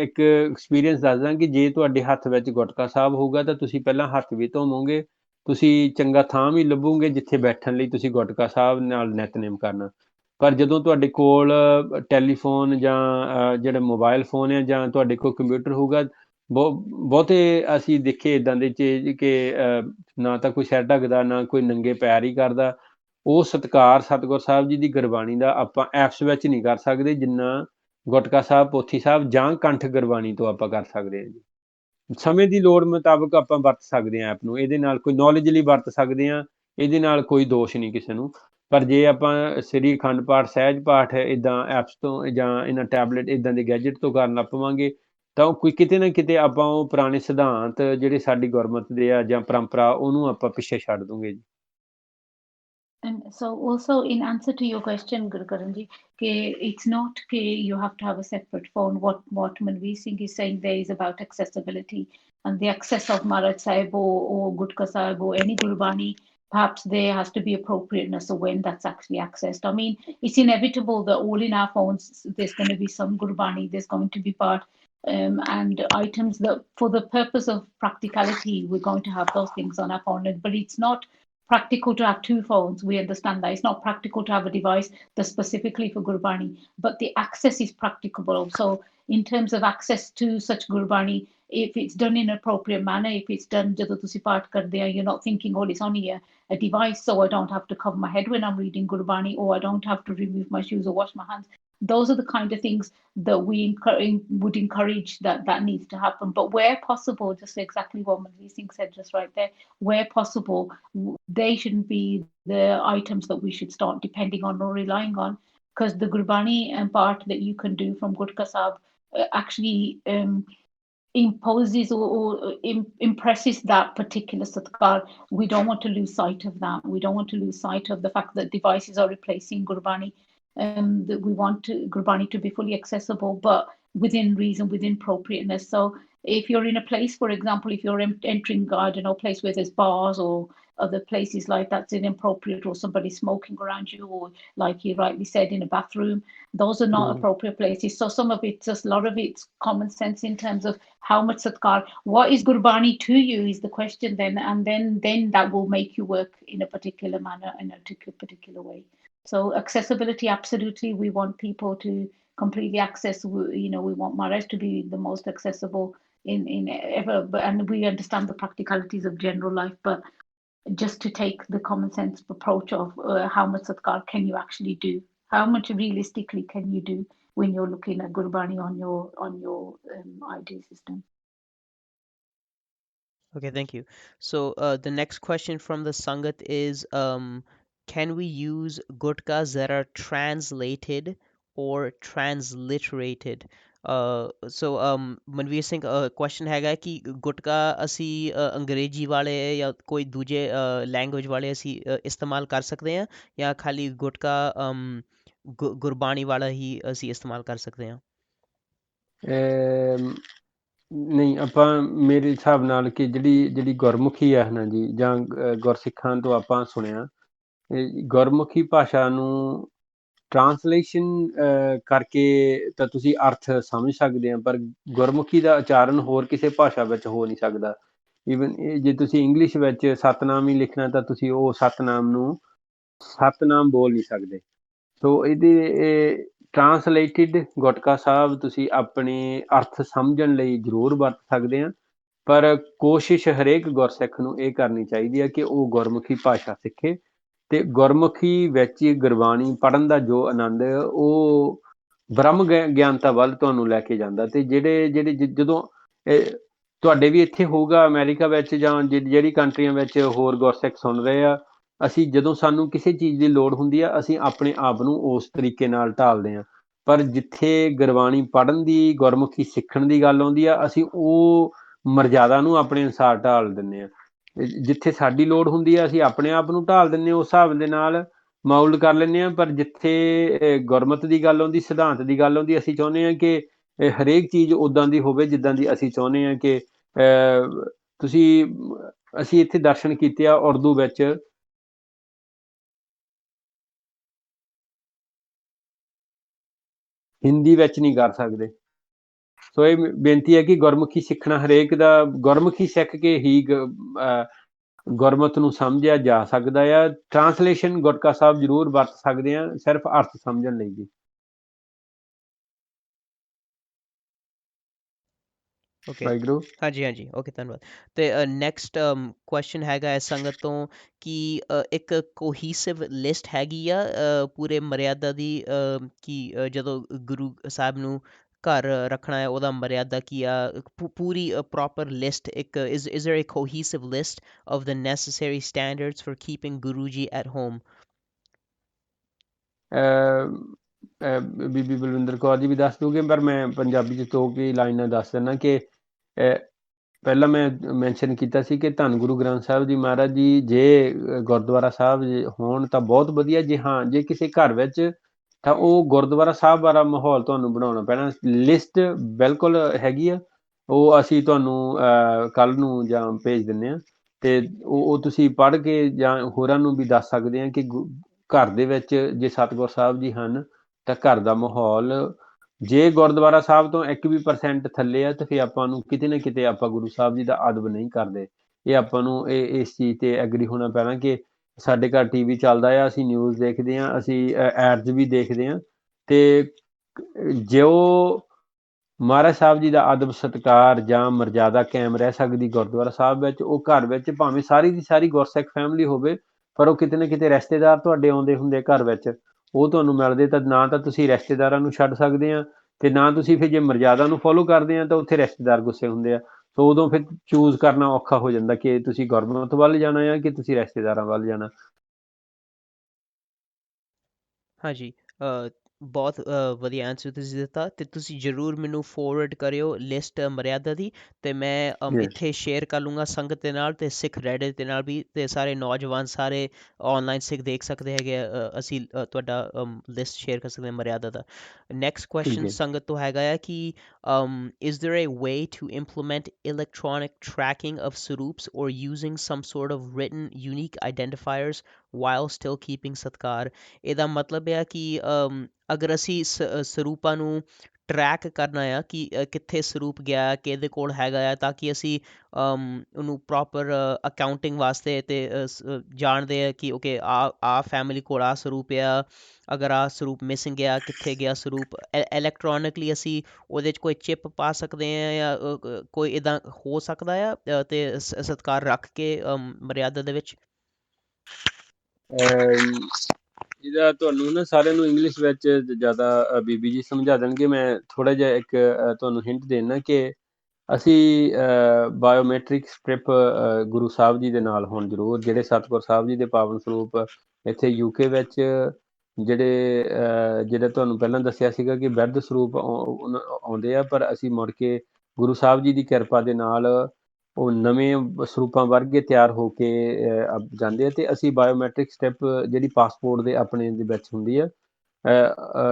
ਇੱਕ ਐਕਸਪੀਰੀਅੰਸ ਦੱਸਦਾ ਕਿ ਜੇ ਤੁਹਾਡੇ ਹੱਥ ਵਿੱਚ ਗੁਟਕਾ ਸਾਹਿਬ ਹੋਊਗਾ ਤਾਂ ਤੁਸੀਂ ਪਹਿਲਾਂ ਹੱਥ ਵੀ ਧੋਵੋਗੇ, ਤੁਸੀਂ ਚੰਗਾ ਥਾਂ ਵੀ ਲੱਭੋਗੇ ਜਿੱਥੇ ਬੈਠਣ ਲਈ ਤੁਸੀਂ ਗੁਟਕਾ ਸਾਹਿਬ ਨਾਲ ਨਿਤਨੇਮ ਕਰਨਾ। ਪਰ ਜਦੋਂ ਤੁਹਾਡੇ ਕੋਲ ਟੈਲੀਫੋਨ ਜਾਂ ਜਿਹੜਾ ਮੋਬਾਇਲ ਫੋਨ ਹੈ, ਜਾਂ ਤੁਹਾਡੇ ਕੋਲ ਕੰਪਿਊਟਰ ਹੋਊਗਾ, ਬਹੁਤੇ ਅਸੀਂ ਦੇਖੇ ਇੱਦਾਂ ਦੇ ਚੀਜ਼ ਕਿ ਨਾ ਤਾਂ ਕੋਈ ਸਿਰ ਢੱਕਦਾ, ਨਾ ਕੋਈ ਨੰਗੇ ਪੈਰ ਹੀ ਕਰਦਾ। ਉਹ ਸਤਿਕਾਰ ਸਤਿਗੁਰ ਸਾਹਿਬ ਜੀ ਦੀ ਗੁਰਬਾਣੀ ਦਾ ਆਪਾਂ ਐਪਸ ਵਿੱਚ ਨਹੀਂ ਕਰ ਸਕਦੇ, ਜਿੰਨਾ ਗੁਟਕਾ ਸਾਹਿਬ, ਪੋਥੀ ਸਾਹਿਬ ਜਾਂ ਕੰਠ ਗੁਰਬਾਣੀ ਤੋਂ ਆਪਾਂ ਕਰ ਸਕਦੇ ਹਾਂ ਜੀ। ਸਮੇਂ ਦੀ ਲੋੜ ਮੁਤਾਬਕ ਆਪਾਂ ਵਰਤ ਸਕਦੇ ਹਾਂ ਐਪ ਨੂੰ, ਇਹਦੇ ਨਾਲ ਕੋਈ ਨੌਲੇਜ ਲਈ ਵਰਤ ਸਕਦੇ ਹਾਂ, ਇਹਦੇ ਨਾਲ ਕੋਈ ਦੋਸ਼ ਨਹੀਂ ਕਿਸੇ ਨੂੰ। ਪਰ ਜੇ ਆਪਾਂ ਸ੍ਰੀ ਅਖੰਡ ਪਾਠ, ਸਹਿਜ ਪਾਠ ਇੱਦਾਂ ਐਪਸ ਤੋਂ ਜਾਂ ਇਹਨਾਂ ਟੈਬਲੇਟ ਇੱਦਾਂ ਦੇ ਗੈਜਟ ਤੋਂ ਕਰਨ ਲੱਗ ਪਵਾਂਗੇ, ਤਾਂ ਕੋਈ ਕਿਤੇ ਨਾ ਕਿਤੇ ਆਪਾਂ ਉਹ ਪੁਰਾਣੇ ਸਿਧਾਂਤ ਜਿਹੜੇ ਸਾਡੀ ਗੁਰਮਤ ਦੇ ਆ ਜਾਂ ਪਰੰਪਰਾ, ਉਹਨੂੰ ਆਪਾਂ ਪਿੱਛੇ ਛੱਡ ਦੂੰਗੇ ਜੀ। And so also in answer to your question, Gurkaranji, it's not you have to have a separate phone. What Manveer Singh is saying there is about accessibility and the access of Maharaj Sahib or Gutka Sahib or any Gurbani. Perhaps there has to be appropriateness of when that's actually accessed. I mean, it's inevitable that all in our phones there's going to be some Gurbani. There's going to be part and items that for the purpose of practicality we're going to have those things on our phone. But it's not practical to have two phones. We understand that it's not practical to have a device that's specifically for Gurbani, but the access is practicable. So, in terms of access to such Gurbani, if it's done in an appropriate manner, if it's done ਜਦੋਂ ਤੁਸੀਂ ਪਾਠ ਕਰਦੇ ਆ, you're not thinking, oh, it's only a device, so I don't have to cover my head when I'm reading Gurbani, or I don't have to remove my shoes or wash my hands. Those are the kind of things that we would encourage that needs to happen. But where possible, just exactly what Manveer Singh said just right there, where possible, they shouldn't be the items that we should start depending on or relying on, because the Gurbani and part that you can do from Gurkha Sahib actually imposes or impresses that particular satkar. We don't want to lose sight of that. We don't want to lose sight of the fact that devices are replacing Gurbani. That we want Gurbani to be fully accessible, but within reason, within appropriateness. So if you're in a place, for example, if you're entering, I don't know, a place where there's bars or other places like that's inappropriate, or somebody smoking around you, or like you rightly said, in a bathroom, those are not appropriate places. So some of it's just a lot of it's common sense in terms of how much satkar, what is Gurbani to you is the question then, and then that will make you work in a particular manner, in a particular way. So accessibility, absolutely, we want people to completely access. We want Maharaj to be the most accessible in ever, and we understand the practicalities of general life, but just to take the common sense approach of how much satkar can you actually do, how much realistically can you do when you're looking at Gurbani on your ID system. Okay, thank you. So the next question from the Sangat is, can we use gutkas that are translated or transliterated? Manveer Singh question ਹੈਗਾ ਕਿ ਗੁਟਕਾ ਅਸੀਂ ਅੰਗਰੇਜ਼ੀ ਵਾਲੇ ਜਾਂ ਕੋਈ ਦੂਜੇ language ਵਾਲੇ ਅਸੀਂ ਇਸਤੇਮਾਲ ਕਰ ਸਕਦੇ ਹਾਂ ਜਾਂ ਖਾਲੀ ਗੁਟਕਾ ਗੁਰਬਾਣੀ ਵਾਲਾ ਹੀ ਅਸੀਂ ਇਸਤੇਮਾਲ ਕਰ ਸਕਦੇ ਹਾਂ? ਨਹੀਂ, ਆਪਾਂ ਮੇਰੇ ਹਿਸਾਬ ਨਾਲ ਕਿ ਜਿਹੜੀ ਗੁਰਮੁਖੀ ਹੈ ਨਾ ਜੀ, ਜਾਂ ਗੁਰਸਿੱਖਾਂ ਤੋਂ ਆਪਾਂ ਸੁਣਿਆ, ਗੁਰਮੁਖੀ ਭਾਸ਼ਾ ਨੂੰ ਟਰਾਂਸਲੇਸ਼ਨ ਕਰਕੇ ਤਾਂ ਤੁਸੀਂ ਅਰਥ ਸਮਝ ਸਕਦੇ ਆ, ਪਰ ਗੁਰਮੁਖੀ ਦਾ ਉਚਾਰਨ ਹੋਰ ਕਿਸੇ ਭਾਸ਼ਾ ਵਿੱਚ ਹੋ ਨਹੀਂ ਸਕਦਾ। ਈਵਨ ਜੇ ਤੁਸੀਂ ਇੰਗਲਿਸ਼ ਵਿੱਚ ਸਤਨਾਮ ਹੀ ਲਿਖਣਾ ਤਾਂ ਤੁਸੀਂ ਉਹ ਸਤਨਾਮ ਨੂੰ ਸਤਨਾਮ ਬੋਲ ਨਹੀਂ ਸਕਦੇ। ਸੋ ਇਹਦੇ ਟਰਾਂਸਲੇਟਿਡ ਗੁਟਕਾ ਸਾਹਿਬ ਤੁਸੀਂ ਆਪਣੇ ਅਰਥ ਸਮਝਣ ਲਈ ਜ਼ਰੂਰ ਵਰਤ ਸਕਦੇ ਆ, ਪਰ ਕੋਸ਼ਿਸ਼ ਹਰੇਕ ਗੁਰਸਿੱਖ ਨੂੰ ਇਹ ਕਰਨੀ ਚਾਹੀਦੀ ਹੈ ਕਿ ਉਹ ਗੁਰਮੁਖੀ ਭਾਸ਼ਾ ਸਿੱਖੇ ਤੇ ਗੁਰਮੁਖੀ ਵਿੱਚ ਗੁਰਬਾਣੀ ਪੜ੍ਹਨ ਦਾ ਜੋ ਆਨੰਦ ਹੈ ਉਹ ਬ੍ਰਹਮ ਗਿਆਨਤਾ ਵੱਲ ਤੁਹਾਨੂੰ ਲੈ ਕੇ ਜਾਂਦਾ। ਤੇ ਜਿਹੜੇ ਜਦੋਂ ਤੁਹਾਡੇ ਵੀ ਇੱਥੇ ਹੋਊਗਾ ਅਮਰੀਕਾ ਵਿੱਚ ਜਾਂ ਜਿਹੜੀ ਕੰਟਰੀਆਂ ਵਿੱਚ ਹੋਰ ਗੁਰਸਿੱਖ ਸੁਣ ਰਹੇ ਆ, ਅਸੀਂ ਜਦੋਂ ਸਾਨੂੰ ਕਿਸੇ ਚੀਜ਼ ਦੀ ਲੋੜ ਹੁੰਦੀ ਆ ਅਸੀਂ ਆਪਣੇ ਆਪ ਨੂੰ ਉਸ ਤਰੀਕੇ ਨਾਲ ਢਾਲਦੇ ਹਾਂ, ਪਰ ਜਿੱਥੇ ਗੁਰਬਾਣੀ ਪੜ੍ਹਨ ਦੀ ਗੁਰਮੁਖੀ ਸਿੱਖਣ ਦੀ ਗੱਲ ਆਉਂਦੀ ਆ ਅਸੀਂ ਉਹ ਮਰਜ਼ਾਦਾ ਨੂੰ ਆਪਣੇ ਅਨੁਸਾਰ ਢਾਲ ਦਿੰਦੇ ਹਾਂ। ਜਿੱਥੇ ਸਾਡੀ ਲੋੜ ਹੁੰਦੀ ਆ ਅਸੀਂ ਆਪਣੇ ਆਪ ਨੂੰ ਢਾਲ ਦਿੰਦੇ ਹਾਂ, ਉਸ ਹਿਸਾਬ ਦੇ ਨਾਲ ਮਾਊਲਡ ਕਰ ਲੈਂਦੇ ਹਾਂ, ਪਰ ਜਿੱਥੇ ਗੁਰਮਤ ਦੀ ਗੱਲ ਆਉਂਦੀ, ਸਿਧਾਂਤ ਦੀ ਗੱਲ ਆਉਂਦੀ, ਅਸੀਂ ਚਾਹੁੰਦੇ ਹਾਂ ਕਿ ਹਰੇਕ ਚੀਜ਼ ਉੱਦਾਂ ਦੀ ਹੋਵੇ ਜਿੱਦਾਂ ਦੀ ਅਸੀਂ ਚਾਹੁੰਦੇ ਹਾਂ ਕਿ ਅਸੀਂ ਇੱਥੇ ਦਰਸ਼ਨ ਕੀਤੇ ਆ ਉਰਦੂ ਵਿੱਚ, ਹਿੰਦੀ ਵਿੱਚ ਨਹੀਂ ਕਰ ਸਕਦੇ। ਸੋ ਇਹ ਬੇਨਤੀ ਹੈ ਕਿ ਗੁਰਮੁਖੀ ਸਿੱਖਣਾ ਹਰੇਕ ਦਾ, ਗੁਰਮੁਖੀ ਸਿੱਖ ਕੇ ਹੀ ਗੁਰਮਤ ਨੂੰ ਸਮਝਿਆ ਜਾ ਸਕਦਾ ਆ। ਟਰਾਂਸਲੇਸ਼ਨ ਗੁਟਕਾ ਸਾਹਿਬ ਜ਼ਰੂਰ ਵਰਤ ਸਕਦੇ ਆ, ਸਿਰਫ ਅਰਥ ਸਮਝਣ ਲਈ ਜੀ। ਵਾਹਿਗੁਰੂ। ਹਾਂਜੀ ਹਾਂਜੀ, ਓਕੇ, ਧੰਨਵਾਦ। ਤੇ ਨੈਕਸਟ ਕੁਐਸਚਨ ਹੈਗਾ ਹੈ ਸੰਗਤ ਤੋਂ ਕਿ ਇੱਕ ਕੋਹੀਸਿਵ ਲਿਸਟ ਹੈਗੀ ਆ ਪੂਰੇ ਮਰਿਆਦਾ ਦੀ, ਕਿ ਜਦੋਂ ਗੁਰੂ ਸਾਹਿਬ ਨੂੰ ਘਰ ਰੱਖਣਾ ਹੈ ਉਹਦਾ ਮਰਿਆਦਾ ਕੀ ਆ, ਪੂਰੀ ਪ੍ਰੋਪਰ ਲਿਸਟ, ਇੱਕ is there a cohesive list of the necessary standards for keeping Guruji at home? ਬੀਬੀ ਬਲਵਿੰਦਰ ਕੌਰ ਜੀ ਵੀ ਦੱਸ ਦੂਗੇ, ਪਰ ਮੈਂ ਪੰਜਾਬੀ 'ਚ ਦੋ ਕੀ ਲਾਈਨਾਂ ਦੱਸ ਦਿੰਦਾ ਕਿ ਪਹਿਲਾਂ ਮੈਂ ਮੈਂਸ਼ਨ ਕੀਤਾ ਸੀ ਕਿ ਧੰਨ ਗੁਰੂ ਗ੍ਰੰਥ ਸਾਹਿਬ ਜੀ ਮਹਾਰਾਜ ਜੀ ਜੇ ਗੁਰਦੁਆਰਾ ਸਾਹਿਬ ਹੋਣ ਤਾਂ ਬਹੁਤ ਵਧੀਆ, ਜੇ ਹਾਂ ਜੇ ਕਿਸੇ ਘਰ ਵਿੱਚ ਤਾਂ ਉਹ ਗੁਰਦੁਆਰਾ ਸਾਹਿਬ ਵਾਲਾ ਮਾਹੌਲ ਤੁਹਾਨੂੰ ਬਣਾਉਣਾ ਪੈਣਾ। ਲਿਸਟ ਬਿਲਕੁਲ ਹੈਗੀ ਆ, ਉਹ ਅਸੀਂ ਤੁਹਾਨੂੰ ਕੱਲ ਨੂੰ ਜਾਂ ਭੇਜ ਦਿੰਦੇ ਹਾਂ, ਤੇ ਉਹ ਤੁਸੀਂ ਪੜ੍ਹ ਕੇ ਜਾਂ ਹੋਰਾਂ ਨੂੰ ਵੀ ਦੱਸ ਸਕਦੇ ਹਾਂ ਕਿ ਘਰ ਦੇ ਵਿੱਚ ਜੇ ਸਤਿਗੁਰ ਸਾਹਿਬ ਜੀ ਹਨ ਤਾਂ ਘਰ ਦਾ ਮਾਹੌਲ ਜੇ ਗੁਰਦੁਆਰਾ ਸਾਹਿਬ ਤੋਂ 1% ਥੱਲੇ ਆ, ਤੇ ਫਿਰ ਆਪਾਂ ਨੂੰ ਕਿਤੇ ਨਾ ਕਿਤੇ ਆਪਾਂ ਗੁਰੂ ਸਾਹਿਬ ਜੀ ਦਾ ਅਦਬ ਨਹੀਂ ਕਰਦੇ। ਇਹ ਆਪਾਂ ਨੂੰ ਇਸ ਚੀਜ਼ ਤੇ ਐਗਰੀ ਹੋਣਾ ਪੈਣਾ ਕਿ ਸਾਡੇ ਘਰ ਟੀਵੀ ਚੱਲਦਾ ਆ, ਅਸੀਂ ਨਿਊਜ਼ ਦੇਖਦੇ ਹਾਂ, ਅਸੀਂ ਐਡਸ ਵੀ ਦੇਖਦੇ ਹਾਂ, ਤੇ ਜੋ ਮਹਾਰਾਜ ਸਾਹਿਬ ਜੀ ਦਾ ਅਦਬ ਸਤਿਕਾਰ ਜਾਂ ਮਰਜ਼ਾਦਾ ਕਾਇਮ ਰਹਿ ਸਕਦੀ ਗੁਰਦੁਆਰਾ ਸਾਹਿਬ ਵਿੱਚ, ਉਹ ਘਰ ਵਿੱਚ ਭਾਵੇਂ ਸਾਰੀ ਦੀ ਸਾਰੀ ਗੁਰਸਿੱਖ ਫੈਮਿਲੀ ਹੋਵੇ, ਪਰ ਉਹ ਕਿਤੇ ਨਾ ਕਿਤੇ ਰਿਸ਼ਤੇਦਾਰ ਤੁਹਾਡੇ ਆਉਂਦੇ ਹੁੰਦੇ ਘਰ ਵਿੱਚ, ਉਹ ਤੁਹਾਨੂੰ ਮਿਲਦੇ ਤਾਂ ਨਾ ਤਾਂ ਤੁਸੀਂ ਰਿਸ਼ਤੇਦਾਰਾਂ ਨੂੰ ਛੱਡ ਸਕਦੇ ਆ, ਤੇ ਨਾ ਤੁਸੀਂ ਫਿਰ ਜੇ ਮਰਜ਼ਾਦਾ ਨੂੰ ਫੋਲੋ ਕਰਦੇ ਆ ਤਾਂ ਉੱਥੇ ਰਿਸ਼ਤੇਦਾਰ ਗੁੱਸੇ ਹੁੰਦੇ ਆ। ਸੋ ਉਦੋਂ ਫਿਰ ਚੂਜ਼ ਕਰਨਾ ਔਖਾ ਹੋ ਜਾਂਦਾ ਕਿ ਤੁਸੀਂ ਗੁਰਮਤ ਵੱਲ ਜਾਣਾ ਆ ਕਿ ਤੁਸੀਂ ਰਿਸ਼ਤੇਦਾਰਾਂ ਵੱਲ ਜਾਣਾ। ਹਾਂਜੀ, ਬਹੁਤ ਵਧੀਆ ਆਨਸਰ ਤੁਸੀਂ ਦਿੱਤਾ, ਤੇ ਤੁਸੀਂ ਜ਼ਰੂਰ ਮੈਨੂੰ ਫੋਰਵਰਡ ਕਰਿਓ ਲਿਸਟ ਮਰਿਆਦਾ ਦੀ, ਤੇ ਮੈਂ ਯੈਸ, ਇੱਥੇ ਸ਼ੇਅਰ ਕਰ ਲੂੰਗਾ ਸੰਗਤ ਦੇ ਨਾਲ, ਤੇ ਸਿੱਖ ਰੈਡਿਟ ਦੇ ਨਾਲ ਵੀ, ਤੇ ਸਾਰੇ ਨੌਜਵਾਨ ਸਾਰੇ ਆਨਲਾਈਨ ਸਿੱਖ ਦੇਖ ਸਕਦੇ ਹੈਗੇ ਆ। ਅਸੀਂ ਤੁਹਾਡਾ ਲਿਸਟ ਸ਼ੇਅਰ ਕਰ ਸਕਦੇ ਹਾਂ ਮਰਿਆਦਾ ਦਾ। ਨੈਕਸਟ ਠੀਕ ਕੁਐਸਚਨ ਹੈ। ਸੰਗਤ ਤੋਂ ਹੈਗਾ ਆ ਕਿ is there a way to implement electronic tracking of Sarups or using some sort of written unique identifiers while still keeping Satkar? ਇਹਦਾ ਮਤਲਬ ਇਹ ਆ ਕਿ ਅਗਰ ਅਸੀਂ ਸਰੂਪਾਂ ਨੂੰ ਟਰੈਕ ਕਰਨਾ ਆ ਕਿ ਕਿੱਥੇ ਸਰੂਪ ਗਿਆ, ਕਿਹਦੇ ਕੋਲ ਹੈਗਾ ਆ, ਤਾਂ ਕਿ ਅਸੀਂ ਉਹਨੂੰ ਪ੍ਰੋਪਰ ਅਕਾਊਂਟਿੰਗ ਵਾਸਤੇ ਤੇ ਜਾਣਦੇ ਆ ਕਿ ਓਕੇ ਆ ਫੈਮਿਲੀ ਕੋਲ ਆ ਸਰੂਪ ਆ, ਅਗਰ ਆ ਸਰੂਪ ਮਿਸਿੰਗ ਗਿਆ, ਕਿੱਥੇ ਗਿਆ ਸਰੂਪ, ਇਲੈਕਟ੍ਰੋਨਿਕਲੀ ਅਸੀਂ ਉਹਦੇ 'ਚ ਕੋਈ ਚਿਪ ਪਾ ਸਕਦੇ ਆ, ਜਾਂ ਕੋਈ ਇੱਦਾਂ ਹੋ ਸਕਦਾ ਆ, ਤੇ ਸਤਿਕਾਰ ਰੱਖ ਕੇ ਮਰਿਆਦਾ ਦੇ ਵਿੱਚ। ਇਹਦਾ ਤੁਹਾਨੂੰ ਨਾ ਸਾਰਿਆਂ ਨੂੰ ਇੰਗਲਿਸ਼ ਵਿੱਚ ਜ਼ਿਆਦਾ ਬੀਬੀ ਜੀ ਸਮਝਾ ਦੇਣਗੇ। ਮੈਂ ਥੋੜ੍ਹਾ ਜਿਹਾ ਇੱਕ ਤੁਹਾਨੂੰ ਹਿੰਟ ਦੇਣਾ ਕਿ ਅਸੀਂ ਬਾਇਓਮੈਟ੍ਰਿਕ ਸਟ੍ਰਿਪ ਗੁਰੂ ਸਾਹਿਬ ਜੀ ਦੇ ਨਾਲ ਹੁਣ ਜ਼ਰੂਰ, ਜਿਹੜੇ ਸਤਿਗੁਰ ਸਾਹਿਬ ਜੀ ਦੇ ਪਾਵਨ ਸਰੂਪ ਇੱਥੇ UK ਵਿੱਚ ਜਿਹੜੇ ਤੁਹਾਨੂੰ ਪਹਿਲਾਂ ਦੱਸਿਆ ਸੀਗਾ ਕਿ ਬਿਰਧ ਸਰੂਪ ਆਉਂਦੇ ਆ, ਪਰ ਅਸੀਂ ਮੁੜ ਕੇ ਗੁਰੂ ਸਾਹਿਬ ਜੀ ਦੀ ਕਿਰਪਾ ਦੇ ਨਾਲ ਉਹ ਨਵੇਂ ਸਰੂਪਾਂ ਵਰਗੇ ਤਿਆਰ ਹੋ ਕੇ ਜਾਂਦੇ ਆ, ਤੇ ਅਸੀਂ ਬਾਇਓਮੈਟ੍ਰਿਕ ਸਟੈਪ ਜਿਹੜੀ ਪਾਸਪੋਰਟ ਦੇ ਆਪਣੇ ਦੇ ਵਿੱਚ ਹੁੰਦੀ ਆ,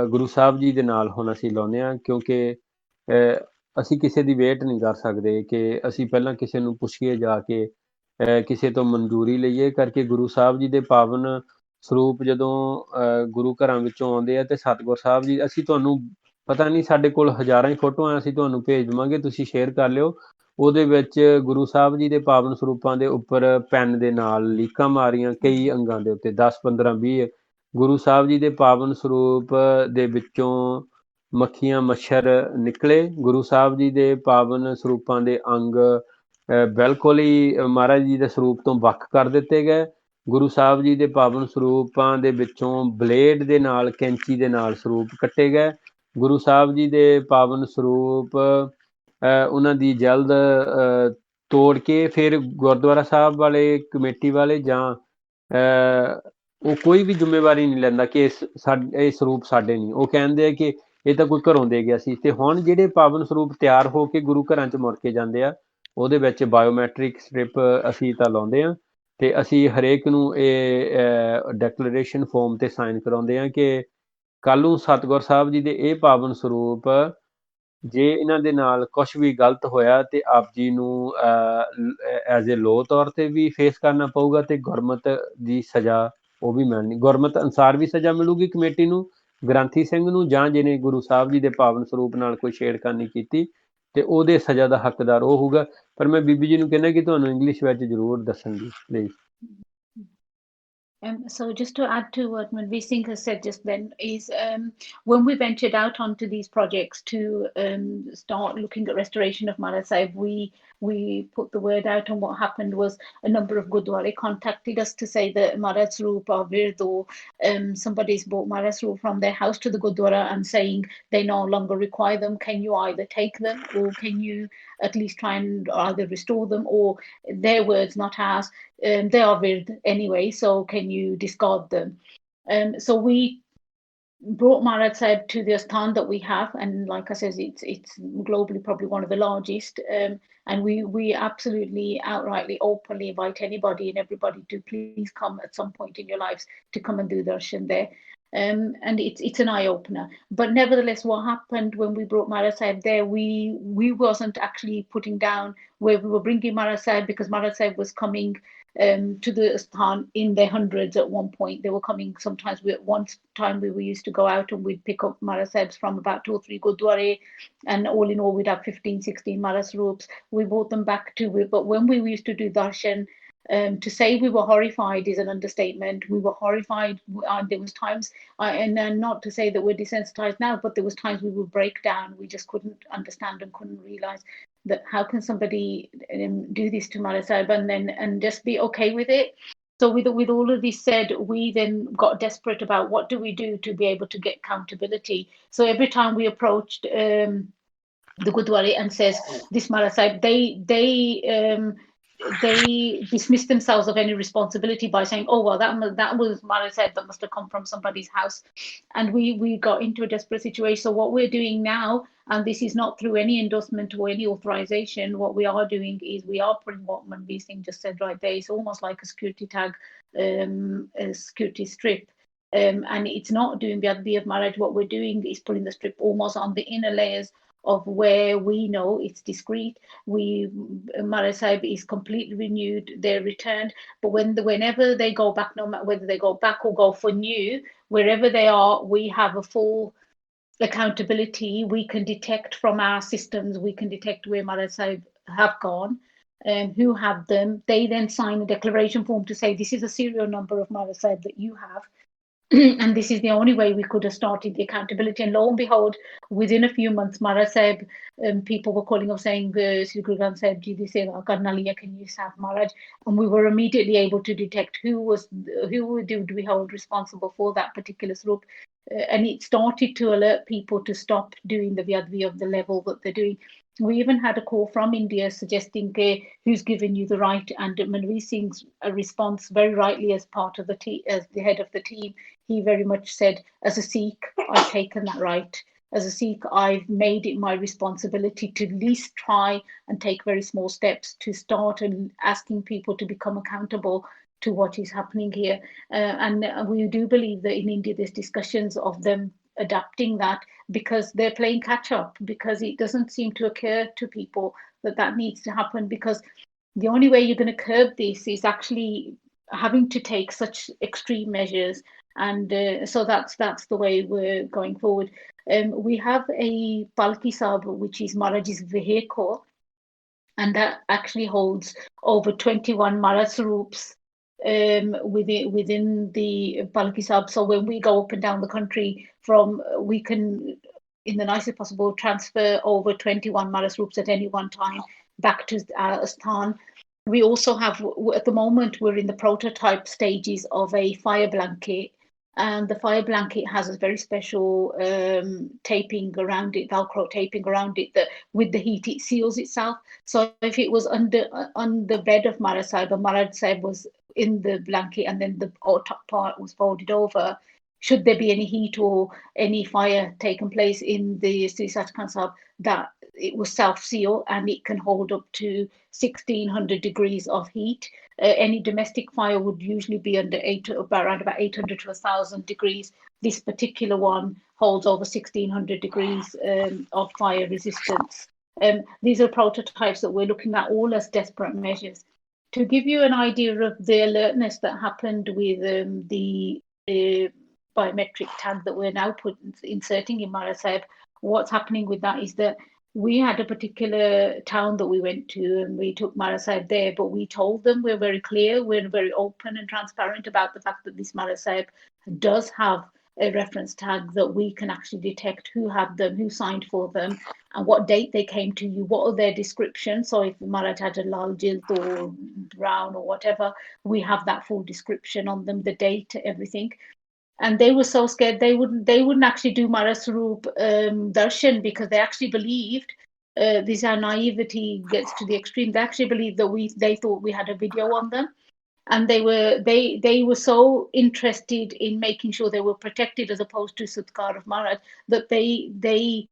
ਗੁਰੂ ਸਾਹਿਬ ਜੀ ਦੇ ਨਾਲ ਹੁਣ ਅਸੀਂ ਲਾਉਂਦੇ ਹਾਂ, ਕਿਉਂਕਿ ਅਸੀਂ ਕਿਸੇ ਦੀ ਵੇਟ ਨਹੀਂ ਕਰ ਸਕਦੇ ਕਿ ਅਸੀਂ ਪਹਿਲਾਂ ਕਿਸੇ ਨੂੰ ਪੁੱਛੀਏ ਜਾ ਕੇ, ਕਿਸੇ ਤੋਂ ਮਨਜ਼ੂਰੀ ਲਈਏ ਕਰਕੇ। ਗੁਰੂ ਸਾਹਿਬ ਜੀ ਦੇ ਪਾਵਨ ਸਰੂਪ ਜਦੋਂ ਗੁਰੂ ਘਰਾਂ ਵਿੱਚੋਂ ਆਉਂਦੇ ਆ, ਤੇ ਸਤਿਗੁਰ ਸਾਹਿਬ ਜੀ, ਅਸੀਂ ਤੁਹਾਨੂੰ ਪਤਾ ਨਹੀਂ, ਸਾਡੇ ਕੋਲ ਹਜ਼ਾਰਾਂ ਹੀ ਫੋਟੋਆਂ ਅਸੀਂ ਤੁਹਾਨੂੰ ਭੇਜ ਦੇਵਾਂਗੇ, ਤੁਸੀਂ ਸ਼ੇਅਰ ਕਰ ਲਿਓ। ਉਹਦੇ ਵਿੱਚ ਗੁਰੂ ਸਾਹਿਬ ਜੀ ਦੇ ਪਾਵਨ ਸਰੂਪਾਂ ਦੇ ਉੱਪਰ ਪੈਨ ਦੇ ਨਾਲ ਲੀਕਾਂ ਮਾਰੀਆਂ, ਕਈ ਅੰਗਾਂ ਦੇ ਉੱਤੇ 10 15 20 ਗੁਰੂ ਸਾਹਿਬ ਜੀ ਦੇ ਪਾਵਨ ਸਰੂਪ ਦੇ ਵਿੱਚੋਂ ਮੱਖੀਆਂ ਮੱਛਰ ਨਿਕਲੇ। ਗੁਰੂ ਸਾਹਿਬ ਜੀ ਦੇ ਪਾਵਨ ਸਰੂਪਾਂ ਦੇ ਅੰਗ ਬਿਲਕੁਲ ਹੀ ਮਹਾਰਾਜ ਜੀ ਦੇ ਸਰੂਪ ਤੋਂ ਵੱਖ ਕਰ ਦਿੱਤੇ ਗਏ। ਗੁਰੂ ਸਾਹਿਬ ਜੀ ਦੇ ਪਾਵਨ ਸਰੂਪਾਂ ਦੇ ਵਿੱਚੋਂ ਬਲੇਡ ਦੇ ਨਾਲ, ਕੈਂਚੀ ਦੇ ਨਾਲ ਸਰੂਪ ਕੱਟੇ ਗਏ। ਗੁਰੂ ਸਾਹਿਬ ਜੀ ਦੇ ਪਾਵਨ ਸਰੂਪ ਉਹਨਾਂ ਦੀ ਜਲਦ ਤੋੜ ਕੇ ਫਿਰ ਗੁਰਦੁਆਰਾ ਸਾਹਿਬ ਵਾਲੇ, ਕਮੇਟੀ ਵਾਲੇ ਜਾਂ ਉਹ ਕੋਈ ਵੀ ਜ਼ਿੰਮੇਵਾਰੀ ਨਹੀਂ ਲੈਂਦਾ ਕਿ ਇਹ ਸਰੂਪ ਸਾਡੇ ਨਹੀਂ। ਉਹ ਕਹਿੰਦੇ ਆ ਕਿ ਇਹ ਤਾਂ ਕੋਈ ਘਰੋਂ ਦੇ ਗਿਆ ਸੀ। ਤੇ ਹੁਣ ਜਿਹੜੇ ਪਾਵਨ ਸਰੂਪ ਤਿਆਰ ਹੋ ਕੇ ਗੁਰੂ ਘਰਾਂ 'ਚ ਮੁੜ ਕੇ ਜਾਂਦੇ ਆ, ਉਹਦੇ ਵਿੱਚ ਬਾਇਓਮੈਟ੍ਰਿਕ ਸਟ੍ਰਿਪ ਅਸੀਂ ਤਾਂ ਲਾਉਂਦੇ ਹਾਂ, ਤੇ ਅਸੀਂ ਹਰੇਕ ਨੂੰ ਇਹ ਡੈਕਲੇਰੇਸ਼ਨ ਫੋਰਮ ਤੇ ਸਾਈਨ ਕਰਾਉਂਦੇ ਹਾਂ ਕਿ ਕੱਲ੍ਹ ਨੂੰ ਸਤਿਗੁਰ ਸਾਹਿਬ ਜੀ ਦੇ ਇਹ ਪਾਵਨ ਸਰੂਪ ਜੇ ਇਹਨਾਂ ਦੇ ਨਾਲ ਕੁਛ ਵੀ ਗਲਤ ਹੋਇਆ, ਤੇ ਆਪ ਜੀ ਨੂੰ ਐਜ਼ ਏ ਲੋ ਤੌਰ ਤੇ ਵੀ ਫੇਸ ਕਰਨਾ ਪਊਗਾ, ਤੇ ਗੁਰਮਤ ਦੀ ਸਜ਼ਾ ਉਹ ਵੀ ਮਿਲਣੀ, ਗੁਰਮਤ ਅਨੁਸਾਰ ਵੀ ਸਜ਼ਾ ਮਿਲੂਗੀ ਕਮੇਟੀ ਨੂੰ, ਗ੍ਰੰਥੀ ਸਿੰਘ ਨੂੰ, ਜਾਂ ਜਿਹਨੇ ਗੁਰੂ ਸਾਹਿਬ ਜੀ ਦੇ ਪਾਵਨ ਸਰੂਪ ਨਾਲ ਕੋਈ ਛੇੜਖਾਨੀ ਕੀਤੀ, ਤੇ ਉਹਦੇ ਸਜ਼ਾ ਦਾ ਹੱਕਦਾਰ ਉਹ ਹੋਊਗਾ। ਪਰ ਮੈਂ ਬੀਬੀ ਜੀ ਨੂੰ ਕਹਿੰਦਾ ਕਿ ਤੁਹਾਨੂੰ ਇੰਗਲਿਸ਼ ਵਿੱਚ ਜ਼ਰੂਰ ਦੱਸਣਗੇ please. So just to add to what Manveer Singh has said just then is when we ventured out onto these projects to start looking at restoration of Mara Sahib, we put the word out, and what happened was a number of Gurdwara contacted us to say that Mara Swarup or Virdo, somebody's bought Mara Swarup from their house to the Gurdwara and saying they no longer require them. Can you either take them, or can you at least try and either restore them, or their words, not ours, they are weird anyway, so can you discard them? So we brought Maharaj Sahib to the Asthan that we have, and like I says, it's globally probably one of the largest. And we absolutely outrightly openly invite anybody and everybody to please come at some point in your lives to come and do darshan there. And it's an eye opener. But nevertheless, what happened when we brought Maharaj Sahib there, we wasn't actually putting down where we were bringing Maharaj Sahib, because Maharaj Sahib was coming to the Asthan in their hundreds at one point. They were coming sometimes. At one time we used to go out and we'd pick up Maharaj Sahibs from about 2 or 3 Gurdwara, and all in all we'd have 15, 16 Maharaj Swarups. We brought them back to it. But when we used to do darshan, to say we were horrified is an understatement. We were horrified. There was times, and not to say that we're desensitized now, but there was times we would break down. We just couldn't understand and couldn't realize that how can somebody do this to Maharaj Sahib and just be okay with it. So with all of this said, we then got desperate about what do we do to be able to get accountability. So every time we approached the Gurdwara and says this Maharaj Sahib, they dismiss themselves of any responsibility by saying, oh well, that was Maharaj Sahib, that must have come from somebody's house. And we got into a desperate situation. So what we're doing now, and this is not through any endorsement or any authorization, what we are doing is we are putting what Manveer Singh just said right there. It's almost like a security tag, a security strip. And it's not doing the Adbi of marriage. What we're doing is putting the strip almost on the inner layers of where we know it's discreet. Maharaj Sahib is completely renewed, they're returned. But whenever they go back, no matter whether they go back or go for new, wherever they are, we have a full accountability. We can detect from our systems, we can detect where Maharaj Sahib have gone, who have them. They then sign a declaration form to say this is a serial number of Maharaj Sahib that you have. And this is the only way we could have started the accountability. And lo and behold, within a few months, Maharaj Sahib, people were calling up saying, Sri Guru Granth Sahib Ji, they say, Karnaliya, can you have Maharaj? And we were immediately able to detect who did we hold responsible for that particular swarup. And it started to alert people to stop doing the Vyadvi of the level that they're doing. We even had a call from India suggesting who's given you the right, and Manveer Singh's response, very rightly as part of the as the head of the team, he very much said, as a Sikh, I've taken that right. As a Sikh, I've made it my responsibility to at least try and take very small steps to start and asking people to become accountable to what is happening here. And we do believe that in India there's discussions of them adapting that, because they're playing catch up, because it doesn't seem to occur to people that needs to happen, because the only way you're going to curb this is actually having to take such extreme measures. And so that's the way we're going forward. We have a Palki Sahib, which is Maharaj's vehicle, and that actually holds over 21 Maharaj Swarups within the Palki Sahib. So when we go up and down the country, we can, in the nicest possible, transfer over 21 Maharaj Swarups at any one time back to Asthan. We also have, at the moment, we're in the prototype stages of a fire blanket. And the fire blanket has a very special taping around it, Velcro taping around it, that with the heat it seals itself. So if it was under the bed of Maharaj Sahib, and Maharaj Sahib was in the blanket and then the top part was folded over, should there be any heat or any fire taken place in the Sri Sachkhand Sahib, that it was self-seal and it can hold up to 1600 degrees of heat. Any domestic fire would usually be around about 800 to 1000 degrees. This particular one holds over 1600 degrees of fire resistance. These are prototypes that we're looking at, all as desperate measures. To give you an idea of the alertness that happened with the biometric tag that we're now inserting in Maharaj Sahib, what's happening with that is that we had a particular town that we went to and we took Maharaj Sahib there, but we told them, we're very clear, we're very open and transparent about the fact that this Maharaj Sahib does have a reference tag, that we can actually detect who had them, who signed for them, and what date they came to you, what are their descriptions. So if Maharaj had a lal jilt or brown or whatever, we have that full description on them, the date, everything. And they were so scared they wouldn't actually do Maharaj Swarup darshan, because they actually believed, this our naivety gets to the extreme, they actually believed that they thought we had a video on them. and they were so interested in making sure they were protected as opposed to Sudkar of Maharaj, that they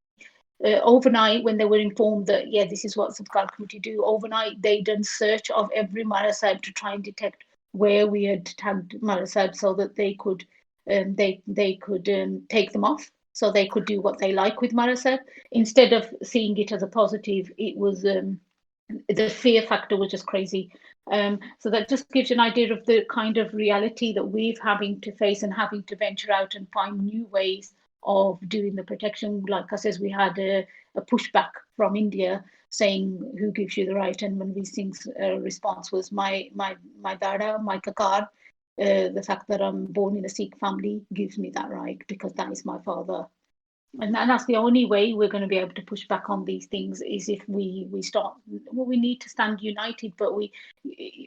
overnight, when they were informed that this is what Sudkar Committee do, overnight they done search of every Maharaj Sahib to try and detect where we had tagged Maharaj Sahib, so that they could take them off, so they could do what they like with Maharaj Sahib. Instead of seeing it as a positive, it was the fear factor was just crazy. So that just gives you an idea of the kind of reality that we're having to face, and having to venture out and find new ways of doing the protection. Like I says, we had a pushback from India saying, who gives you the right? And Manveer Singh's response was, my dada, my kakar, the fact that I'm born in a Sikh family gives me that right, because that is my father. And that's the only way we're going to be able to push back on these things, is if we start. Well, we need to stand united, but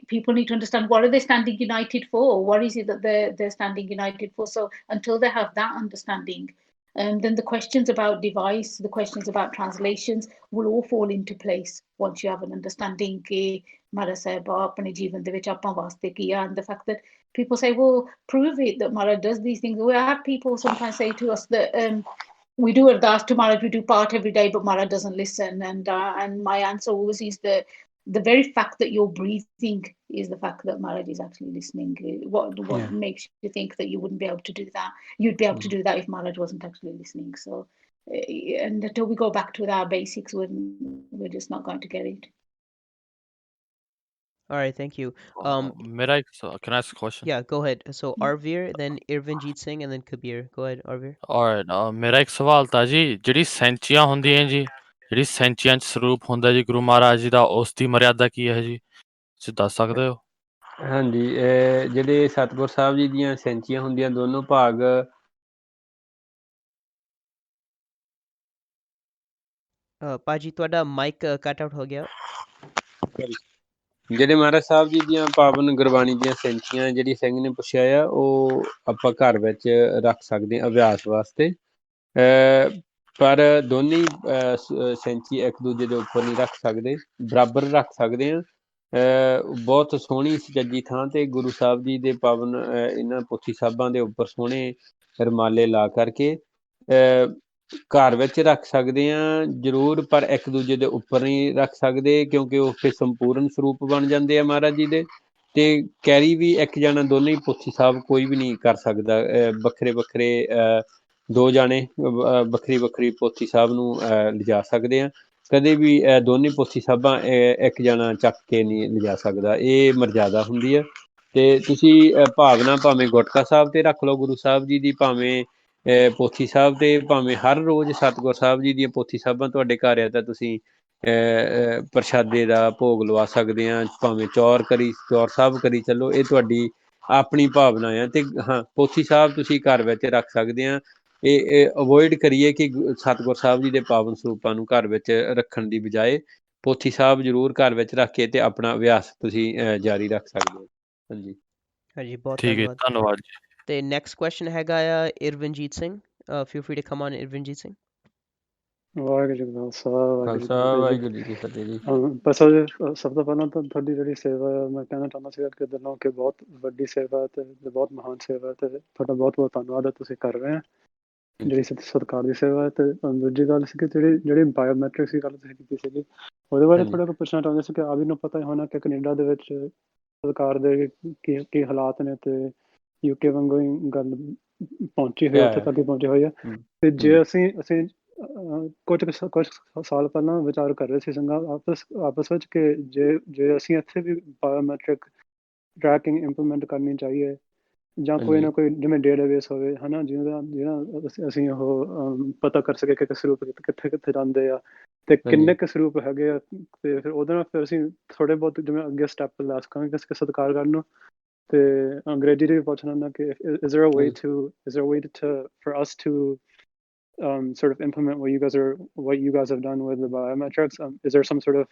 people need to understand, what are they standing united for? What is it that they're standing united for? So until they have that understanding, then the questions about device, the questions about translations will all fall into place once you have an understanding कि Maharaj Sahib अपने जीवन दे विच आपां वास्ते किया. And the fact that people say, well, prove it that Maharaj does these things. We have people sometimes say to us that we do Ardas to Maharaj, we do part every day, but Maharaj doesn't listen. And my answer always is the very fact that you're breathing is the fact that Maharaj is actually listening. What Yeah. makes you think that you wouldn't be able to do that? You'd be able to do that if Maharaj wasn't actually listening. So, and until we go back to our basics, we're just not going to get it. All right, thank you. Can I ask a question? Yeah, go ahead. So Arveer, then Irvanjeet Singh, and then Kabir. Go ahead, Arveer. Alright, ਮੇਰਾ ਇੱਕ ਸਵਾਲ ਤਾਂ ਜੀ, ਜਿਹੜੀ ਸੈਂਚੀਆਂ ਹੁੰਦੀਆਂ ਜੀ, ਜਿਹੜੀ ਸੈਂਚੀਆਂ 'ਚ ਸਰੂਪ ਹੁੰਦਾ ਜੀ ਗੁਰੂ ਮਹਾਰਾਜ ਜੀ ਦਾ, ਉਸ ਦੀ ਮਰਿਆਦਾ ਕੀ ਹੈ ਜੀ? ਤੁਸੀਂ ਦੱਸ ਸਕਦੇ ਹੋ? ਹਾਂਜੀ, ਜਿਹੜੇ ਸਤਿਗੁਰ ਸਾਹਿਬ ਜੀ ਦੀਆਂ ਸੈਂਚੀਆਂ ਹੁੰਦੀਆਂ, ਦੋਨੋਂ ਭਾਗ Paji, ਤੁਹਾਡਾ ਮਾਈਕ ਕੱਟ ਆਊਟ ਹੋ ਗਿਆ. ਜਿਹੜੇ ਮਹਾਰਾਜ ਸਾਹਿਬ ਜੀ ਦੀਆਂ ਪਾਵਨ ਗੁਰਬਾਣੀ ਦੀਆਂ ਸੈਂਚੀਆਂ, ਜਿਹੜੀ ਸਿੰਘ ਨੇ ਪੁੱਛਿਆ ਆ, ਉਹ ਆਪਾਂ ਘਰ ਵਿੱਚ ਰੱਖ ਸਕਦੇ ਹਾਂ ਅਭਿਆਸ ਵਾਸਤੇ, ਪਰ ਦੋਨੇ ਸੈਂਚੀ ਇੱਕ ਦੂਜੇ ਦੇ ਉੱਪਰ ਨਹੀਂ ਰੱਖ ਸਕਦੇ, ਬਰਾਬਰ ਰੱਖ ਸਕਦੇ ਹਾਂ. ਬਹੁਤ ਸੋਹਣੀ ਸੁਚੱਜੀ ਥਾਂ ਤੇ ਗੁਰੂ ਸਾਹਿਬ ਜੀ ਦੇ ਪਾਵਨ ਇਹਨਾਂ ਪੋਥੀ ਸਾਹਿਬਾਂ ਦੇ ਉੱਪਰ ਸੋਹਣੇ ਰੁਮਾਲੇ ਲਾ ਕਰਕੇ ਘਰ ਵਿੱਚ ਰੱਖ ਸਕਦੇ ਹਾਂ ਜ਼ਰੂਰ, ਪਰ ਇੱਕ ਦੂਜੇ ਦੇ ਉੱਪਰ ਨਹੀਂ ਰੱਖ ਸਕਦੇ, ਕਿਉਂਕਿ ਉਹ ਫਿਰ ਸੰਪੂਰਨ ਸਰੂਪ ਬਣ ਜਾਂਦੇ ਆ ਮਹਾਰਾਜ ਜੀ ਦੇ. ਤੇ ਕੈਰੀ ਵੀ ਇੱਕ ਜਾਣਾ ਦੋਨੇ ਹੀ ਪੋਥੀ ਸਾਹਿਬ ਕੋਈ ਵੀ ਨਹੀਂ ਕਰ ਸਕਦਾ. ਵੱਖਰੇ ਵੱਖਰੇ ਦੋ ਜਾਣੇ ਵੱਖਰੀ ਵੱਖਰੀ ਪੋਥੀ ਸਾਹਿਬ ਨੂੰ ਲਿਜਾ ਸਕਦੇ ਆ. ਕਦੇ ਵੀ ਦੋਨੇ ਪੋਥੀ ਸਾਹਿਬਾਂ ਇੱਕ ਜਾਣਾ ਚੱਕ ਕੇ ਨਹੀਂ ਲਿਜਾ ਸਕਦਾ. ਇਹ ਮਰਜ਼ਾਦਾ ਹੁੰਦੀ ਆ. ਤੇ ਤੁਸੀਂ ਭਾਵਨਾ ਭਾਵੇਂ ਗੁਟਕਾ ਸਾਹਿਬ ਤੇ ਰੱਖ ਲਓ ਗੁਰੂ ਸਾਹਿਬ ਜੀ ਦੀ, ਭਾਵੇਂ ਪੋਥੀ ਸਾਹਿਬ ਤੇ, ਭਾਵੇਂ ਹਰ ਰੋਜ਼ ਸਤਿਗੁਰ ਸਾਹਿਬ ਜੀ ਦੀਆਂ ਪੋਥੀ ਸਾਹਿਬਾਂ ਤੁਹਾਡੇ ਘਰ ਆ ਤਾਂ ਤੁਸੀਂ ਪ੍ਰਸ਼ਾਦੇ ਦਾ ਭੋਗ ਲਵਾ ਸਕਦੇ ਆ. ਭਾਵੇਂ ਚੌਰ ਸਾਹਿਬ ਕਰੀ ਚੱਲੋ, ਇਹ ਤੁਹਾਡੀ ਆਪਣੀ ਭਾਵਨਾ ਆ. ਤੇ ਹਾਂ, ਪੋਥੀ ਸਾਹਿਬ ਤੁਸੀਂ ਘਰ ਵਿੱਚ ਰੱਖ ਸਕਦੇ ਆ. ਇਹ ਅਵੋਇਡ ਕਰੀਏ ਕਿ ਸਤਿਗੁਰ ਸਾਹਿਬ ਜੀ ਦੇ ਪਾਵਨ ਸਰੂਪਾਂ ਨੂੰ ਘਰ ਵਿੱਚ ਰੱਖਣ ਦੀ ਬਜਾਏ ਪੋਥੀ ਸਾਹਿਬ ਜ਼ਰੂਰ ਘਰ ਵਿੱਚ ਰੱਖ ਕੇ ਤੇ ਆਪਣਾ ਅਭਿਆਸ ਤੁਸੀਂ ਜਾਰੀ ਰੱਖ ਸਕਦੇ ਹੋ. ਹਾਂਜੀ ਹਾਂਜੀ, ਬਹੁਤ ਠੀਕ ਹੈ, ਧੰਨਵਾਦ. ਧੰਨਵਾਦ ਜੀ. ਤੇ ਨੈਕਸਟ ਕੁਐਸਚਨ ਹੈਗਾ ਆ Irvanjeet Singh. Feel free to come on, Irvanjeet Singh. Waheguru ji ਕਾ ਖਾਲਸਾ, ਖਾਲਸਾ ਵਾਹਿਗੁਰੂ ਜੀ ਕੀ ਫਤਿਹ ਜੀ. ਬਸ ਸਭ ਤੋਂ ਪਹਿਲਾਂ ਤਾਂ ਤੁਹਾਡੀ ਜਿਹੜੀ ਸੇਵਾ ਹੈ, ਮੈਂ ਕਹਿਣਾ ਚਾਹੁੰਦਾ ਸੀਗਾ ਕਿ ਦਿਲੋਂ ਕਿ ਬਹੁਤ ਵੱਡੀ ਸੇਵਾ ਹੈ ਤੇ ਬਹੁਤ ਮਹਾਨ ਸੇਵਾ ਹੈ, ਤੇ ਤੁਹਾਡਾ ਬਹੁਤ ਬਹੁਤ ਧੰਨਵਾਦ ਹੈ, ਤੁਸੀਂ ਕਰ ਰਹੇ ਹੋ ਜਿਹੜੀ ਸਰਕਾਰ ਦੀ ਸੇਵਾ ਹੈ. ਤੇ ਦੂਜੀ ਗੱਲ ਸੀ ਕਿ ਜਿਹੜੀ ਬਾਇਓਮੈਟ੍ਰਿਕਸ ਦੀ ਗੱਲ ਤੁਸੀਂ ਕੀਤੀ ਸੀਗੀ, ਉਹਦੇ ਬਾਰੇ ਥੋੜ੍ਹਾ ਕੁ ਪੁੱਛਣਾ ਚਾਹੁੰਦੇ ਸੀ ਕਿ ਆਪ ਜੀ ਨੂੰ ਪਤਾ ਹੋਣਾ ਕਿ ਕੈਨੇਡਾ ਦੇ ਵਿੱਚ ਸਰਕਾਰ ਦੇ ਕੀ ਹਾਲਾਤ ਨੇ, ਤੇ UK ਵਾਂਗੂ ਹੀ ਗੱਲ ਪਹੁੰਚੀ ਹੋਈ, ਉੱਥੇ ਤੱਕ ਹੀ ਪਹੁੰਚੀ ਹੋਈ ਹੈ. ਤੇ ਜੇ ਅਸੀਂ ਕੁਝ ਸਾਲ ਪਹਿਲਾਂ ਵਿਚਾਰ ਕਰ ਰਹੇ ਸੀ ਸੰਗਾਂ ਆਪਸ ਵਿੱਚ ਕਿ ਜੇ ਅਸੀਂ ਇੱਥੇ ਵੀ ਬਾਇਓਮੈਟ੍ਰਿਕ ਟਰੈਕਿੰਗ ਇੰਪਲੀਮੈਂਟ ਕਰਨੀ ਚਾਹੀਏ, ਜਾਂ ਕੋਈ ਨਾ ਕੋਈ ਜਿਵੇਂ ਡੇਟਾਬੇਸ ਹੋਵੇ ਹੈ ਨਾ, ਜਿਹਦਾ ਅਸੀਂ ਉਹ ਪਤਾ ਕਰ ਸਕੇ ਕਿ ਸਰੂਪ ਕਿੱਥੇ ਕਿੱਥੇ ਜਾਂਦੇ ਆ ਤੇ ਕਿੰਨੇ ਕੁ ਸਰੂਪ ਹੈਗੇ ਆ, ਤੇ ਫਿਰ ਉਹਦੇ ਨਾਲ ਫਿਰ ਅਸੀਂ ਥੋੜ੍ਹੇ ਬਹੁਤ ਜਿਵੇਂ ਅੱਗੇ ਸਟੈਪ ਲੈ ਸਕਾਂਗੇ ਕਿ ਸਤਿਕਾਰ ਕਰਨ ਨੂੰ. ਤੇ ਅੰਗਰੇਜ਼ੀ 'ਚ ਵੀ ਪੁੱਛਣਾ ਹੁੰਦਾ ਕਿ is there a way to for us to sort of implement what you guys have done with the biometrics? Is there some sort of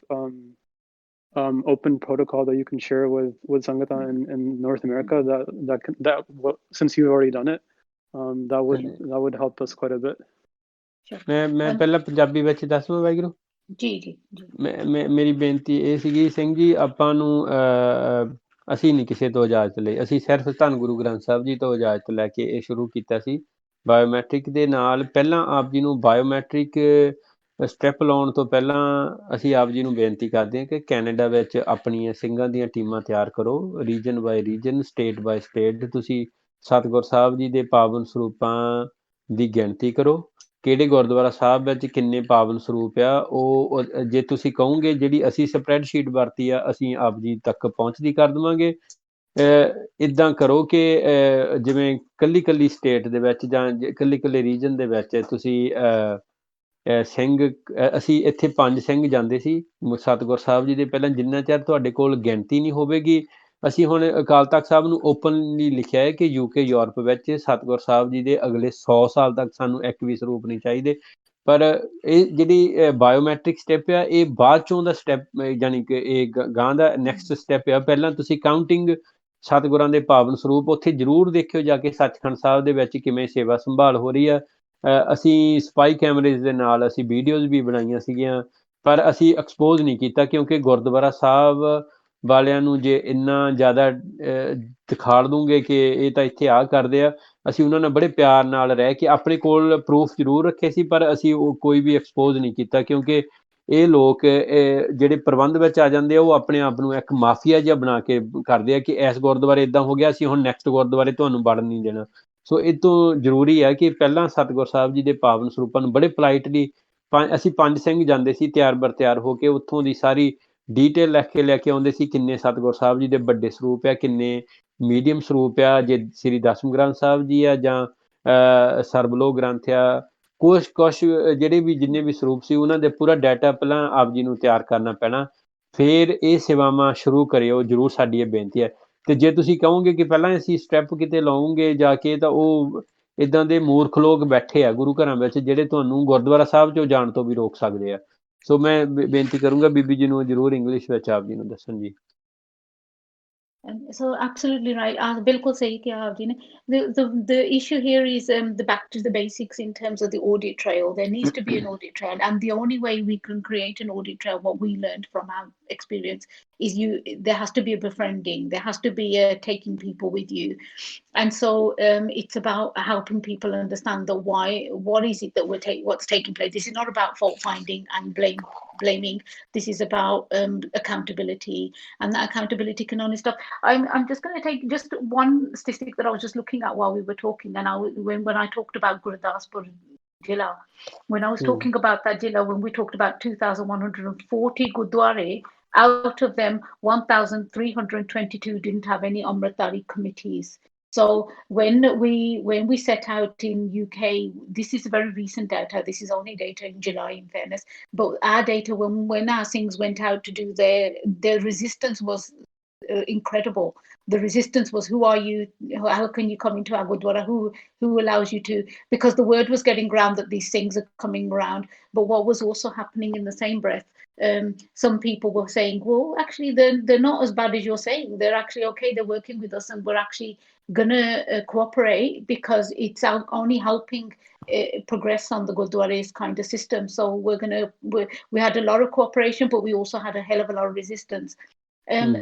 open protocol that you can share with Sangata in North America that since you've already done it, that would help us quite a bit? ਮੈਂ ਪਹਿਲਾਂ ਪੰਜਾਬੀ ਵਿੱਚ ਦੱਸਵਾਂ ਵਾਹਿਗੁਰੂ ਜੀ ਜੀ ਜੀ. ਮੇਰੀ ਬੇਨਤੀ ਇਹ ਸੀਗੀ ਸਿੰਘ ਜੀ, ਆਪਾਂ ਨੂੰ ਅਸੀਂ ਨਹੀਂ ਕਿਸੇ ਤੋਂ ਇਜਾਜ਼ਤ ਲਈ, ਅਸੀਂ ਸਿਰਫ ਧੰਨ ਗੁਰੂ ਗ੍ਰੰਥ ਸਾਹਿਬ ਜੀ ਤੋਂ ਇਜਾਜ਼ਤ ਲੈ ਕੇ ਇਹ ਸ਼ੁਰੂ ਕੀਤਾ ਸੀ। ਬਾਇਓਮੈਟ੍ਰਿਕ ਦੇ ਨਾਲ ਪਹਿਲਾਂ ਆਪ ਜੀ ਨੂੰ ਬਾਇਓਮੈਟ੍ਰਿਕ ਸਟੈਪ ਲਾਉਣ ਤੋਂ ਪਹਿਲਾਂ ਅਸੀਂ ਆਪ ਜੀ ਨੂੰ ਬੇਨਤੀ ਕਰਦੇ ਹਾਂ ਕਿ ਕੈਨੇਡਾ ਵਿੱਚ ਆਪਣੀਆਂ ਸਿੰਘਾਂ ਦੀਆਂ ਟੀਮਾਂ ਤਿਆਰ ਕਰੋ, region by region, state by state. ਤੁਸੀਂ ਸਤਿਗੁਰ ਸਾਹਿਬ ਜੀ ਦੇ ਪਾਵਨ ਸਰੂਪਾਂ ਦੀ ਗਿਣਤੀ ਕਰੋ, ਕਿਹੜੇ ਗੁਰਦੁਆਰਾ ਸਾਹਿਬ ਵਿੱਚ ਕਿੰਨੇ ਪਾਵਨ ਸਰੂਪ ਆ। ਉਹ ਜੇ ਤੁਸੀਂ ਕਹੋਗੇ ਜਿਹੜੀ ਅਸੀਂ ਸਪਰੈਡਸ਼ੀਟ ਵਰਤੀ ਆ ਅਸੀਂ ਆਪ ਜੀ ਤੱਕ ਪਹੁੰਚਦੀ ਕਰ ਦੇਵਾਂਗੇ। ਇੱਦਾਂ ਕਰੋ ਕਿ ਜਿਵੇਂ ਕੱਲੀ ਕੱਲੀ ਸਟੇਟ ਦੇ ਵਿੱਚ ਜਾਂ ਕੱਲੇ ਕੱਲੇ ਰੀਜਨ ਦੇ ਵਿੱਚ ਤੁਸੀਂ ਸਿੰਘ ਅਸੀਂ ਇੱਥੇ 5 ਸਿੰਘ ਜਾਂਦੇ ਸੀ ਸਤਿਗੁਰ ਸਾਹਿਬ ਜੀ ਦੇ ਪਹਿਲਾਂ। ਜਿੰਨਾ ਚਿਰ ਤੁਹਾਡੇ ਕੋਲ ਗਿਣਤੀ ਨਹੀਂ ਹੋਵੇਗੀ, ਅਸੀਂ ਹੁਣ ਅਕਾਲ ਤਖਤ ਸਾਹਿਬ ਨੂੰ ਓਪਨਲੀ ਲਿਖਿਆ ਹੈ ਕਿ UK ਯੂਰਪ ਵਿੱਚ ਸਤਿਗੁਰ ਸਾਹਿਬ ਜੀ ਦੇ ਅਗਲੇ 100 ਸਾਲ ਤੱਕ ਸਾਨੂੰ ਇੱਕ ਵੀ ਸਰੂਪ ਨਹੀਂ ਚਾਹੀਦੇ। ਪਰ ਇਹ ਜਿਹੜੀ ਬਾਇਓਮੈਟ੍ਰਿਕ ਸਟੈਪ ਆ ਇਹ ਬਾਅਦ ਚੋਂ ਦਾ ਸਟੈਪ, ਯਾਨੀ ਕਿ ਇਹ ਗਾਂ ਦਾ ਨੈਕਸਟ ਸਟੈਪ ਆ। ਪਹਿਲਾਂ ਤੁਸੀਂ ਕਾਊਂਟਿੰਗ ਸਤਿਗੁਰਾਂ ਦੇ ਪਾਵਨ ਸਰੂਪ ਉੱਥੇ ਜ਼ਰੂਰ ਦੇਖਿਓ ਜਾ ਕੇ ਸੱਚਖੰਡ ਸਾਹਿਬ ਦੇ ਵਿੱਚ ਕਿਵੇਂ ਸੇਵਾ ਸੰਭਾਲ ਹੋ ਰਹੀ ਆ। ਅਸੀਂ ਸਪਾਈ ਕੈਮਰੇਜ਼ ਦੇ ਨਾਲ ਅਸੀਂ ਵੀਡੀਓਜ਼ ਵੀ ਬਣਾਈਆਂ ਸੀਗੀਆਂ, ਪਰ ਅਸੀਂ ਐਕਸਪੋਜ਼ ਨਹੀਂ ਕੀਤਾ ਕਿਉਂਕਿ ਗੁਰਦੁਆਰਾ ਸਾਹਿਬ ਵਾਲਿਆਂ ਨੂੰ ਜੇ ਇੰਨਾ ਜ਼ਿਆਦਾ ਦਿਖਾੜ ਦੂੰਗੇ ਕਿ ਇਹ ਤਾਂ ਇੱਥੇ ਆਹ ਕਰਦੇ ਆ, ਅਸੀਂ ਉਹਨਾਂ ਨਾਲ ਬੜੇ ਪਿਆਰ ਨਾਲ ਰਹਿ ਕੇ ਆਪਣੇ ਕੋਲ ਪ੍ਰੂਫ ਜ਼ਰੂਰ ਰੱਖੇ ਸੀ, ਪਰ ਅਸੀਂ ਉਹ ਕੋਈ ਵੀ ਐਕਸਪੋਜ਼ ਨਹੀਂ ਕੀਤਾ ਕਿਉਂਕਿ ਇਹ ਲੋਕ ਜਿਹੜੇ ਪ੍ਰਬੰਧ ਵਿੱਚ ਆ ਜਾਂਦੇ ਆ ਉਹ ਆਪਣੇ ਆਪ ਨੂੰ ਇੱਕ ਮਾਫੀਆ ਜਿਹਾ ਬਣਾ ਕੇ ਕਰਦੇ ਆ ਕਿ ਇਸ ਗੁਰਦੁਆਰੇ ਇੱਦਾਂ ਹੋ ਗਿਆ, ਅਸੀਂ ਹੁਣ ਨੈਕਸਟ ਗੁਰਦੁਆਰੇ ਤੁਹਾਨੂੰ ਵੜਨ ਨਹੀਂ ਦੇਣਾ। ਸੋ ਇਹ ਤੋਂ ਜ਼ਰੂਰੀ ਹੈ ਕਿ ਪਹਿਲਾਂ ਸਤਿਗੁਰ ਸਾਹਿਬ ਜੀ ਦੇ ਪਾਵਨ ਸਰੂਪਾਂ ਨੂੰ ਬੜੇ ਪੋਲਾਈਟਲੀ ਅਸੀਂ 5 ਸਿੰਘ ਜਾਂਦੇ ਸੀ ਤਿਆਰ ਬਰ ਤਿਆਰ ਹੋ ਕੇ, ਉੱਥੋਂ ਦੀ ਸਾਰੀ ਡੀਟੇਲ ਲਿਖ ਕੇ ਲੈ ਕੇ ਆਉਂਦੇ ਸੀ ਕਿੰਨੇ ਸਤਿਗੁਰ ਸਾਹਿਬ ਜੀ ਦੇ ਵੱਡੇ ਸਰੂਪ ਆ, ਕਿੰਨੇ ਮੀਡੀਅਮ ਸਰੂਪ ਆ, ਜੇ ਸ੍ਰੀ ਦਸਮ ਗ੍ਰੰਥ ਸਾਹਿਬ ਜੀ ਆ ਜਾਂ ਸਰਬਲੋਕ ਗ੍ਰੰਥ ਆ, ਕੁਛ ਜਿਹੜੇ ਵੀ ਜਿੰਨੇ ਵੀ ਸਰੂਪ ਸੀ ਉਹਨਾਂ ਦੇ ਪੂਰਾ ਡਾਟਾ ਪਹਿਲਾਂ ਆਪ ਜੀ ਨੂੰ ਤਿਆਰ ਕਰਨਾ ਪੈਣਾ, ਫਿਰ ਇਹ ਸੇਵਾਵਾਂ ਸ਼ੁਰੂ ਕਰਿਓ ਜ਼ਰੂਰ, ਸਾਡੀ ਇਹ ਬੇਨਤੀ ਹੈ। ਤੇ ਜੇ ਤੁਸੀਂ ਕਹੋਗੇ ਕਿ ਪਹਿਲਾਂ ਅਸੀਂ ਸਟੈਪ ਕਿਤੇ ਲਾਉਂਗੇ ਜਾ ਕੇ, ਤਾਂ ਉਹ ਇੱਦਾਂ ਦੇ ਮੂਰਖ ਲੋਕ ਬੈਠੇ ਆ ਗੁਰੂ ਘਰਾਂ ਵਿੱਚ ਜਿਹੜੇ ਤੁਹਾਨੂੰ ਗੁਰਦੁਆਰਾ ਸਾਹਿਬ 'ਚੋਂ ਜਾਣ ਤੋਂ ਵੀ ਰੋਕ ਸਕਦੇ ਆ। ਸੋ ਮੈਂ ਬੇਨਤੀ ਕਰੂੰਗਾ ਬੀਬੀ ਜੀ ਨੂੰ ਜ਼ਰੂਰ ਇੰਗਲਿਸ਼ ਵਿੱਚ ਆਪ ਜੀ ਨੂੰ ਦੱਸਣ ਜੀ। So absolutely right. बिल्कुल सही किया आपने. The issue here is the back to the basics in terms of the audit trail. There needs to be an audit trail, and the only way we can create an audit trail, what we learned from our experience, is there has to be a befriending. There has to be a taking people with you, and so it's about helping people understand the why. What is it that what's taking place? This is not about fault finding and blaming. This is about accountability, and that accountability can only stop. I'm just going to take just one statistic that I was just looking at while we were talking. And when I talked about Gurdaspur Jilla, when I was talking about that Jilla, when we talked about 2,140 Gurdwara, out of them 1,322 didn't have any Amritdhari committees. So when we set out in UK, this is very recent data. This is only data in July, in fairness. But our data, when our things went out to do their resistance was incredible. The resistance was, who are you? How can you come into our Gurdwara? Who allows you to? Because the word was getting around that these things are coming around. But what was also happening in the same breath, some people were saying, well, actually, they're not as bad as you're saying. They're actually okay. They're working with us, and we're actually gonna cooperate because it's only helping progress on the Gurdwara's kind of system. So we had a lot of cooperation, but we also had a hell of a lot of resistance.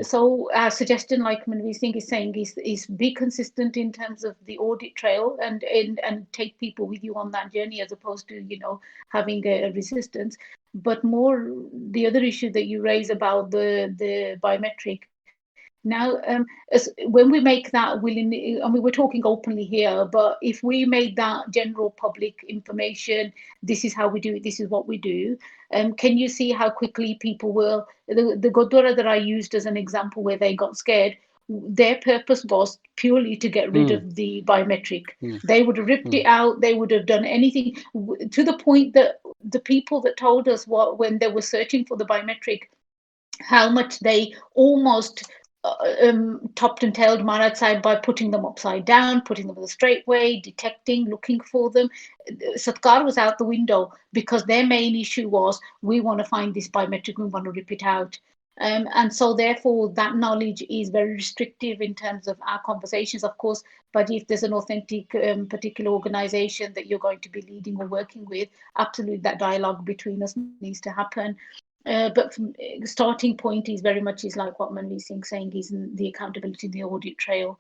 So our suggestion, like Manveer Singh is saying, is be consistent in terms of the audit trail and take people with you on that journey, as opposed to having a resistance. But more the other issue that you raise about the biometric. Now, when we make that we're talking openly here, but if we made that general public information, this is how we do it, this is what we do, can you see how quickly people will, the Gurdwara that I used as an example where they got scared, their purpose was purely to get rid of the biometric. They would have ripped it out, they would have done anything, to the point that the people that told us when they were searching for the biometric, how much they almost topped and tailed Maharaj Sahib by putting them upside down, putting them in the straight way, detecting, looking for them. Satkar was out the window because their main issue was, we want to find this biometric, we want to rip it out. And so therefore that knowledge is very restrictive in terms of our conversations, of course, but if there's an authentic particular organization that you're going to be leading or working with, absolutely that dialogue between us needs to happen. But from starting point is very much is like what Manveer Singh saying is the accountability, the audit trail.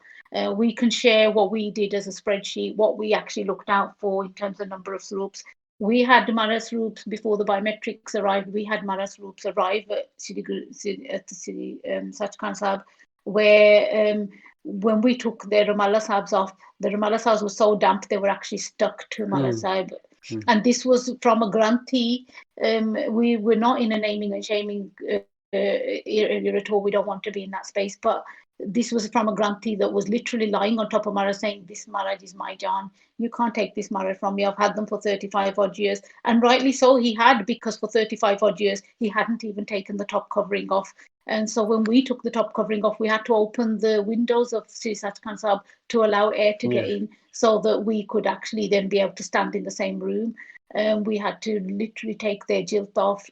We can share what we did as a spreadsheet, what we actually looked out for in terms of number of swoops. We had Mara swoops before the biometrics arrived. We had Mara swoops arrive at the city Sachkhand Sahib, where when we took the Ramallah Sahibs off, the Ramallah Sahibs were so damp they were actually stuck to Mara Sahib. And this was from a grantee. We were not in a naming and shaming area at all. We don't want to be in that space. But this was from a grantee that was literally lying on top of Maharaj saying, this Maharaj is my Jaan. You can't take this Maharaj from me. I've had them for 35 odd years. And rightly so, he had, because for 35 odd years, he hadn't even taken the top covering off. And so when we took the top covering off, we had to open the windows of Sri Sachkhand Sahib to allow air to get in, so that we could actually then be able to stand in the same room. We had to literally take their jilt off.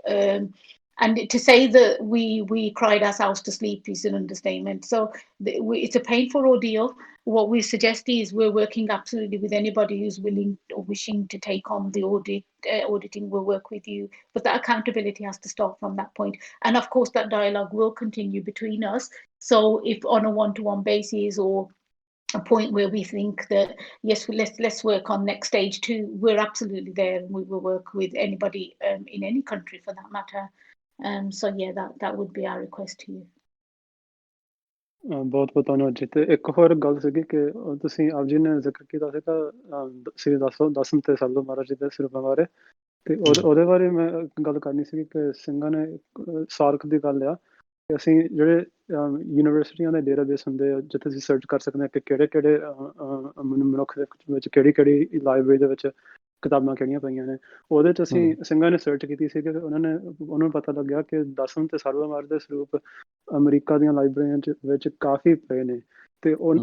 And to say that we cried ourselves to sleep is an understatement. So it's a painful ordeal. What we suggest is we're working absolutely with anybody who's willing or wishing to take on the auditing. We'll work with you, but that accountability has to start from that point. And of course, that dialogue will continue between us. So if on a one-to-one basis, or a point where we think that yes, let's work on next stage 2, we're absolutely there, and we will work with anybody in any country for that matter. So yeah, that would be our request to you. ਬਹੁਤ ਬਹੁਤ ਧੰਨਵਾਦ ਜੀ। ਤੇ ਇੱਕ ਹੋਰ ਗੱਲ ਸੀਗੀ ਕਿ ਤੁਸੀਂ ਆਪ ਜੀ ਨੇ ਜ਼ਿਕਰ ਕੀਤਾ ਸੀਗਾ ਸ੍ਰੀ ਦਸਮ ਤੇ ਸਾਲੋ ਮਹਾਰਾਜ ਜੀ ਦੇ ਸਰੂਪਾਂ ਬਾਰੇ, ਤੇ ਉਹਦੇ ਬਾਰੇ ਮੈਂ ਗੱਲ ਕਰਨੀ ਸੀਗੀ ਕਿ ਸਿੰਘਾਂ ਨੇ ਸਾਰਕ ਦੀ ਗੱਲ ਆ ਕਿ ਅਸੀਂ ਜਿਹੜੇ ਯੂਨੀਵਰਸਿਟੀਆਂ ਦੇ ਡੇਟਾਬੇਸ ਹੁੰਦੇ ਆ ਜਿੱਥੇ ਅਸੀਂ ਸਰਚ ਕਰ ਸਕਦੇ ਹਾਂ ਕਿ ਕਿਹੜੇ ਕਿਹੜੇ ਮਨੁੱਖ ਦੇ ਵਿੱਚ ਕਿਹੜੀ ਕਿਹੜੀ ਲਾਇਬ੍ਰੇਰੀ ਦੇ ਵਿੱਚ ਕਿਤਾਬਾਂ ਕਿਹੜੀਆਂ ਪਈਆਂ ਨੇ, ਉਹਦੇ 'ਚ ਅਸੀਂ ਸਿੰਘਾਂ ਨੇ ਸਰਚ ਕੀਤੀ ਸੀ ਕਿ ਉਹਨੂੰ ਪਤਾ ਲੱਗਿਆ ਕਿ ਦਸਮ ਤੇ ਸਰਵ ਮਹਾਰਾਜ ਦੇ ਸਰੂਪ ਅਮਰੀਕਾ ਦੀਆਂ ਲਾਇਬ੍ਰੇਰੀਆਂ ਵਿੱਚ ਕਾਫੀ ਪਏ ਨੇ। ਤੇ ਉਹ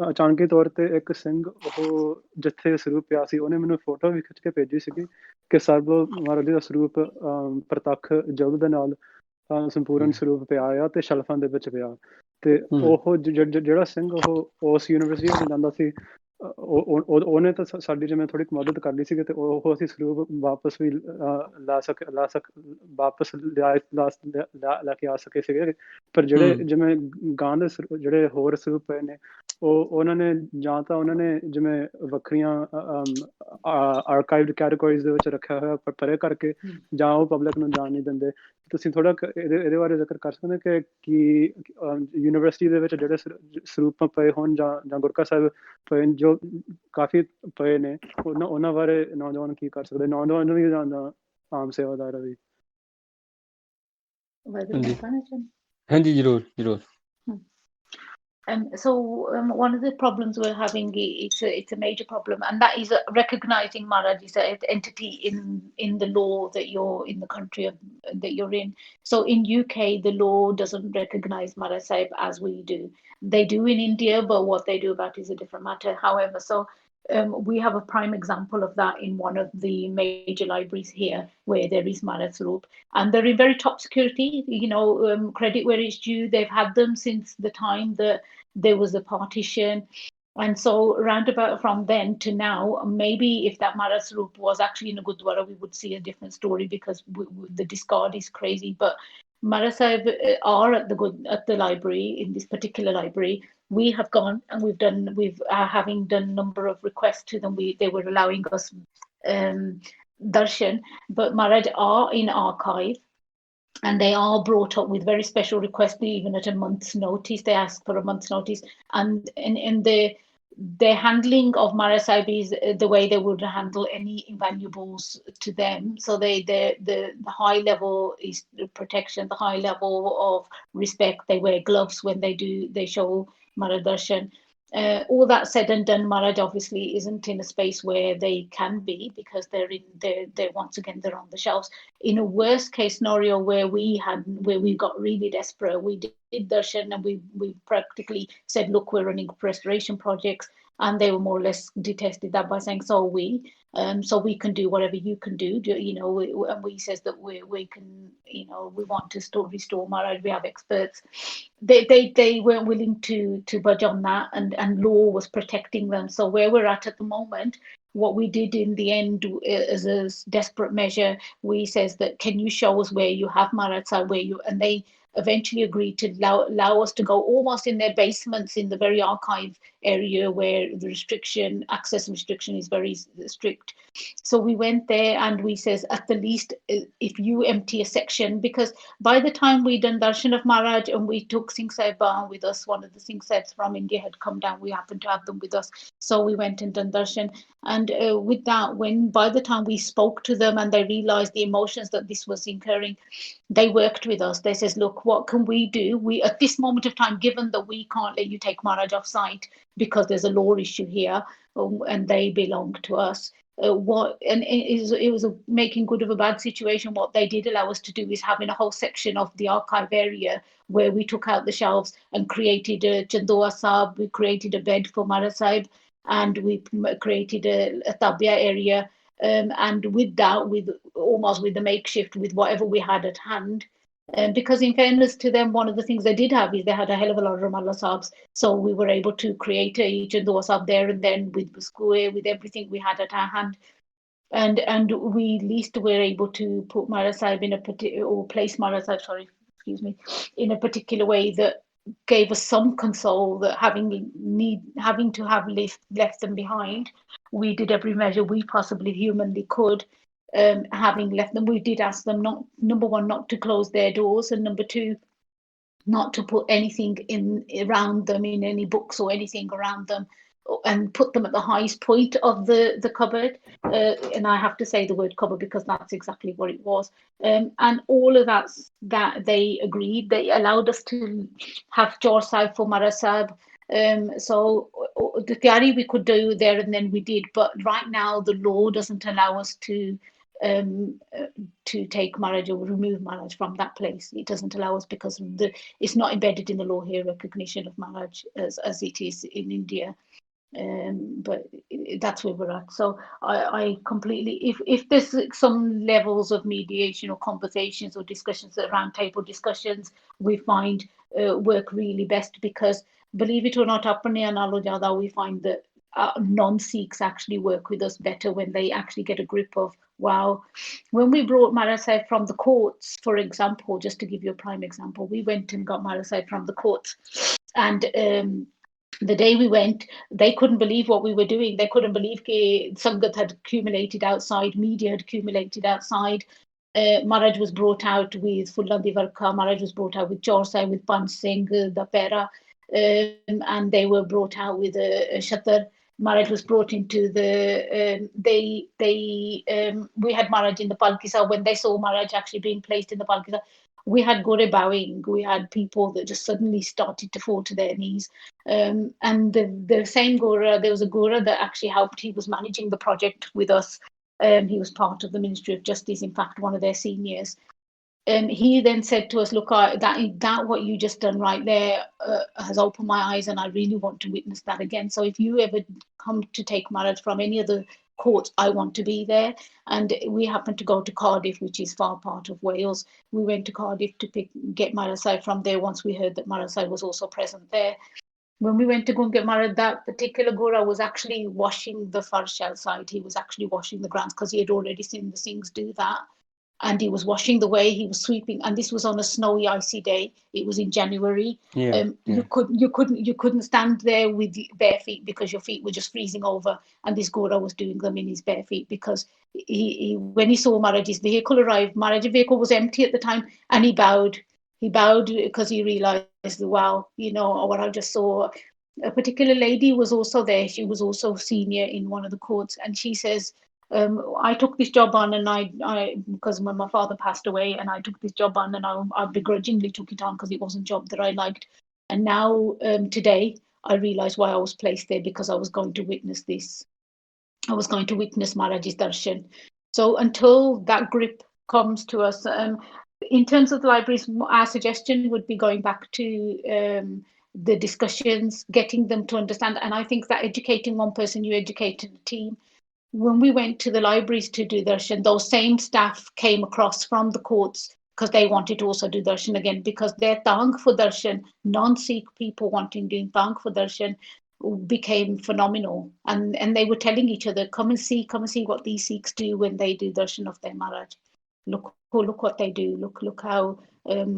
ਅਚਾਨਕੀ ਤੌਰ ਤੇ ਇੱਕ ਸਿੰਘ ਉਹ ਜਿੱਥੇ ਸਰੂਪ ਪਿਆ ਸੀ ਉਹਨੇ ਮੈਨੂੰ ਫੋਟੋ ਵੀ ਖਿੱਚ ਕੇ ਭੇਜੀ ਸੀਗੀ ਕਿ ਸਰਵ ਮਹਾਰਾਜ ਦਾ ਸਰੂਪ ਪ੍ਰਤੱਖ ਜੁਗ ਦੇ ਨਾਲ ਸੰਪੂਰਨ ਸਰੂਪ ਪਿਆ ਆ ਤੇ ਸ਼ਲਫਾਂ ਦੇ ਵਿੱਚ ਪਿਆ। ਤੇ ਉਹ ਜਿਹੜਾ ਸਿੰਘ ਉਹ ਉਸ ਯੂਨੀਵਰਸਿਟੀ ਵਿੱਚ ਜਾਂਦਾ ਸੀ, ਉਹਨੇ ਤਾਂ ਸਾਡੀ ਜਿਵੇਂ ਥੋੜੀ ਮਦਦ ਕਰਨੀ ਸੀਗੀ ਤੇ ਉਹ ਅਸੀਂ ਸਰੂਪ ਵਾਪਸ ਵੀ ਵਾਪਸ ਲੈ ਕੇ ਆ ਸਕੇ ਸੀਗੇ। ਪਰ ਜਿਹੜੇ ਜਿਵੇਂ ਗਾਂ ਦੇ ਜਿਹੜੇ ਹੋਰ ਸਰੂਪ ਪਏ ਨੇ ਉਹਨਾਂ ਨੇ ਜਾਂ ਤਾਂ ਉਹਨਾਂ ਨੇ ਜਿਵੇਂ ਵੱਖਰੀਆਂ ਆਰਕਾਈਵਡ ਕੈਟਾਗੋਰੀਜ਼ ਦੇ ਵਿੱਚ ਰੱਖਿਆ ਹੋਇਆ ਪਰੇ ਕਰਕੇ, ਜਾਂ ਉਹ ਪਬਲਿਕ ਨੂੰ ਜਾਣ ਨਹੀਂ ਦਿੰਦੇ। ਤੁਸੀਂ ਥੋੜਾ ਇਹਦੇ ਬਾਰੇ ਜ਼ਿਕਰ ਕਰ ਸਕਦੇ ਕਿ ਯੂਨੀਵਰਸਿਟੀ ਦੇ ਵਿੱਚ ਜਿਹੜੇ ਸਰੂਪ ਪਏ ਹੋਣ ਜਾਂ ਗੁਰਕਾ ਸਾਹਿਬ ਪਏ ਜੋ ਕਾਫੀ ਪਏ ਨੇ, ਉਹਨਾਂ ਬਾਰੇ ਨੌਜਵਾਨ ਕੀ ਕਰ ਸਕਦੇ, ਨੌਜਵਾਨ ਵੀ ਜਾਂ ਆਮ ਸੇਵਾਦਾਰ ਵੀ? ਹਾਂਜੀ ਜ਼ਰੂਰ। So one of the problems we're having, it's a major problem, and that is recognizing Maharaj as an entity in the law that you're in the country that you're in. So in UK, the law doesn't recognize Maharaj Sahib as we do. They do in India, but what they do about it is a different matter. However, so we have a prime example of that in one of the major libraries here, where there is Maharaj Swarup, and they're in very top security. Credit where it's due. They've had them since the time that there was a partition. And so roundabout from then to now, maybe if that Maharaj Swarup was actually in a Gurdwara, we would see a different story, because the discard is crazy. But Maharaj Sahib are at the library, in this particular library. We have gone and we've having done a number of requests to them. They were allowing us darshan, but Maharaj are in archive. And they are brought up with very special requests, even at a month's notice. They ask for a month's notice. And in their handling of Maharaj Sahib is the way they would handle any invaluables to them. So the high level is protection, the high level of respect. They wear gloves when they show Maharaj Darshan. All that said and done, Maharaj obviously isn't in a space where they can be, because they're once again, they're on the shelves. In a worst case scenario where we got really desperate, we did darshan and we practically said, look, we're running restoration projects, and they were more or less detested that by saying, so we can do whatever you can do. And we says that we can, we want to restore Maharaj. We have experts. They weren't willing to budge on that, and law was protecting them. So where we're at the moment what we did in the end as a desperate measure, we says that, can you show us where you have Maharaj Sahib, where you, and they eventually agreed to allow us to go almost in their basements in the very archive area where the access restriction is very strict. So we went there and we says, at the least, if you empty a section, because by the time we done Darshan of Maharaj and we took Singh Sahib with us, one of the Singh Sahibs from India had come down, we happened to have them with us. So we went and done Darshan. And with that, by the time we spoke to them and they realized the emotions that this was incurring, they worked with us. They says, look, what can we do? We, at this moment of time, given that we can't let you take Maharaj off site because there's a law issue here and they belong to us. It was making good of a bad situation. What they did allow us to do is having a whole section of the archive area where we took out the shelves and created a Chandoa Sahib, we created a bed for Maharaj Sahib, and we created a tabia area. And with that, with the makeshift, with whatever we had at hand. Because in fairness to them, one of the things they did have is they had a hell of a lot of Ramallah Saabs. So we were able to create a Chandoa Saab there and then with Buskue, with everything we had at our hand. And we at least were able to put Maharaj Sahib in a particular, or place Maharaj Sahib, in a particular way that gave us some console that having to have left them behind, we did every measure we possibly humanly could. Having left them, we did ask them, not, number one, not to close their doors, and number two, not to put anything in around them, in any books or anything around them, and put them at the highest point of the cupboard. And I have to say the word cupboard because that's exactly what it was. And all of that they agreed. They allowed us to have Chaur Sahib for Maharaj Sahib. So the theory we could do there and then we did, but right now the law doesn't allow us to take Maharaj or remove Maharaj from that place. It doesn't allow us because it's not embedded in the law here, recognition of Maharaj as it is in India. But that's where we're at. So I completely, if there's some levels of mediation or conversations or discussions, round table discussions, we find work really best, because believe it or not, we find that non-Sikhs actually work with us better when they actually get a grip of, wow. When we brought Maharaj Sahib from the courts, for example, just to give you a prime example, we went and got Maharaj Sahib from the courts, and the day we went, they couldn't believe what we were doing. They couldn't believe Sangat had accumulated outside, media had accumulated outside. Maharaj was brought out with Fulla Divarka, Maharaj was brought out with Chaur Sahib, with Panch Singh, the Pera, and they were brought out with a Shatar. Maharaj was brought into the, we had Maharaj in the Palkisa. When they saw Maharaj actually being placed in the Palkisa, we had Gore bowing. We had people that just suddenly started to fall to their knees. And the same Gore, there was a Gore that actually helped. He was managing the project with us. He was part of the Ministry of Justice, in fact, one of their seniors. He then said to us, look, that what you just done right there has opened my eyes, and I really want to witness that again. So if you ever come to take Maharaj from any other court, I want to be there. And we happened to go to Cardiff, which is far part of Wales. We went to Cardiff to get Maharaj Sahib from there once we heard that Maharaj Sahib was also present there. When we went to go and get Maharaj, that particular Gora was actually washing the farsh outside. He was actually washing the grounds because he had already seen the Singhs do that. And he was washing the way, he was sweeping, and this was on a snowy, icy day. It was in January. You couldn't stand there with bare feet because your feet were just freezing over. And this Gora was doing them in his bare feet because he when he saw Maharaj's vehicle arrive, Maharaj's vehicle was empty at the time, and he bowed. He bowed because he realized, wow, what I just saw. A particular lady was also there. She was also senior in one of the courts, and she says, I took this job on, and I because when my father passed away, and I took this job on, and I begrudgingly took it on because it wasn't a job that I liked. And now today, I realize why I was placed there, because I was going to witness this. I was going to witness Maharaj's darshan. So until that grip comes to us, in terms of the libraries, our suggestion would be going back to the discussions, getting them to understand. And I think that educating one person, you educated a team. When we went to the libraries to do darshan, those same staff came across from the courts because they wanted to also do darshan again, because they're tang for darshan, non-Sikh people wanting doing tang for darshan. became phenomenal, and they were telling each other, come and see what these Sikhs do when they do darshan of their Maharaj. Look what they do. Look how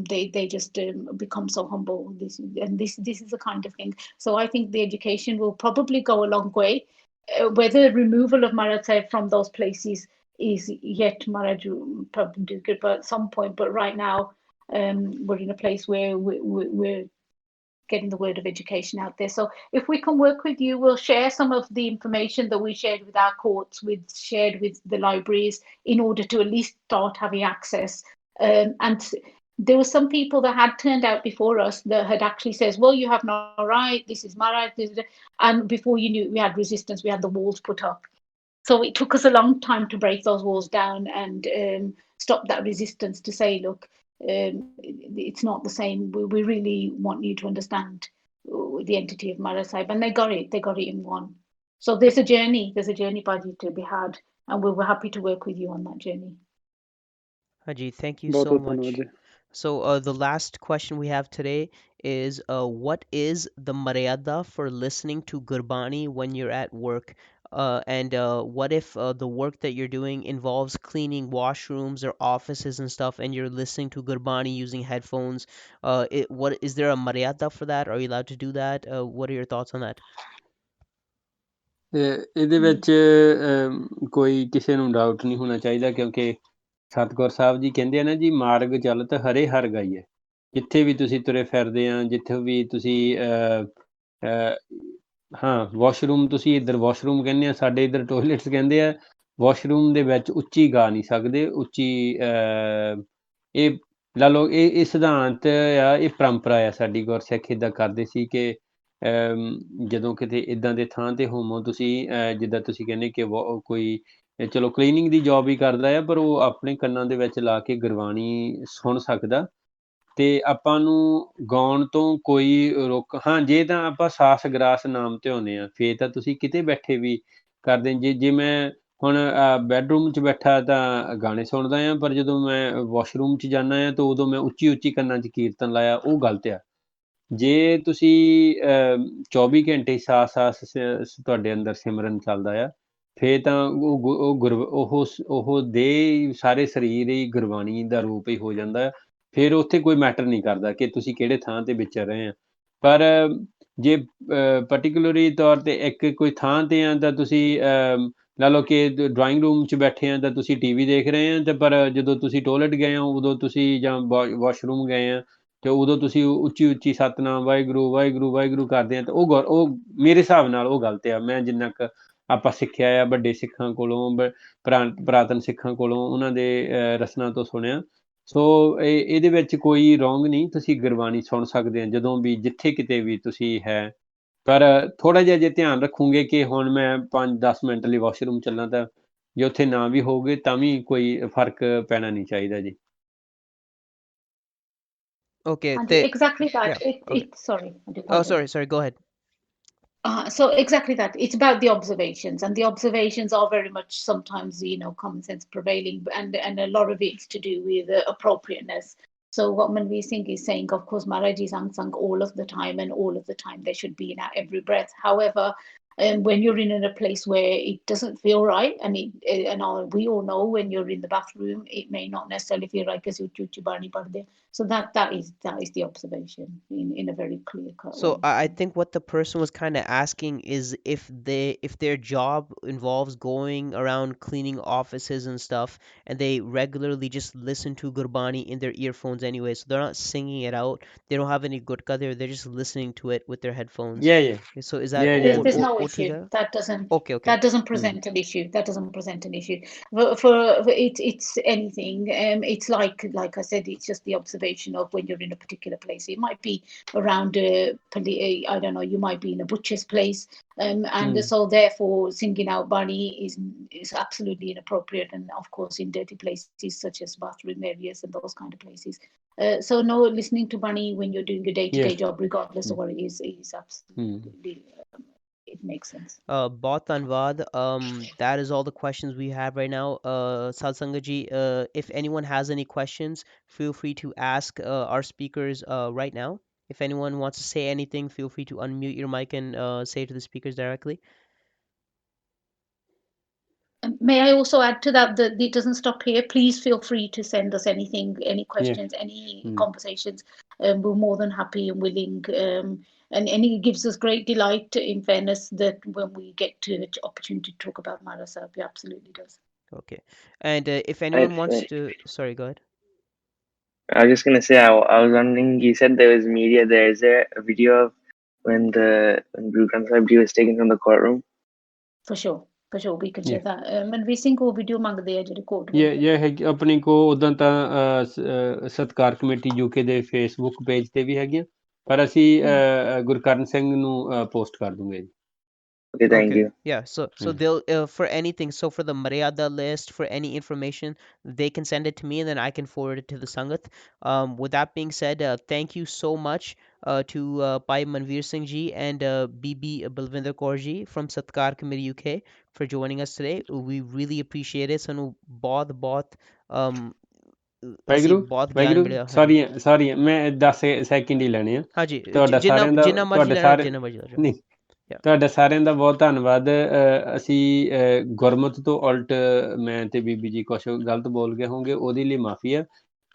they just become so humble. This is the kind of thing. So I think the education will probably go a long way. Whether removal of Maharaj Sahib from those places is yet Maharaj probably do good, but at some point. But right now, we're in a place where we're getting the word of education out there. So if we can work with you, we'll share some of the information that we shared with our courts, shared with the libraries, in order to at least start having access. And there were some people that had turned out before us that had actually says, well, you have no right, this is my right. And before you knew it, we had resistance, we had the walls put up. So it took us a long time to break those walls down and stop that resistance to say, look, it's not the same. We really want you to understand the entity of Maharaj Sahib. And they got it in one. So there's a journey, Baji, to be had. And we were happy to work with you on that journey. Haji, thank you बहुत so बहुत धन्यवाद much. Ji So the last question we have today is what is the maryada for listening to Gurbani when you're at work? And what if the work that you're doing involves cleaning washrooms or offices and stuff, and you're listening to Gurbani using headphones? What is there a maryada for that? Are you allowed to do that? What are your thoughts on that? ਇਹਦੇ ਵਿੱਚ ਕੋਈ ਕਿਸੇ ਨੂੰ doubt ਨਹੀਂ ਹੋਣਾ ਚਾਹੀਦਾ, ਕਿਉਂਕਿ ਸਤਿਗੁਰ ਸਾਹਿਬ ਜੀ ਕਹਿੰਦੇ ਆ ਨਾ ਜੀ, ਮਾਰਗ ਚਲਤ ਹਰੇ ਹਰ ਗਾਈਏ। ਜਿੱਥੇ ਵੀ ਤੁਸੀਂ ਤੁਰੇ ਫਿਰਦੇ ਆ, ਜਿੱਥੇ ਵੀ ਤੁਸੀਂ ਹਾਂ, ਵਾਸ਼ਰੂਮ, ਤੁਸੀਂ ਇੱਧਰ ਵਾਸ਼ਰੂਮ ਕਹਿੰਦੇ ਆ, ਸਾਡੇ ਇੱਧਰ ਟੋਇਲਟਸ ਕਹਿੰਦੇ ਆ। ਵਾਸ਼ਰੂਮ ਦੇ ਵਿੱਚ ਉੱਚੀ ਗਾ ਨਹੀਂ ਸਕਦੇ, ਉੱਚੀ ਇਹ ਲਾ ਲਓ, ਇਹ ਸਿਧਾਂਤ ਆ, ਇਹ ਪਰੰਪਰਾ ਆ ਸਾਡੀ। ਗੁਰਸਿੱਖ ਇੱਦਾਂ ਕਰਦੇ ਸੀ ਕਿ ਜਦੋਂ ਕਿਤੇ ਇੱਦਾਂ ਦੇ ਥਾਂ 'ਤੇ ਹੋਵੋ ਤੁਸੀਂ, ਜਿੱਦਾਂ ਤੁਸੀਂ ਕਹਿੰਦੇ ਕਿ ਕੋਈ ਚਲੋ ਕਲੀਨਿੰਗ ਦੀ ਜੋਬ ਹੀ ਕਰਦਾ ਆ, ਪਰ ਉਹ ਆਪਣੇ ਕੰਨਾਂ ਦੇ ਵਿੱਚ ਲਾ ਕੇ ਗੁਰਬਾਣੀ ਸੁਣ ਸਕਦਾ, ਤੇ ਆਪਾਂ ਨੂੰ ਗਾਉਣ ਤੋਂ ਕੋਈ ਹਾਂ, ਜੇ ਤਾਂ ਆਪਾਂ ਸਾਸ ਗਰਾਸ ਨਾਮ ਧਿਆਉਂਦੇ ਆ, ਫੇਰ ਤਾਂ ਤੁਸੀਂ ਕਿਤੇ ਬੈਠੇ ਵੀ ਕਰਦੇ। ਜੇ ਮੈਂ ਹੁਣ ਬੈਡਰੂਮ 'ਚ ਬੈਠਾ ਤਾਂ ਗਾਣੇ ਸੁਣਦਾ ਆ, ਪਰ ਜਦੋਂ ਮੈਂ ਵਾਸ਼ਰੂਮ 'ਚ ਜਾਂਦਾ ਆ ਤਾਂ ਉਦੋਂ ਮੈਂ ਉੱਚੀ ਉੱਚੀ ਕੰਨਾਂ 'ਚ ਕੀਰਤਨ ਲਾਇਆ, ਉਹ ਗਲਤ ਆ। ਜੇ ਤੁਸੀਂ 24 ਘੰਟੇ ਸਾਸ ਤੁਹਾਡੇ ਅੰਦਰ ਸਿਮਰਨ ਚੱਲਦਾ ਆ, ਫੇਰ ਤਾਂ ਉਹ ਦੇਹ ਸਾਰੇ ਸਰੀਰ ਹੀ ਗੁਰਬਾਣੀ ਦਾ ਰੂਪ ਹੀ ਹੋ ਜਾਂਦਾ ਆ। ਫਿਰ ਉੱਥੇ ਕੋਈ ਮੈਟਰ ਨਹੀਂ ਕਰਦਾ ਕਿ ਤੁਸੀਂ ਕਿਹੜੇ ਥਾਂ 'ਤੇ ਵਿਚਰ ਰਹੇ ਆ। ਪਰ ਜੇ ਪਾਰਟੀਕੂਲਰਲੀ ਤੌਰ 'ਤੇ ਇੱਕ ਕੋਈ ਥਾਂ 'ਤੇ ਆ, ਤਾਂ ਤੁਸੀਂ ਲਾ ਲਓ ਕਿ ਡਰਾਇੰਗ ਰੂਮ 'ਚ ਬੈਠੇ ਆ ਤਾਂ ਤੁਸੀਂ TV ਦੇਖ ਰਹੇ ਆ, ਤੇ ਪਰ ਜਦੋਂ ਤੁਸੀਂ ਟੋਇਲਟ ਗਏ ਹੋ ਉਦੋਂ ਤੁਸੀਂ, ਜਾਂ ਵਾਸ਼ਰੂਮ ਗਏ ਆ, ਤੇ ਉਦੋਂ ਤੁਸੀਂ ਉੱਚੀ ਉੱਚੀ ਸਤਿਨਾਮ ਵਾਹਿਗੁਰੂ ਵਾਹਿਗੁਰੂ ਵਾਹਿਗੁਰੂ ਕਰਦੇ ਆ, ਤਾਂ ਉਹ ਮੇਰੇ ਹਿਸਾਬ ਨਾਲ ਉਹ ਗਲਤ ਆ। ਮੈਂ ਜਿੰਨਾ ਕੁ ਆਪਾਂ ਸਿੱਖਿਆ ਆ ਵੱਡੇ ਸਿੱਖਾਂ ਕੋਲੋਂ, ਪੁਰਾਤਨ ਸਿੱਖਾਂ ਕੋਲੋਂ, ਉਹਨਾਂ ਦੇ ਰਸਨਾ ਤੋਂ ਸੁਣਿਆ। ਸੋ ਇਹਦੇ ਵਿੱਚ ਕੋਈ ਰੋਂਗ ਨਹੀਂ, ਤੁਸੀਂ ਗੁਰਬਾਣੀ ਸੁਣ ਸਕਦੇ ਆ ਜਦੋਂ ਵੀ, ਜਿੱਥੇ ਕਿਤੇ ਵੀ ਤੁਸੀਂ ਹੈ। ਪਰ ਥੋੜ੍ਹਾ ਜਿਹਾ ਜੇ ਧਿਆਨ ਰੱਖੋਗੇ ਕਿ ਹੁਣ ਮੈਂ 5-10 ਮਿੰਟ ਲਈ ਵਾਸ਼ਰੂਮ ਚੱਲਾਂ, ਤਾਂ ਜੇ ਉੱਥੇ ਨਾ ਵੀ ਹੋਊਗੇ ਤਾਂ ਵੀ ਕੋਈ ਫਰਕ ਪੈਣਾ ਨਹੀਂ ਚਾਹੀਦਾ ਜੀ। Okay, Exactly that. yeah, okay. Sorry, I do Oh, apologize. sorry, go ahead. So exactly that. It's about the observations, and the observations are very much sometimes, common sense prevailing, and a lot of it's to do with appropriateness. So what Manveer Singh is saying, of course, Maharaj is unsung all of the time, and all of the time they should be in our every breath. However, when you're in a place where it doesn't feel right, and we all know when you're in the bathroom, it may not necessarily feel right because you're chubani parde. So that is the observation in a very clear cut So way. I think what the person was kind of asking is if their job involves going around cleaning offices and stuff, and they regularly just listen to Gurbani in their earphones anyway, so they're not singing it out. They don't have any gurkha there. They're just listening to it with their headphones. Yeah. So is that There's no o issue. ठीक है? That doesn't Okay, okay. that doesn't present an issue. That doesn't present an issue. For it's anything. It's like I said, it's just the observation of when you're in a particular place. It might be around I don't know. You might be in a butcher's place, and so therefore singing out Bani is absolutely inappropriate, and of course in dirty places such as bathroom areas and those kind of places. So no, listening to Bani when you're doing a day-to-day job, regardless of what it is absolutely. It makes sense. बहुत धन्यवाद. That is all the questions we have right now. Satsanga ji, if anyone has any questions, feel free to ask our speakers right now, If anyone wants to say anything, feel free to unmute your mic and say to the speakers directly. May I also add to that that it doesn't stop here. Please feel free to send us anything, any Yeah. questions, any conversations. We're more than happy and willing. And it gives us great delight, in fairness, that when we get to the opportunity to talk about Madrasa, it absolutely does. Okay. And if I, anyone wants to, sorry, go ahead. I was just gonna say, I was wondering. You said there was media there. Is there a video of when Guru Granth Sahib Ji was taken from the courtroom? For sure, we can Yeah. share that. Manveer Singh को video मांगਦੇ ਆ ਜਿਹੜੇ court ਇਹ ਹੈਗੀ ਆਪਣੀ ਕੋ ਉਦਾਂ ਤਾਂ ਸਤਿਕਾਰ ਕਮੇਟੀ ਯੂਕੇ ਦੇ ਫੇਸਬੁੱਕ ਪੇਜ ਤੇ ਵੀ ਹੈਗੀਆਂ, ਪਰ ਅਸੀਂ ਗੁਰਕਰਨ ਸਿੰਘ ਨੂੰ ਪੋਸਟ ਕਰ ਦੂੰਗੇ ਜੀ। Okay, thank you. Yeah, so they'll for anything, so for the Maryada list, for any information, they can send it to me and then I can forward it to the Sangat. With that being said, thank you so much to Bhai Manveer Singh ji and Bibi Balvinder Kaur ji from Satkar Committee UK for joining us today. We really appreciate it. ਸਾਨੂੰ ਬਹੁਤ ਅਸੀਂ ਬਹੁਤ ਗਿਆਨ ਮਿਲਿਆ। Sorry ਮੈਂ 10 second ਹੀ ਲੈਣੇ ਆ। ਹਾਂਜੀ, ਤੁਹਾਡਾ ਸਾਰਿਆਂ ਦਾ ਜਿੰਨਾ ਮਰਜ਼ੀ ਲੈਣਾ, ਜਿੰਨਾ ਮਰਜ਼ੀ ਲੈ ਜਾਓ। ਨਹੀਂ, ਤੁਹਾਡਾ ਸਾਰਿਆਂ ਦਾ ਬਹੁਤ ਧੰਨਵਾਦ। ਅਸੀਂ ਗੁਰਮਤ ਤੋਂ ਉਲਟ ਮੈਂ ਤੇ ਬੀਬੀ ਜੀ ਕੁਛ ਗਲਤ ਬੋਲ ਗਏ ਹੋਣਗੇ, ਉਹਦੇ ਲਈ ਮਾਫੀ ਆ।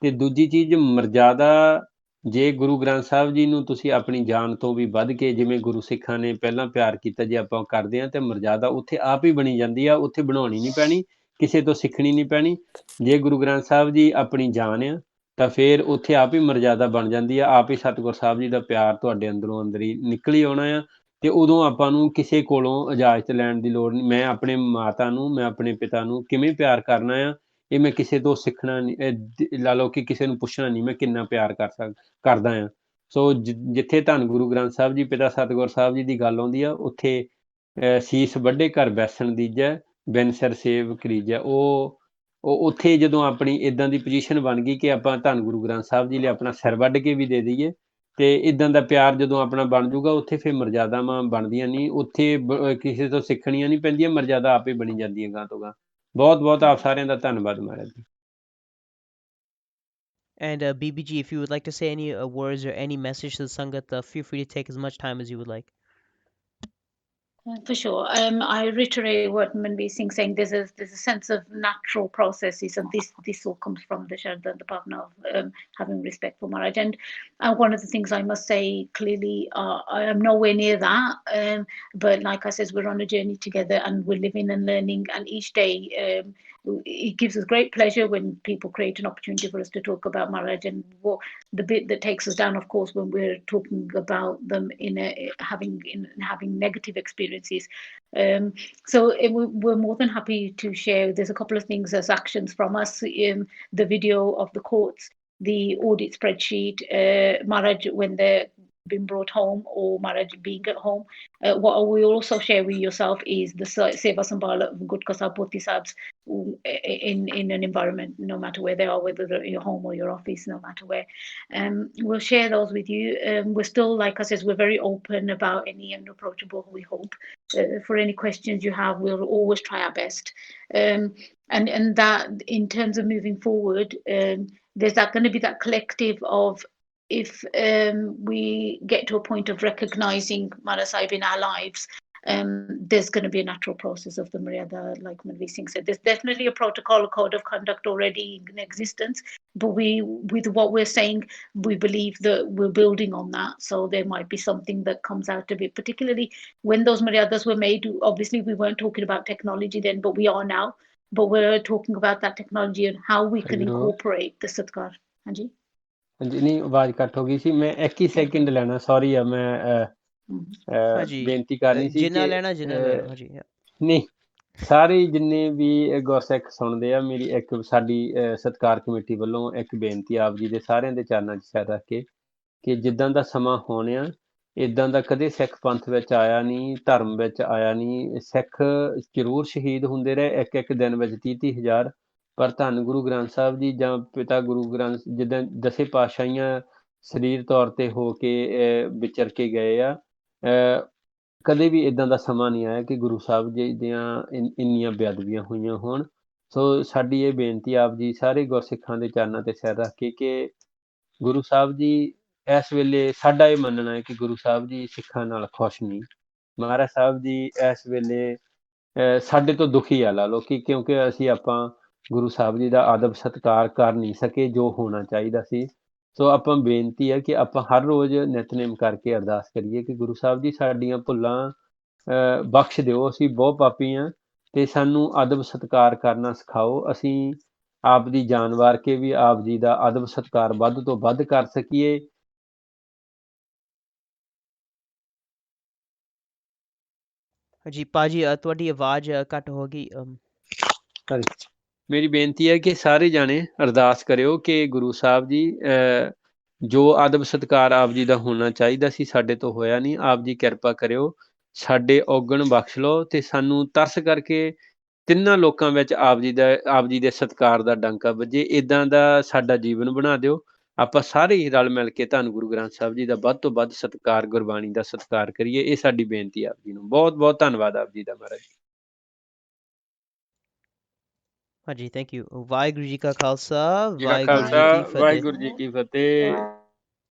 ਤੇ ਦੂਜੀ ਚੀਜ਼, ਮਰਜ਼ਾਦਾ, ਜੇ ਗੁਰੂ ਗ੍ਰੰਥ ਸਾਹਿਬ ਜੀ ਨੂੰ ਤੁਸੀਂ ਆਪਣੀ ਜਾਨ ਤੋਂ ਵੀ ਵੱਧ ਕੇ, ਜਿਵੇਂ ਗੁਰੂ ਸਿੱਖਾਂ ਨੇ ਪਹਿਲਾਂ ਪਿਆਰ ਕੀਤਾ, ਜੇ ਆਪਾਂ ਕਰਦੇ ਹਾਂ ਤੇ ਮਰਜ਼ਾਦਾ ਉੱਥੇ ਆਪ ਹੀ ਬਣੀ ਜਾਂਦੀ ਆ, ਉੱਥੇ ਬਣਾਉਣੀ ਨਹੀਂ ਪੈਣੀ, ਕਿਸੇ ਤੋਂ ਸਿੱਖਣੀ ਨਹੀਂ ਪੈਣੀ। ਜੇ ਗੁਰੂ ਗ੍ਰੰਥ ਸਾਹਿਬ ਜੀ ਆਪਣੀ ਜਾਨ ਆ ਤਾਂ ਫਿਰ ਉੱਥੇ ਆਪ ਹੀ ਮਰਜ਼ਾਦਾ ਬਣ ਜਾਂਦੀ ਆ, ਆਪ ਹੀ ਸਤਿਗੁਰ ਸਾਹਿਬ ਜੀ ਦਾ ਪਿਆਰ ਤੁਹਾਡੇ ਅੰਦਰੋਂ ਅੰਦਰ ਹੀ ਨਿਕਲ ਹੀ ਆਉਣਾ ਆ। ਤੇ ਉਦੋਂ ਆਪਾਂ ਨੂੰ ਕਿਸੇ ਕੋਲੋਂ ਇਜਾਜ਼ਤ ਲੈਣ ਦੀ ਲੋੜ ਨਹੀਂ। ਮੈਂ ਆਪਣੇ ਮਾਤਾ ਨੂੰ, ਮੈਂ ਆਪਣੇ ਪਿਤਾ ਨੂੰ ਕਿਵੇਂ ਪਿਆਰ ਕਰਨਾ ਆ, ਇਹ ਮੈਂ ਕਿਸੇ ਤੋਂ ਸਿੱਖਣਾ ਨਹੀਂ, ਲਾ ਲਓ ਕਿ ਕਿਸੇ ਨੂੰ ਪੁੱਛਣਾ ਨਹੀਂ ਮੈਂ ਕਿੰਨਾ ਪਿਆਰ ਕਰਦਾ ਆ। ਸੋ ਜਿੱਥੇ ਧੰਨ ਗੁਰੂ ਗ੍ਰੰਥ ਸਾਹਿਬ ਜੀ ਪਿਤਾ ਸਤਿਗੁਰ ਸਾਹਿਬ ਜੀ ਦੀ ਗੱਲ ਆਉਂਦੀ ਆ, ਉੱਥੇ ਸੀਸ ਵੱਡੇ ਘਰ ਬੈਸਣ ਦੀਜੈ, ਬਿਨ ਸਿਰ ਸੇਵ ਕਰੀਜੈ। ਉਹ ਉੱਥੇ ਜਦੋਂ ਆਪਣੀ ਇੱਦਾਂ ਦੀ ਪੋਜੀਸ਼ਨ ਬਣ ਗਈ ਕਿ ਆਪਾਂ ਧੰਨ ਗੁਰੂ ਗ੍ਰੰਥ ਸਾਹਿਬ ਜੀ ਲਈ ਆਪਣਾ ਸਿਰ ਵੱਢ ਕੇ ਵੀ ਦੇ ਦਈਏ, ਤੇ ਇੱਦਾਂ ਦਾ ਪਿਆਰ ਜਦੋਂ ਆਪਣਾ ਬਣ ਜੂਗਾ, ਉੱਥੇ ਫਿਰ ਮਰਜ਼ਾਦਾਵਾਂ ਬਣਦੀਆਂ ਨਹੀਂ, ਉੱਥੇ ਕਿਸੇ ਤੋਂ ਸਿੱਖਣੀਆਂ ਨਹੀਂ ਪੈਂਦੀਆਂ, ਮਰਜ਼ਾਦਾ ਆਪੇ ਬਣੀ ਜਾਂਦੀ ਹੈ ਗਾਂ ਤੋਂ ਗਾਂ। ਬਹੁਤ ਬਹੁਤ ਆਪ ਸਾਰਿਆਂ ਦਾ ਧੰਨਵਾਦ Maharaj ji. And BBG, if you would like to say any words or any message to the Sangat, feel free to take as much time as you would like. For sure. I reiterate what Manveer Singh saying. There's a sense of natural processes, and this all comes from the Sharda and the partner of having respect for Maharaj. And one of the things I must say clearly, I am nowhere near that. But like I said, we're on a journey together, and we're living and learning. And each day, it gives us great pleasure when people create an opportunity for us to talk about Maharaj. And what the bit that takes us down, of course, when we're talking about them in having negative experiences. So we're more than happy to share. There's a couple of things as actions from us: in the video of the courts, the audit spreadsheet, Maharaj when they're been brought home, or Maharaj being at home. What we also share with yourself is the Seva Sambhala of Gutka Sahib, Poti Sahibs in an environment, no matter where they are, whether they're your home or your office, no matter where. We'll share those with you. We're still, like I said, we're very open about any and approachable, we hope. For any questions you have, we'll always try our best. And that in terms of moving forward, there's going to be that collective of, if we get to a point of recognizing Maharaj Sahib in our lives, there's going to be a natural process of the Maryada, like Manveer Singh said. There's definitely a protocol, a code of conduct already in existence, but with what we're saying, we believe that we're building on that. So there might be something that comes out of it, particularly when those Maryadas were made. Obviously, we weren't talking about technology then, but we are now. But we're talking about that technology and how we can incorporate the Satkar. Hanji? ਹਾਂਜੀ, ਨਹੀਂ ਆਵਾਜ਼ ਕੱਟ ਹੋ ਗਈ ਸੀ। ਮੈਂ 21 second ਲੈਣਾ, sorry ਆ, ਮੈਂ ਬੇਨਤੀ ਕਰਨੀ ਸੀ ਜਿੰਨਾ ਕਿ ਲੈਣਾ ਹਾਂਜੀ ਨਹੀਂ, ਸਾਰੇ ਜਿੰਨੇ ਵੀ ਗੁਰਸਿੱਖ ਸੁਣਦੇ ਆ, ਮੇਰੀ ਇੱਕ ਸਾਡੀ ਸਤਿਕਾਰ ਕਮੇਟੀ ਵੱਲੋਂ ਇੱਕ ਬੇਨਤੀ ਆਪ ਜੀ ਦੇ ਸਾਰਿਆਂ ਦੇ ਚਰਨਾਂ 'ਚ ਸਿਰ ਰੱਖ ਕੇ, ਕਿ ਜਿੱਦਾਂ ਦਾ ਸਮਾਂ ਹੋਣਿਆ, ਇੱਦਾਂ ਦਾ ਕਦੇ ਸਿੱਖ ਪੰਥ ਵਿੱਚ ਆਇਆ ਨਹੀਂ, ਧਰਮ ਵਿੱਚ ਆਇਆ ਨਹੀਂ। ਸਿੱਖ ਜ਼ਰੂਰ ਸ਼ਹੀਦ ਹੁੰਦੇ ਰਹੇ ਇੱਕ ਇੱਕ ਦਿਨ ਵਿੱਚ 30-30 ਹਜ਼ਾਰ, ਪਰ ਧੰਨ ਗੁਰੂ ਗ੍ਰੰਥ ਸਾਹਿਬ ਜੀ ਜਾਂ ਪਿਤਾ ਗੁਰੂ ਗ੍ਰੰਥ, ਜਿੱਦਾਂ ਦਸੇ ਪਾਤਸ਼ਾਹੀਆਂ ਸਰੀਰ ਤੌਰ 'ਤੇ ਹੋ ਕੇ ਵਿਚਰ ਕੇ ਗਏ ਆ, ਕਦੇ ਵੀ ਇੱਦਾਂ ਦਾ ਸਮਾਂ ਨਹੀਂ ਆਇਆ ਕਿ ਗੁਰੂ ਸਾਹਿਬ ਜੀ ਦੀਆਂ ਇੰਨੀਆਂ ਬੇਅਦਬੀਆਂ ਹੋਈਆਂ ਹੋਣ। ਸੋ ਸਾਡੀ ਇਹ ਬੇਨਤੀ ਆਪ ਜੀ ਸਾਰੇ ਗੁਰਸਿੱਖਾਂ ਦੇ ਚਰਨਾਂ 'ਤੇ ਸਿਰ ਰੱਖ ਕੇ, ਕਿ ਗੁਰੂ ਸਾਹਿਬ ਜੀ ਇਸ ਵੇਲੇ ਸਾਡਾ ਇਹ ਮੰਨਣਾ ਹੈ ਕਿ ਗੁਰੂ ਸਾਹਿਬ ਜੀ ਸਿੱਖਾਂ ਨਾਲ ਖੁਸ਼ ਨਹੀਂ। ਮਹਾਰਾਜ ਸਾਹਿਬ ਜੀ ਇਸ ਵੇਲੇ ਸਾਡੇ ਤੋਂ ਦੁਖੀ ਆ ਲਾ ਲਓ ਕਿ ਕਿਉਂਕਿ ਆਪਾਂ ਗੁਰੂ ਸਾਹਿਬ ਜੀ ਦਾ ਆਦਬ ਸਤਿਕਾਰ ਕਰ ਨਹੀਂ ਸਕੇ ਜੋ ਹੋਣਾ ਚਾਹੀਦਾ ਸੀ। ਸੋ ਆਪਾਂ ਬੇਨਤੀ ਹੈ ਕਿ ਆਪਾਂ ਹਰ ਰੋਜ਼ ਨਿਤਨੇਮ ਕਰਕੇ ਅਰਦਾਸ ਕਰੀਏ ਕਿ ਗੁਰੂ ਸਾਹਿਬ ਜੀ ਸਾਡੀਆਂ ਭੁੱਲਾਂ ਬਖਸ਼ ਦਿਓ, ਅਸੀਂ ਬਹੁਤ ਪਾਪੀ ਹਾਂ ਤੇ ਸਾਨੂੰ ਅਦਬ ਸਤਿਕਾਰ ਕਰਨਾ ਸਿਖਾਓ। ਅਸੀਂ ਆਪ ਦੀ ਜਾਨ ਵਾਰ ਕੇ ਵੀ ਆਪ ਜੀ ਦਾ ਅਦਬ ਸਤਿਕਾਰ ਵੱਧ ਤੋਂ ਵੱਧ ਕਰ ਸਕੀਏ। ਜੀ ਭਾਜੀ ਤੁਹਾਡੀ ਆਵਾਜ਼ ਘੱਟ ਹੋ ਗਈ। ਮੇਰੀ ਬੇਨਤੀ ਹੈ ਕਿ ਸਾਰੇ ਜਾਣੇ ਅਰਦਾਸ ਕਰਿਓ ਕਿ ਗੁਰੂ ਸਾਹਿਬ ਜੀ ਜੋ ਅਦਬ ਸਤਿਕਾਰ ਆਪ ਜੀ ਦਾ ਹੋਣਾ ਚਾਹੀਦਾ ਸੀ ਸਾਡੇ ਤੋਂ ਹੋਇਆ ਨਹੀਂ। ਆਪ ਜੀ ਕਿਰਪਾ ਕਰਿਓ, ਸਾਡੇ ਔਗਣ ਬਖਸ਼ ਲਓ ਤੇ ਸਾਨੂੰ ਤਰਸ ਕਰਕੇ ਤਿੰਨਾਂ ਲੋਕਾਂ ਵਿੱਚ ਆਪ ਜੀ ਦੇ ਸਤਿਕਾਰ ਦਾ ਡੰਕਾ ਵੱਜੇ। ਇੱਦਾਂ ਦਾ ਸਾਡਾ ਜੀਵਨ ਬਣਾ ਦਿਓ। ਆਪਾਂ ਸਾਰੇ ਹੀ ਰਲ ਮਿਲ ਕੇ ਧੰਨ ਗੁਰੂ ਗ੍ਰੰਥ ਸਾਹਿਬ ਜੀ ਦਾ ਵੱਧ ਤੋਂ ਵੱਧ ਸਤਿਕਾਰ, ਗੁਰਬਾਣੀ ਦਾ ਸਤਿਕਾਰ ਕਰੀਏ। ਇਹ ਸਾਡੀ ਬੇਨਤੀ ਆਪ ਜੀ ਨੂੰ। ਬਹੁਤ ਬਹੁਤ ਧੰਨਵਾਦ ਆਪ ਜੀ ਦਾ ਮਹਾਰਾਜ। ਹਾਂਜੀ, ਥੈਂਕ ਯੂ। ਵਾਹਿਗੁਰੂ ਜੀ ਕਾ ਖਾਲਸਾ, ਜੀ ਕਾ ਵਾਹਿਗੁਰੂ ਜੀ ਖਾਲਸਾ, ਕੀ ਫਤਿਹ। ਵਾਹਿਗੁਰੂ ਜੀ ਕੀ ਫਤਿਹ।